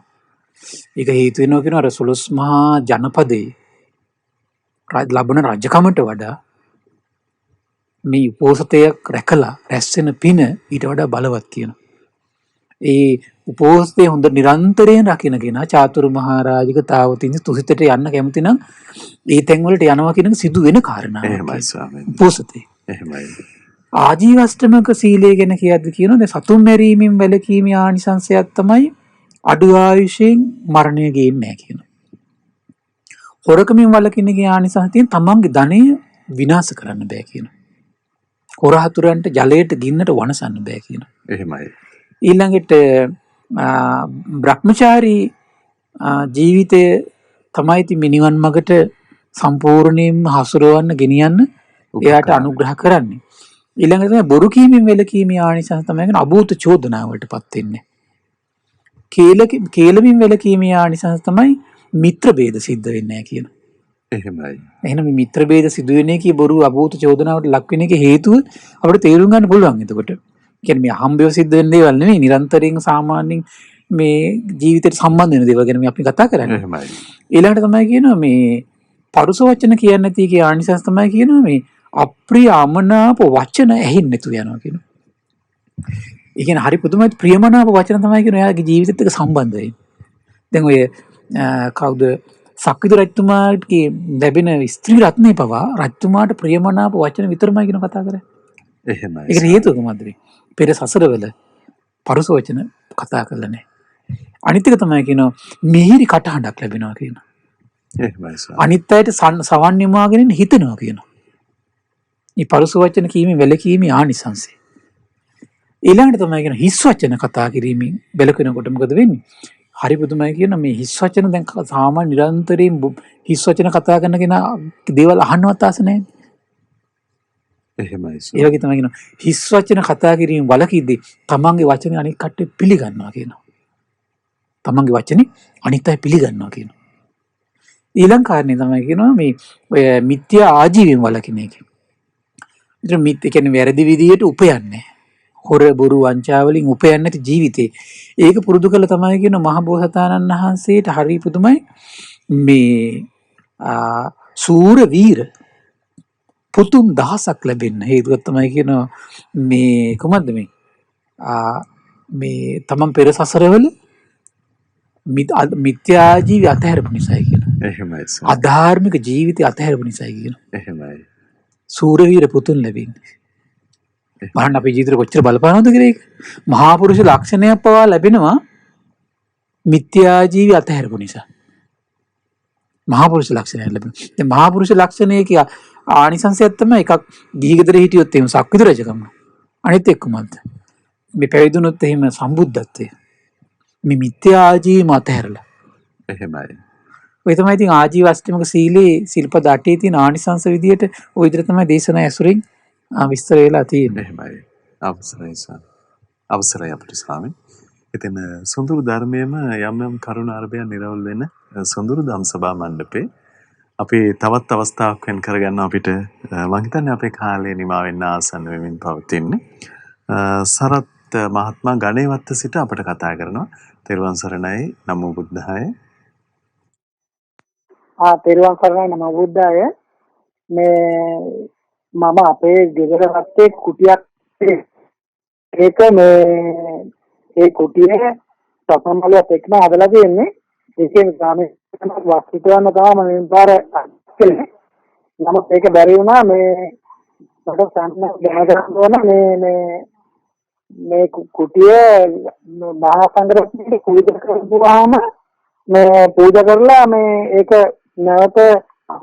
ඒක හේතු වෙනවා කියන අර 12 මහා ජනපදේ ලබන රජකමට වඩා මේ උපෝසතය රැකලා රැස් වෙන පින ඊට වඩා බලවත් කියනවා. ඒ උපෝසතය හොඳ නිරන්තරයෙන් රකින්න කෙනා චාතුරු මහරජික තාවතින් තුසිතට යන්න කැමති නම් ඒ තැන් වලට යනවා කියන එක සිදු වෙන කාරණාවක්. එහෙමයි ස්වාමීනි. උපෝසතේ. එහෙමයි. ආජීවෂ්ටමක සීලය ගැන කියද්දි කියනවා දැන් සතුන් මැරීමෙන් වැළකීමේ ආනිසංසයක් තමයි අඩු ආයුෂයෙන් මරණය ගේන්නේ නැහැ කියනවා. හොරකමින් වළකින්නගේ ආනිසංස තියෙන තමන්ගේ ධනය විනාශ කරන්න බෑ කියනවා. හොරහතුරන්ට ජලයට ගින්නට වනසන්න බෑ කියනවා. එහෙමයි. ඊළඟට බ්‍රහ්මචාරී ජීවිතය තමයි ඉතින් නිවන් මගට සම්පූර්ණයෙන්ම හසුරවන්න ගෙනියන්න එයාට අනුග්‍රහ කරන්නේ. ඊළඟට තමයි බොරු කීමෙන් වැළකීමේ ආනිසංස තමයි කියන අභූත චෝදනාවලටපත් වෙන්නේ. කේලමින් වැළකීමේ ආනිසංස තමයි මිත්‍ර ભેද සිද්ධ වෙන්නේ නැහැ කියන. එහෙමයි. එහෙනම් මේ මිත්‍ර ભેද සිදු වෙන්නේ කී බොරු අභූත චෝදනාවට ලක් වෙන එකේ හේතුව අපිට තේරුම් ගන්න පුළුවන්. එතකොට කියන්නේ මේ අහම්බය සිද්ධ වෙන දේවල් නෙවෙයි, නිරන්තරයෙන් සාමාන්‍යයෙන් මේ ජීවිතයට සම්බන්ධ වෙන දේවල් ගැන මේ අපි කතා කරන්නේ. එහෙමයි. ඊළඟට තමයි කියනවා මේ පරුස වචන කියන්නේ නැති එකේ ආනිසංස තමයි කියනවා මේ අප්‍රිය අමනාප වචන ඇහෙන්නේ නැතු යනවා කියනවා. ඒ කියන්නේ හරි පුදුමයි ප්‍රියමනාප වචන තමයි කියනවා එයාගේ ජීවිතෙත් එක්ක සම්බන්ධ වෙන්නේ. දැන් ඔය කවුද සක්විති රජතුමාගේ ලැබෙන ස්ත්‍රී රත්නේ පවා රජතුමාට ප්‍රියමනාප වචන විතරමයි කියන කතා කරන්නේ. එහෙමයි. ඒකට හේතුව මොකද්ද මේ? පෙර සසරවල පරුස වචන කතා කරලා නැහැ. අනිත් එක තමයි කියනවා මිහිරි කටහඬක් ලැබෙනවා කියනවා. එහෙමයි සර්. අනිත් අයට සවන් නිමාගෙන හිතනවා කියනවා. මේ පරුස වචන කීමේ වැළකීමේ ආනිසංසය. ඊළඟට තමයි කියන හිස් වචන කතා කිරීමෙන් වැළකෙනකොට මොකද වෙන්නේ? හරි පුදුමයි කියන මේ හිස් වචන දැන් සාමාන්‍ය නිරන්තරයෙන් හිස් වචන කතා කරන කෙනා දේවල් අහන්නවත් ආස නැහැ. එහෙමයි සර්. ඒ වගේ තමයි කියන හිස් වචන කතා කිරීම වළකීදී තමන්ගේ වචනේ අනිත් කට්ටිය පිළිගන්නවා කියනවා. තමන්ගේ වචනේ අනිත් අය පිළිගන්නවා කියනවා. ඊළඟ කාරණේ තමයි කියනවා මේ ඔය මිත්‍යා ආජීවයෙන් වළකින එක. ඒතර මිත්‍ය කියන්නේ වැරදි විදියට උපයන්නේ. හොර බොරු වංචා වලින් උපයන්නේ නැති ජීවිතේ. ඒක පුරුදු කළ තමයි කියන මහ බෝසතාණන් වහන්සේට හරි පුදුමයි මේ සූර වීර පුතුන් දහසක් ලැබෙන්න හේතුවක් තමයි කියන මේ කොහොමද මේ තමන් පෙර සසරවල මිත්‍යා ජීවි අතහැරපු නිසායි කියනවා. එහෙමයි සර්. අධාර්මික ජීවිතය අතහැරපු නිසායි කියනවා. එහෙමයි. සූරවීර පුතුන් ලැබෙන්නේ. බලන්න අපේ ජීවිතේ කොච්චර බලපානවද කියලා ඒක. මහා පුරුෂ ලක්ෂණයක් පවා ලැබෙනවා මිත්‍යා ජීවි අතහැරපු නිසා. මහා පුරුෂ ලක්ෂණයක් ලැබෙනවා. දැන් මහා පුරුෂ ලක්ෂණයක ආනිසංසයක් තමයි එකක් ගිහි ගෙදර හිටියොත් එහෙම සක්විති රජකම. අනිත් එක්කමත් මේ පැවිදුනොත් එහෙම සම්බුද්ධත්වය. මේ මිත්‍යා ආජීවම අතහැරලා. එහෙමයි. ඔය තමයි ඉතින් ආජීව අෂ්ටමක සීලේ සිල්පද 8 තියෙන ආනිසංස විදියට ওই විදිහට තමයි දේශනා ඇසුරින් විස්තර වෙලා තියෙන්නේ. එහෙමයි. අවසරයි සර්. අවසරයි අපිට ස්වාමීන්. ඉතින් සොඳුරු ධර්මයේම යම් යම් කරුණ අරබයන් නිරවුල් වෙන සොඳුරු ධම් සභා මණ්ඩපේ අපි තවත් අවස්ථාවක් වෙන් කරගන්න අපිට මම හිතන්නේ අපේ කාලය නිමා වෙන්න ආසන්න වෙමින් පවතින්නේ. සරත් මහත්මයා ගණේවත්ත සිට අපට කතා කරනවා. තෙරුවන් සරණයි. නමෝ බුද්ධාය. තෙරුවන් සරණයි. නමෝ බුද්ධාය. මේ මම අපේ ගෙදර වත්තේ කුටියක් ඒක මේ ඒ කුටියේ සතමලියත් එක්කම හදලා තියෙන්නේ. ඒකේ ගානේ වස්තුවන තමයි මම පාර කළේ. නමුත් ඒක බැරි වුණා මේ මට සම්මත දැනගන්න ඕන මේ කුටිය මහා සංඝරත්නයේ පූජා කරපුවාම මේ පූජා කරලා මේ ඒක නැවත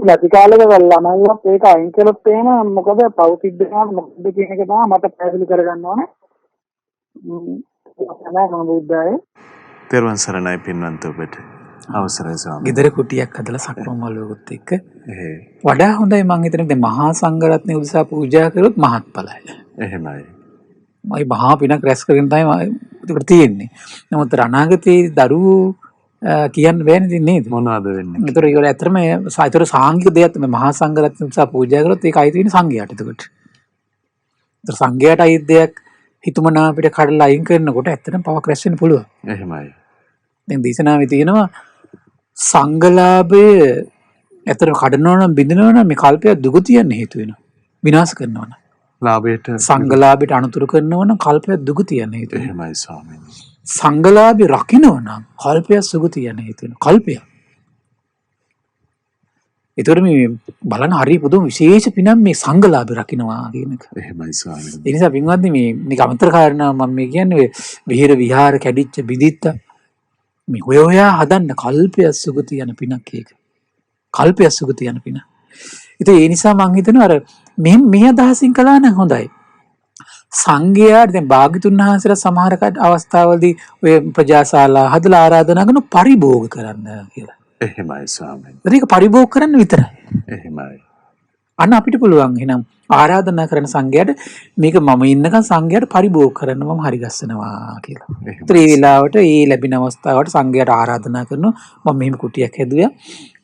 නැති කාලෙක වෙලා මම ඒක අයින් කළොත් එහෙම මොකද පව් සිද්ධ වෙනවා මොකද කියන එක තමයි මට පැහැදිලි කරගන්න ඕනේ. තමයි බුද්ධාය. තෙරුවන් සරණයි පින්වන්ත ඔබට. අවසරයි ස්වාමී. ගෙදර කුටියක් හදලා සක්මන් මළුවකුත් එක්ක වඩා හොඳයි මං හිතන්නේ. දැන් මහා සංඝරත්නය උදෙසා පූජා කරොත් මහත්ඵලයි. එහෙමයි. මයි මහා පිනක් රැස් කරගෙන තමයි ඒක තියෙන්නේ. නමුත් අනාගතයේ දරුවෝ කියන්න බෑනේ නේද? මොනවද වෙන්නේ? ඒතර ඒක ඇත්තටම ඒතර සාංගික දෙයක් තමයි. මහා සංඝරත්නය උදෙසා පූජා කරොත් ඒක අයිති වෙන්නේ සංඝයාට. එතකොට ඒතර සංඝයාට අයිති දෙයක් හිතුමනා අපිට කඩලා අයින් කරනකොට ඇත්තටම පවක් රැස් වෙන්න පුළුවන්. එහෙමයි. දැන් දේශනාවේ තියෙනවා සංඝලාභය ඇත්තටම කඩනවා නම් බිඳිනවා නම් මේ කල්පය දුගතියන්න හේතු වෙනවා. විනාශ කරනවා නම්. ලාභයට සංඝලාභයට අනුතුරු කරනවා නම් කල්පය දුගතියන්න හේතු වෙනවා. එහෙමයි ස්වාමීනි. සංඝලාභය රකින්නවා නම් කල්පය සුගතියන්න හේතු වෙනවා. කල්පය. ඒතර මේ බලන්න හරිය පුදුම විශේෂ පිනක් මේ සංඝලාභය රකින්නවා කියන එක. එහෙමයි ස්වාමීනි. ඒ නිසා පින්වත්නි මේ අමතර කාරණා මම මේ කියන්නේ විහෙර විහාර කැඩිච්ච බිදිත්ත මේ හොයා හදන්න කල්පය සුගතිය යන පිනක් ඒක. කල්පය සුගතිය යන පින. ඉතින් ඒ නිසා මම හිතනවා අර මේ අදහසින් කළා නම් හොඳයි. සංඝයා දැන් භාග්‍යතුන් වහන්සේලා සමහර අවස්ථාවලදී ඔය ප්‍රජාශාලා හදලා ආරාධනා කරන පරිභෝග කරන්න කියලා. එහෙමයි ස්වාමීනි. ඒක පරිභෝග කරන්න විතරයි. එහෙමයි. අන්න අපිට පුළුවන් එහෙනම් ආරාධනා කරන සංඝයාට මේක මම ඉන්නකන් සංඝයාට පරිභෝග කරන්න මම හරි ගස්සනවා කියලා. ඒතර ඒ වෙලාවට ඒ ලැබෙන අවස්ථාවට සංඝයාට ආරාධනා කරනවා මම මෙහෙම කුටියක් හැදුවා.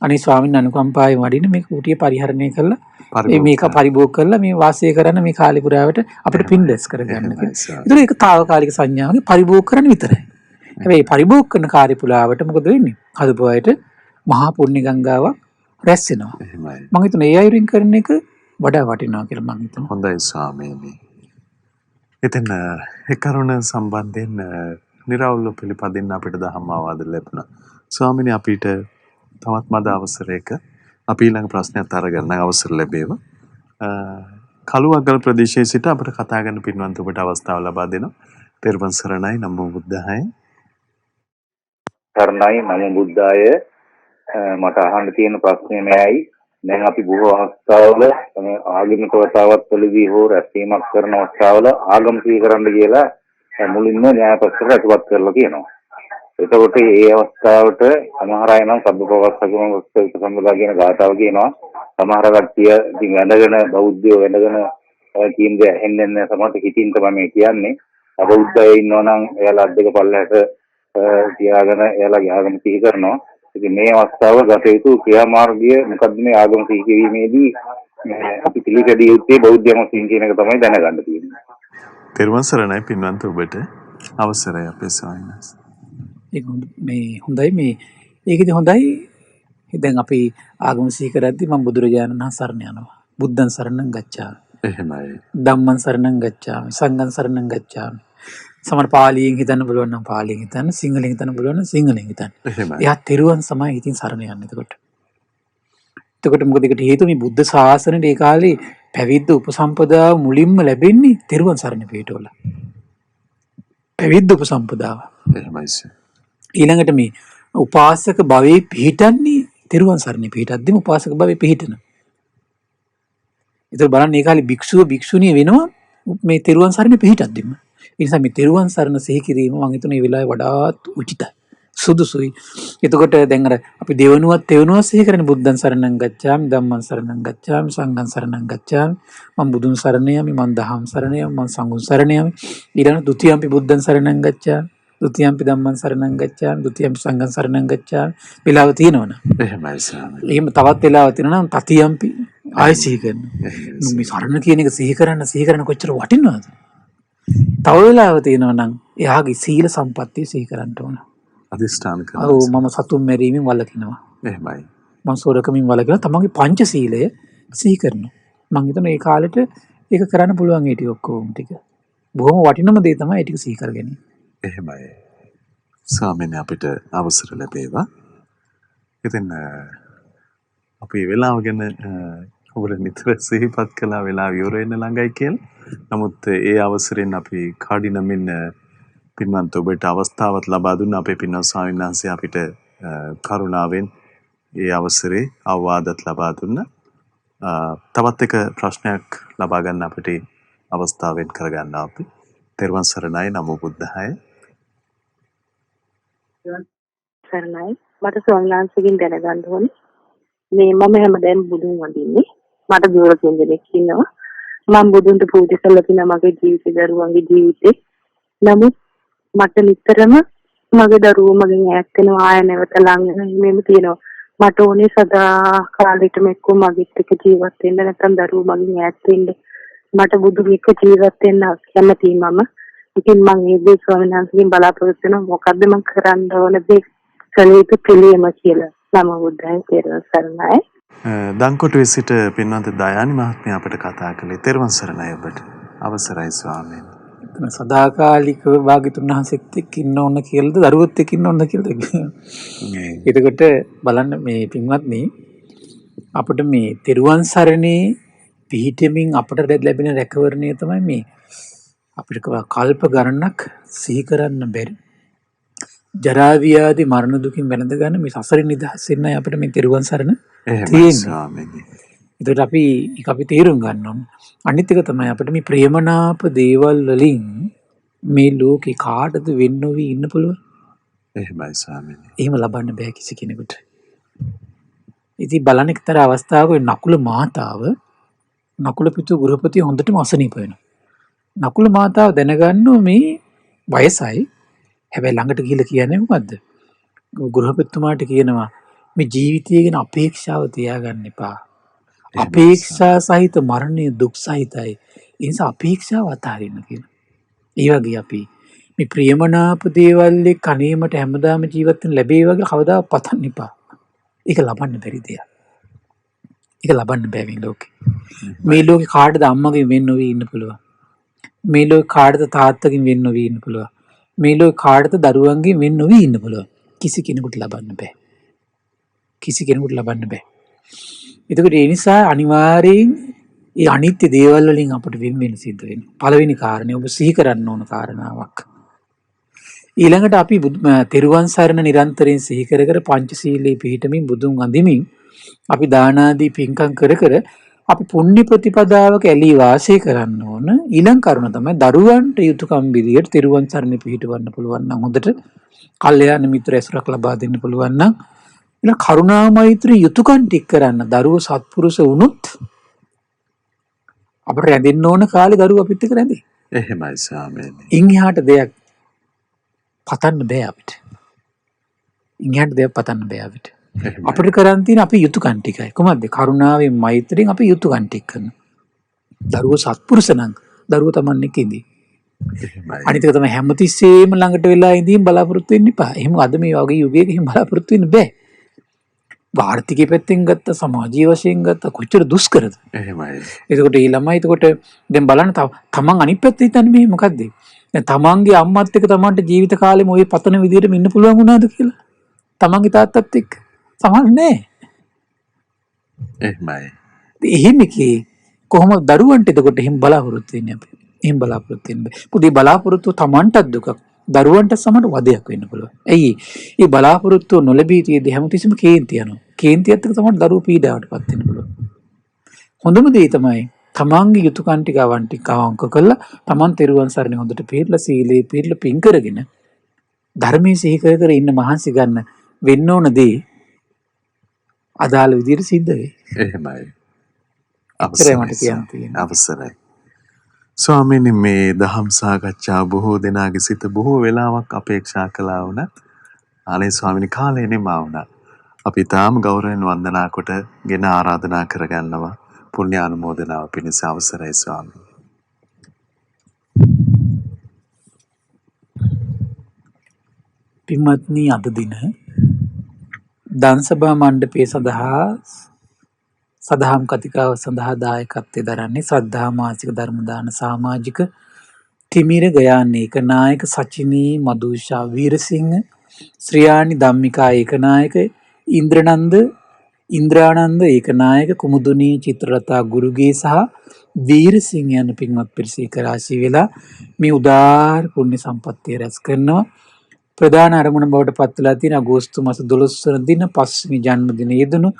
අනේ ස්වාමීන් අනුකම්පාවෙන් වඩින්න මේ කුටිය පරිහරණය කළා. මේක පරිභෝග කරලා මේ වාසය කරන්න මේ කාලේ පුරාවට අපිට පින් දැස් කරගන්න කියලා. ඒතර ඒක තාවකාලික සංඥාවගේ පරිභෝග කරන්න විතරයි. හැබැයි පරිභෝග කරන කාර්ය පුරාවට මොකද වෙන්නේ? හදපු අයට මහා පුණ්‍ය ගංගාවක් රැස් වෙනවා. එහෙමයි. මම හිතන්නේ ඒ අයුරින් කරන එක වඩා වටිනවා කියලා මම හිතනවා. හොඳයි ස්වාමීනි. ඉතින් ඒ කරුණ සම්බන්ධයෙන් නිරවුල්ව පිළිපදින්න අපිට දහම් ආවාද ලැබුණා. ස්වාමීනි අපිට තවත් මද අවසරයක අපි ඊළඟ ප්‍රශ්නයත් අරගන්න අවසර ලැබේවා. කළුවග්ගල ප්‍රදේශයේ සිට අපිට කතා කරන්න පින්වන්ත ඔබට අවස්ථාව ලබා දෙනවා. තෙරුවන් සරණයි නමෝ බුද්ධාය. සරණයි නමෝ බුද්ධාය. මට අහන්න තියෙන ප්‍රශ්නේ මෙයයි. දැන් අපි බොහෝ අවස්ථාවල ආගමික වතාවත්වලදී හෝ රැස්වීමක් කරන අවස්ථාවල ආගම සීකරන්න කියලා මුලින්ම න්‍යායපත්‍රය අතුපත් කරලා කියනවා. එතකොට මේ අවස්ථාවට සමහර අය නම් සබ්බපවස්සකම වස්තුක සම්බදා කියන ගාථාව කියනවා. සමහර කට්ටිය ඉතින් වැඳගෙන බෞද්ධයෝ වැඳගෙන කියන දේ ඇහෙන්නේ නැහැ. සමහරට හිතින් තමයි මේ කියන්නේ. අබෞද්ධයෝ ඉන්නවා නම් එයාලා අද්දක පල්ලහැට තියාගෙන එයාලා ආගම සිහි කරනවා. ඉතින් මේ අවස්ථාව ගත යුතු ක්‍රියාමාර්ගය මොකක්ද මේ ආගම සිහි කිරීමේදී අපි පිළිගැදිය යුත්තේ බෞද්ධයම සිහින් කියන එක තමයි දැනගන්න තියෙන්නේ. තෙරුවන් සරණයි පින්වන්ත ඔබට අවසරයි අපේ ස්වාමීන් වහන්සේ. ඒක මේ හොඳයි මේ ඒකෙදි හොඳයි. දැන් අපි ආගම සිහි කරද්දී මම බුදුරජාණන් වහන්සේ සරණ යනවා. බුද්ධං සරණං ගච්ඡාමි. එහෙමයි. ධම්මං සරණං ගච්ඡාමි. සංඝං සරණං ගච්ඡාමි. සමහර පාලියෙන් හිතන්න බලන්න නම් පාලියෙන් හිතන්න, සිංහලෙන් හිතන්න බලන්න නම් සිංහලෙන් හිතන්න. එහෙමයි. එයා තෙරුවන් සමයි හිතින් සරණ යන්නේ එතකොට. එතකොට මොකද ඒකට හේතුව මේ බුද්ධ ශාසනයේ ඒ කාලේ පැවිද්ද උපසම්පදාව මුලින්ම ලැබෙන්නේ තෙරුවන් සරණ පිටවල. පැවිද්ද උපසම්පදාව. එහෙමයි. ඊළඟට මේ උපාසක භවයේ පිහිටන්නේ තෙරුවන් සරණ පිහිටද්දිම උපාසක භවයේ පිහිටන. ඒතර බලන්න මේ කාලේ භික්ෂුව භික්ෂුණිය වෙනවා මේ තෙරුවන් සරණ පිහිටද්දිම. ඒ නිසා මේ තෙරුවන් සරණ සිහි කිරීම මම හිතන මේ වෙලාවේ වඩාත් උචිතයි. සුදුසුයි. එතකොට දැන් අර අපි දෙවනුවත් තෙවනුවත් සිහි කරන්නේ බුද්ධං සරණං ගච්ඡාමි, ධම්මං සරණං ගච්ඡාමි, සංඝං සරණං ගච්ඡාමි. මම බුදුන් සරණ යමි, මම දහම් සරණ යමි, මම සංඝුන් සරණ යමි. ඊළඟ ဒုတိ යම්පි බුද්ධං සරණං ගච්ඡාමි, ဒုတိ යම්පි ධම්මං සරණං ගච්ඡාමි, ဒုတိ යම්පි සංඝං සරණං ගච්ඡාමි. වෙලාව තියෙනවනේ. එහෙමයි ස්වාමීනි. එහෙම තවත් වෙලාවක් තියෙනවා නම් තතියම්පි ආයෙ සිහි කරනවා. මේ සරණ කියන එක සිහි කරන්න කොච්චර වටිනවද? තව වෙලාවක් තියෙනවා නම් එයාගේ සීල සම්පත්තිය සිහි කරන්න ඕන. අදිෂ්ඨාන කරනවා. ඔව් මම සතුන් මැරීමෙන් වළකිනවා. එහෙමයි. මම සොරකමින් වළකිනවා. තමන්ගේ පංච සීලය සිහි කරනවා. මම හිතනවා මේ කාලෙට ඒක කරන්න පුළුවන් ඒ ටික ඔක්කොම ටික. බොහොම වටිනම දේ තමයි ඒ ටික සිහි කරගන්නේ. එහෙමයි. ස්වාමීනි අපිට අවසර ලැබේවා. ඉතින් අපි වෙලාව ගැන ඔබට නිතර සිහිපත් කළා වෙලාව ඉවර වෙන්න ළඟයි කියලා. නමුත් ඒ අවසරෙන් අපි කාඩිනමින් පින්වන්ත ඔබට අවස්ථාවක් ලබා දුන්න අපේ පින්වත් ස්වාමීන් වහන්සේ අපිට කරුණාවෙන් ඒ අවසරේ අවවාදත් ලබා දුන්නා. තවත් එක ප්‍රශ්නයක් ලබා ගන්න අපිට අවස්ථාවෙන් කරගන්නවා අපි. තෙරුවන් සරණයි. නමෝ බුද්ධාය. සරණයි. මට ස්වාමීන් වහන්සේගෙන් දැනගන්න ඕනේ. මේ මම හැමදාම බුදුන් වඳින්නේ. මට දూరు දෙන්නෙක් ඉන්නවා. මම බුදුන්ට පූජා කරලා තියෙනවා මගේ ජීවිතේ දරුවන්ගේ ජීවිතේ. නමුත් මට නිතරම මගේ දරුවෝ මගෙන් ඈත් වෙනවා ආය නැවත ලඟ වෙනවා තියෙනවා. මට ඕනේ සදා කාලෙටම එක්ක මගෙත් එක්ක ජීවත් වෙන්න නැත්නම් දරුවෝ මගෙන් ඈත් වෙන්න. මට බුදුන් එක්ක ජීවත් වෙන්න කැමතියි මම. ඉතින් මම මේ දේ ස්වාමීන් වහන්සේගෙන් බලාපොරොත්තු වෙනවා මොකද්ද මම කරන්න ඕන දේ කලේක පිළියම කියලා. නම බුද්ධයි තෙරුවන් සරණයි. දන්කොටුවේ සිට පින්වන්ත දයානි මහත්මිය අපිට කතා කළේ. තෙරුවන් සරණයි ඔබට. අවසරයි ස්වාමීනි. සදාකාලිකව භාග්‍යතුන් වහන්සේත් එක්ක ඉන්න ඕන කියලාද දරුවොත් එක්ක ඉන්න ඕනද කියලාද? එතකොට බලන්න මේ පින්වත්නි අපිට මේ තෙරුවන් සරණේ පිහිටමින් අපට ලැබෙන රැකවරණය තමයි මේ අපිට කල්ප ගණනක් සිහි කරන්න බැරි. ජරා ව්‍යාධි මරණ දුකින් වැළඳ ගන්න මේ සසරින් නිදහස් වෙන්නයි අපිට මේ තෙරුවන් සරණ තියෙන්නේ. ඒකට අපි තේරුම් ගන්න ඕන. අනිත් එක තමයි අපිට මේ ප්‍රේමනාප දේවල් වලින් මේ ලෝකේ කාටද වෙන් නොවි ඉන්න පුළුවන්? එහෙමයි ස්වාමීනි. එහෙම ලබන්න බෑ කිසි කෙනෙකුට. ඉතින් බලන්න එක්තරා අවස්ථාවක නකුල මාතාව නකුල පිටු ගෘහපතිය හොඳටම අසනීප වෙනවා. නකුල මාතාව දැනගන්නවා මේ වයසයි. හැබැයි ළඟට ගිහිල්ලා කියන්නේ මොකද්ද? ගෘහපතිතුමාට කියනවා මේ ජීවිතය ගැන අපේක්ෂාව තියාගන්න එපා. අපේක්ෂා සහිත මරණය දුක් සහිතයි. ඒ නිසා අපේක්ෂාව අතාරින්න කියලා. ඒ වගේ අපි මේ ප්‍රියමනාප දේවල් එක්ක අනේමට හැමදාම ජීවත් වෙන්න ලැබේවා කියලා කවදා පතන්න එපා. ඒක ලබන්න බැරි දෙයක්. ඒක ලබන්න බෑ මේ ලෝකේ. මේ ලෝකේ කාටද අම්මගෙන් වෙන් නොවි ඉන්න පුළුවන්? මේ ලෝකේ කාටද තාත්තගෙන් වෙන් නොවි ඉන්න පුළුවන්? මේ ලෝකේ කාටද දරුවන්ගෙන් වෙන් නොවි ඉන්න පුළුවන්? කිසි කෙනෙකුට ලබන්න බෑ. කිසි කෙනෙකුට ලබන්න බෑ. එතකොට ඒ නිසා අනිවාර්යෙන් මේ අනිත්‍ය දේවල් වලින් අපිට වෙන් වෙන්න සිද්ධ වෙනවා. පළවෙනි කාරණේ ඔබ සිහි කරන්න ඕන කාරණාවක්. ඊළඟට අපි තෙරුවන් සරණ නිරන්තරයෙන් සිහි කර කර පංචශීලයේ පිහිටමින් බුදුන් වඳිමින් අපි දාන ආදී පින්කම් කර කර අපි පුණ්‍ය ප්‍රතිපදාවක ඇලී වාසය කරන්න ඕන. ඊළඟ කරුණ තමයි දරුවන්ට යුතුයකම් විදියට තෙරුවන් සරණ පිහිටවන්න පුළුවන් නම් හොඳට කල්යාණ මිත්‍ර ඇසුරක් ලබා දෙන්න පුළුවන් නම් එන කරුණා මෛත්‍රී යුතුයකම් ටික කරන්න දරුවෝ සත්පුරුෂ වුණොත් අපිට රැඳෙන්න ඕන කාලේ දරුවෝ අපිත් එක්ක රැඳේ. එහෙමයි ස්වාමීනි. ඉන් එහාට දෙයක් පතන්න බෑ අපිට. ඉන් එහාට දෙයක් පතන්න බෑ අපිට. අපිට කරන් තියෙන අපි යුතුයකම් ටිකයි. කොහොමද? කරුණාවෙන් මෛත්‍රියෙන් අපි යුතුයකම් ටික කරනවා. දරුවෝ සත්පුරුෂ නම් දරුවෝ Taman එක්ක ඉඳී. අනිත් එක තමයි හැමතිස්සෙම ළඟට වෙලා ඉඳීම බලාපොරොත්තු වෙන්න එපා. එහෙම අද මේ වගේ යුගයක එහෙම බලාපොරොත්තු වෙන්න බෑ. ආර්ථිකයේ පැත්තෙන් ගත්ත සමාජීය වශයෙන් ගත්ත කොච්චර දුෂ්කරද? එහෙමයි. එතකොට මේ ළමයි එතකොට දැන් බලන්න තමන් අනිත් පැත්තේ හිතන්නේ මේ මොකද්ද? දැන් තමන්ගේ අම්මත් එක්ක තමන්ට ජීවිත කාලෙම ওই පතන විදිහටම ඉන්න පුළුවන් වුණාද කියලා? තමන්ගේ තාත්තත් එක්ක සමහර නෑ. එහෙමයි. එහෙම කී කොහොමද දරුවන්ට එතකොට එහෙම බලාපොරොත්තු වෙන්නේ අපි? එහෙම බලාපොරොත්තු වෙන්න බෑ. පුදී බලාපොරොත්තු තමන්ටත් දුකක්. දරුවන්ට සමහර වදයක් වෙන්න පුළුවන්. ඇයි? මේ බලාපොරොත්තු නොලැබී තියෙද්දි හැමතිස්සෙම කේන්ති යනවා. කේන්තියත් එක්ක තමයි දරුවෝ පීඩාවටපත් වෙන්න පුළුවන්. හොඳම දේ තමයි තමන්ගේ යුතුයකම් ටික අවංක කළා තමන් තෙරුවන් සරණ හොඳට පිළිලා සීලේ පිළිලා පින් කරගෙන ධර්මයේ සිහි කර කර ඉන්න මහන්සි ගන්න වෙන්න ඕන දේ අදාළ විදිහට සිද්ධ වෙයි. එහෙමයි. අවසරයි. අවසරයි. ස්වාමීනි මේ දහම් සාකච්ඡා බොහෝ දෙනාගේ සිත බොහෝ වෙලාවක් අපේක්ෂා කළා වුණත් අනේ ස්වාමීනි කාලය නිමා වුණා. අපි තාම ගෞරවයෙන් වන්දනා කොටගෙන ආරාධනා කරගන්නවා පුණ්‍ය ආනුමෝදනාව පිණිස. අවසරයි ස්වාමීනි. පින්වත්නි අද දින දන්සභා මණ්ඩපයේ සඳහා සදහම් කතිකාව සඳහා දායකත්වයේ දරන්නේ ශ්‍රද්ධා මාසික ධර්ම දාන සමාජික තිමිර ගයානේක නායක සචිනී මදුෂා වීරසිංහ ශ්‍රියානි ධම්මිකා ඒකනායක, ඉන්ද්‍රානන්ද ඒකනායක, කුමුදුනී චිත්‍රලතා ගුරුගේ සහ වීරසිංහ යන පින්වත් පිරිස එක රාශී වෙලා මේ උදාාර පුණ්‍ය සම්පත්තිය රැස් කරනවා. ප්‍රධාන අරමුණ බවට පත් වෙලා තියෙන අගෝස්තු මාස 12 වන දින 5 වෙනි ජන්මදින යෙදුණු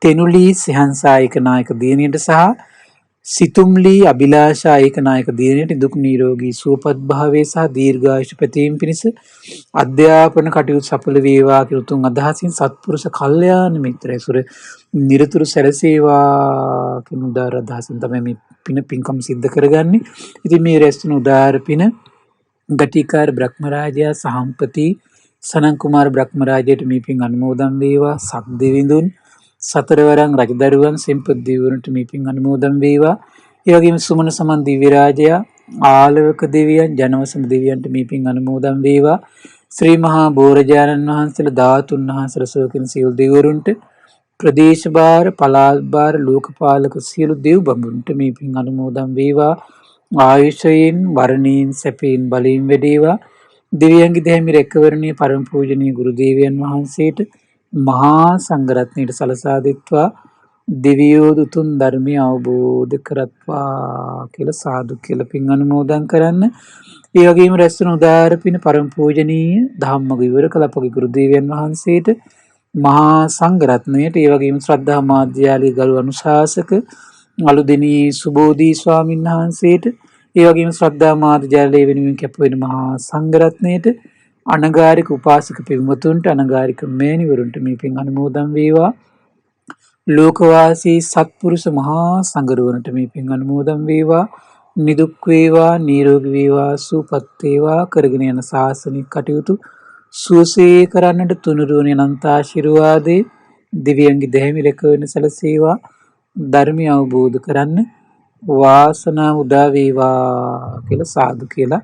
තෙනුලී සෙහන්සා ඒකනායක දිනයට සහ සිතුම්ලී අභිලාෂා ඒකනායක දිනයට දුක් නිරෝගී සුවපත් භාවයේ සහ දීර්ඝායුෂ පැතීම පිණිස අධ්‍යාපන කටයුතු සඵල වේවා කියලා උතුම් අදහසින් සත්පුරුෂ කල්යාණ මිත්‍ර ඇසුර නිරතුරු සැලසේවා කියන උදාර අදහසින් තමයි මේ පින්කම් සිද්ධ කරගන්නේ. ඉතින් මේ රැස්තුණු උදාර පින ගටිකාර බ්‍රහ්මරාජයා සහම්පති සනන් කුමාර බ්‍රහ්මරාජයට මේ පින් අනුමෝදන් වේවා. සක් දෙවිඳුන් සතරවරන් රජදරුවන් සෙම්පත් දෙවිවරුන්ට මේ පින් අනුමෝදන් වේවා. ඒ වගේම සුමන සමන් දිව්‍ය රාජයා ආලවක දෙවියන් ජනවසම දෙවියන්ට මේ පින් අනුමෝදන් වේවා. ශ්‍රී මහා බෝරජාණන් වහන්සේලා ධාතුන් වහන්සේලා සෝකින සියලු දෙවිවරුන්ට ප්‍රදේශ භාර පළාත් භාර ලෝකපාලක සියලු දෙව් බඹුන්ට මේ පින් අනුමෝදන් වේවා. ආයුෂයෙන් වර්ණයෙන් සැපයෙන් බලයෙන් වැඩේවා. දෙවියන්ගේ දැහැමි රැකවරණයේ පරම පූජනීය ගුරු දේවයන් වහන්සේට මහා සංඝරත්නයට සලසා දෙත්වා දෙවියෝ දුතුන් ධර්මය අවබෝධ කරත්වා කියලා සාදු කියලා පින් අනුමෝදන් කරන්න. ඒ වගේම රැස්වන උදාාර පින පරම පූජනීය ධම්මග විවර කළ අපගේ ගුරු දේවයන් වහන්සේට මහා සංඝරත්නයට ඒ වගේම ශ්‍රද්ධා මාධ්‍යාලයේ ගරු අනුශාසක අලුදෙනී සුබෝධී ස්වාමීන් වහන්සේට ඒ වගේම ශ්‍රද්ධා මාධ්‍යාලයේ වෙනුවෙන් කැප වෙන මහා සංඝරත්නයට අනගාരിക උපාසක පින්වතුන්ට අනගාരിക මෑණිවරුන්ට මේ පින් අනුමෝදන් වේවා. ලෝකවාසී සත්පුරුෂ මහා සංඝරුවනට මේ පින් අනුමෝදන් වේවා. නිදුක් වේවා නිරෝගී වේවා සුවපත් වේවා කරගෙන යන ශාසනික කටයුතු සුවසේ කරන්නට තුනුරුවනේ අනන්ත ආශිර්වාදේ දිව්‍යංගි දෙහිමි රැකවරණ සැලසේවා. ධර්මය අවබෝධ කරන්න වාසනාව උදා වේවා කියලා සාදු කියලා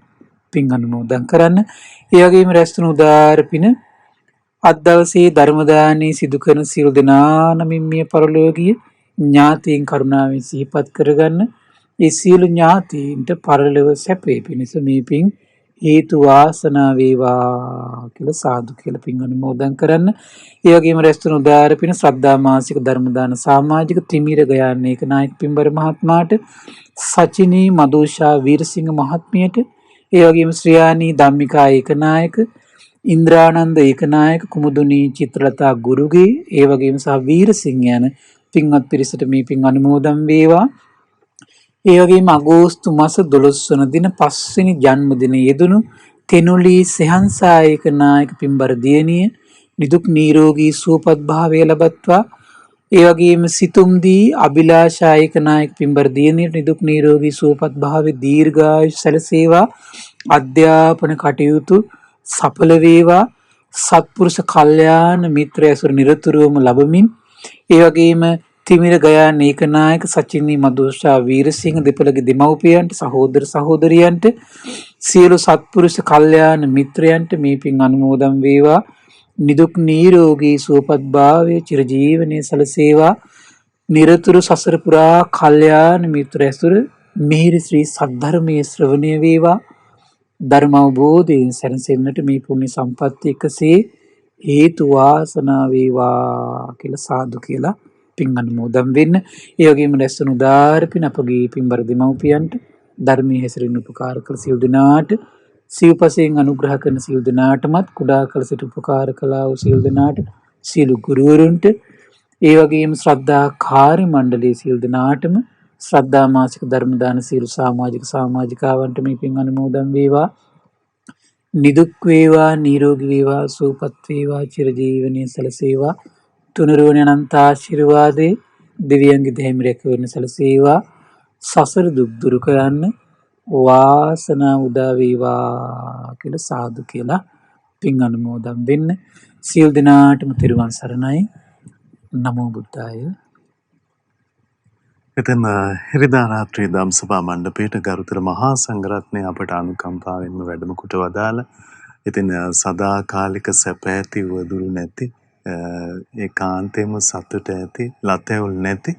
පින් අනුමෝදන් කරන්න. ඒ වගේම රැස්තුණු උදාාර පින අද දවසේ ධර්ම දානයේ සිදු කරන සියලු දෙනා නමින් මිය පරලෝකීය ඥාතීන් කරුණාවෙන් සිහිපත් කරගන්න. ඒ සියලු ඥාතීන්ට පරලොව සැපේ පිණිස මේ පින් හේතු වාසනා වේවා කියලා සාදු කියලා පින් අනුමෝදන් කරන්න. ඒ වගේම රැස්තුණු උදාාර පින ශ්‍රද්ධා මාසික ධර්ම දාන සමාජික තිමිර ගයාන්නේ ඒකනායක පින්බර මහත්මයාට, සචිනී මදුෂා වීරසිංහ මහත්මියට, ඒ වගේම ශ්‍රියානි ධම්මිකා ඒකනායක, ඉන්ද්‍රානන්ද ඒකනායක, කුමුදුනී චිත්‍රලතා ගුරුගේ, ඒ වගේම සහ වීරසිංහ යන පින්වත් පිරිසට මේ පින් අනුමෝදන් වේවා. ඒ වගේම අගෝස්තු මාස 12 වන දින 5 වෙනි ජන්මදින යෙදුණු තෙනුලී සෙහන්සා ඒකනායක පින්බර දියණිය නිදුක් නිරෝගී සුවපත් භාවය ලබත්වා. ඒ වගේම සිතුම්දී අභිලාෂා ඒකනායක පින්බර දියණියට නිදුක් නිරෝගී සුවපත් භාවයේ දීර්ඝායුෂ සැලසේවා. අධ්‍යාපන කටයුතු සඵල වේවා. සත්පුරුෂ කල්යාණ මිත්‍ර ඇසුර නිරතුරුවම ලැබමින් ඒ වගේම තිමිර ගයාන ඒකනායක සචිනී මදුෂා වීරසිංහ දෙපළගේ දෙමව්පියන්ට සහෝදර සහෝදරියන්ට සියලු සත්පුරුෂ කල්යාණ මිත්‍රයන්ට මේ පින් අනුමෝදන් වේවා. නිදුක් නිරෝගී සුවපත් භාවයේ චිරජීවනයේ සලසේවා. නිරතුරු සසර පුරා කල්යාණ මිත්‍ර ඇසුර මිහිරි ශ්‍රී සද්ධර්මයේ ශ්‍රවණය වේවා. ධර්ම අවබෝධයෙන් සැනසෙන්නට මේ පුණ්‍ය සම්පත්තිය එකසේ හේතු වාසනා වේවා කියලා සාදු කියලා පින් අනුමෝදන් වෙන්න. ඒ වගේම රැස්වන උදාාර පින් අපගේ පින්බර දෙමව්පියන්ට, ධර්මයේ හැසිරෙන උපකාර කළ සියලු දෙනාට, සිව්පසයෙන් අනුග්‍රහ කරන සියලු දෙනාටමත්, කුඩා කල සිට උපකාර කළා වූ සියලු දෙනාට, සියලු ගුරුවරුන්ට, ඒ වගේම ශ්‍රද්ධා කාර්ය මණ්ඩලයේ සියලු දෙනාටම, ශ්‍රද්ධා මාසික ධර්ම දාන සියලු සමාජිකාවන්ට මේ පින් අනුමෝදන් වේවා. නිදුක් වේවා නිරෝගී වේවා සුවපත් වේවා චිරජීවනයේ සැලසේවා. තුනුරුවනේ අනන්ත ආශිර්වාදේ දිව්‍යංගි දෙහිමි රැකවරණ සැලසේවා. සසර දුක් දුරු කරන්න වාසනාව උදා වේවා කියලා සාදු කියලා පින් අනුමෝදන් වෙන්න. සියලු දෙනාටම තෙරුවන් සරණයි. නමෝ බුද්ධාය. එතන හිරිදා රාත්‍රී දම්සභා මණ්ඩපයට ගරුතර මහා සංඝරත්නය අපට අනුකම්පාවෙන්ම වැඩම කොට වදාළ. ඉතින් සදාකාලික සැප ඇති වදුරු නැති ඒකාන්තයෙන්ම සතුට ඇති ලතැවුල් නැති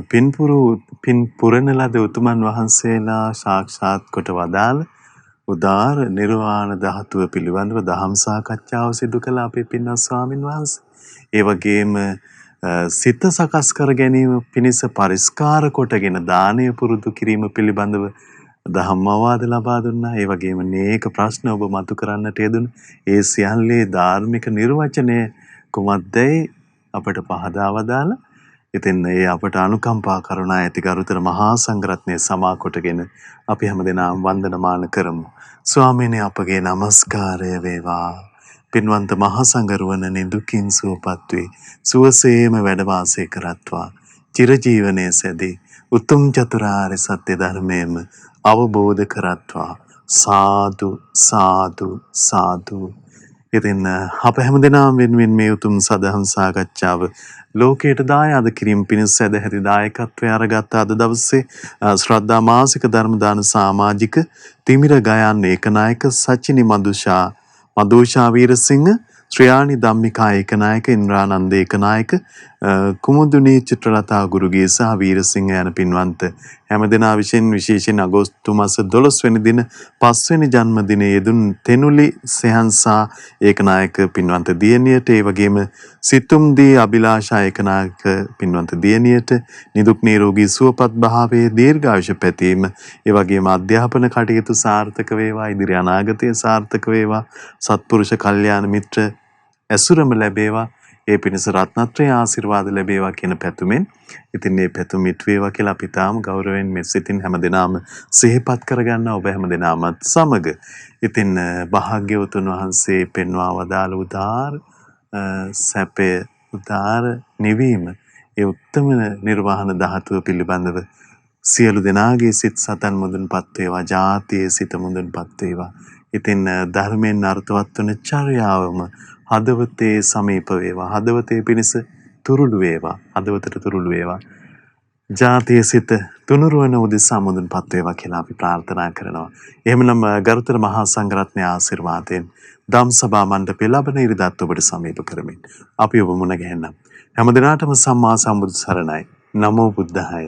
පින් පුරන ලද උතුමන් වහන්සේලා සාක්ෂාත් කොට වදාළ උදාර නිර්වාණ ධාතුව පිළිබඳව දහම් සාකච්ඡාව සිදු කළ අපේ පින්වත් ස්වාමින් වහන්සේ. ඒ වගේම සිත සකස් කර ගැනීම පිණිස පරිස්කාර කොටගෙන දානය පුරුදු කිරීම පිළිබඳව දහම් අවවාද ලබා දුන්නා. ඒ වගේම අනේක ප්‍රශ්න ඔබ මතු කරන්නට යෙදුණා. ඒ සියල්ලේ ධාර්මික නිර්වචනය කුමක්දයි අපට පහදා වදාලා. ඉතින් ඒ අපට අනුකම්පා කරුණා ඇති ගරුතර මහා සංඝරත්නය සමා කොටගෙන අපි හැමදෙනාම වන්දනමාන කරමු. ස්වාමීනි අපගේ নমස්කාරය වේවා. පින්වන්ත මහා සංඝරුවන නිදුකින් සුවපත් වේ. සුවසේම වැඩ වාසය කරත්වා. චිරජීවනයේ සැදී උතුම් චතුරාර්ය සත්‍ය ධර්මයේම අවබෝධ කරත්වා. සාදු සාදු සාදු. ඉතින් අප හැමදෙනාම වෙනුවෙන් මේ උතුම් සදහම් සාකච්ඡාව ලෝකයට දායාද කිරීම පිණිස සැදැහැති දායකත්වය අරගත් අද දවසේ ශ්‍රද්ධා මාසික ධර්ම දාන සමාජික තිමිර ගයාන් ඒකනායක සචිනි මදුෂා වීරසිංහ ශ්‍රයානි ධම්මිකා ඒකනායක ඉන්ද්‍රානන්ද ඒකනායක කුමුදුනී චිත්‍රලතා ගුරුගේ සහ වීරසිංහ යන පින්වන්ත හැමදෙනා විශේෂයෙන් අගෝස්තු මාස 12 වෙනි දින 5 වෙනි ජන්මදිනයේ යෙදුන් තෙනුලි සෙහන්සා ඒකනායක පින්වන්ත දියණියට ඒ වගේම සිතුම්දී අභිලාෂා ඒකනායක පින්වන්ත දියණියට නිදුක් නිරෝගී සුවපත් භාවයේ දීර්ඝායුෂ පැතීම ඒ වගේම අධ්‍යාපන කටයුතු සාර්ථක වේවා ඉදිරි අනාගතයේ සාර්ථක වේවා සත්පුරුෂ කල්යාණ මිත්‍ර ඇසුරම ලැබේවා ඒ පිණිස රත්නත්‍රයේ ආශිර්වාද ලැබේවා කියන පැතුමෙන් ඉතින් මේ පැතුම ඉටු වේවා කියලා අපි තාම ගෞරවයෙන් මෙසිතින් හැමදෙනාම සිහිපත් කරගන්න ඔබ හැමදෙනාමත් සමග ඉතින් භාග්‍යවතුන් වහන්සේ පෙන්වා වදාළ උදාර සැපේ උදාර නිවීම ඒ උත්තම නිර්වාණ ධාතුව පිළිබඳව සියලු දෙනාගේ සිත් සතන් මුදුන්පත් වේවා ජාතියේ සිත මුදුන්පත් වේවා. ඉතින් ධර්මයෙන් අර්ථවත් වන චර්යාවම හදවතේ සමීප වේවා. හදවතේ පිණිස තුරුළු වේවා. හදවතට තුරුළු වේවා. ජාතියේ සිත තුනුරුවන උදෙසා මුදුන්පත් වේවා කියලා අපි ප්‍රාර්ථනා කරනවා. එහෙමනම් ගරුතර මහා සංඝරත්නයේ ආශිර්වාදයෙන් ධම්සභා මණ්ඩපේ ලබන ඉරිදාත් ඔබට සමීප කරමින් අපි ඔබ මුණ ගැහෙන්නම්. හැමදිනාටම සම්මා සම්බුදු සරණයි. නමෝ බුද්ධාය.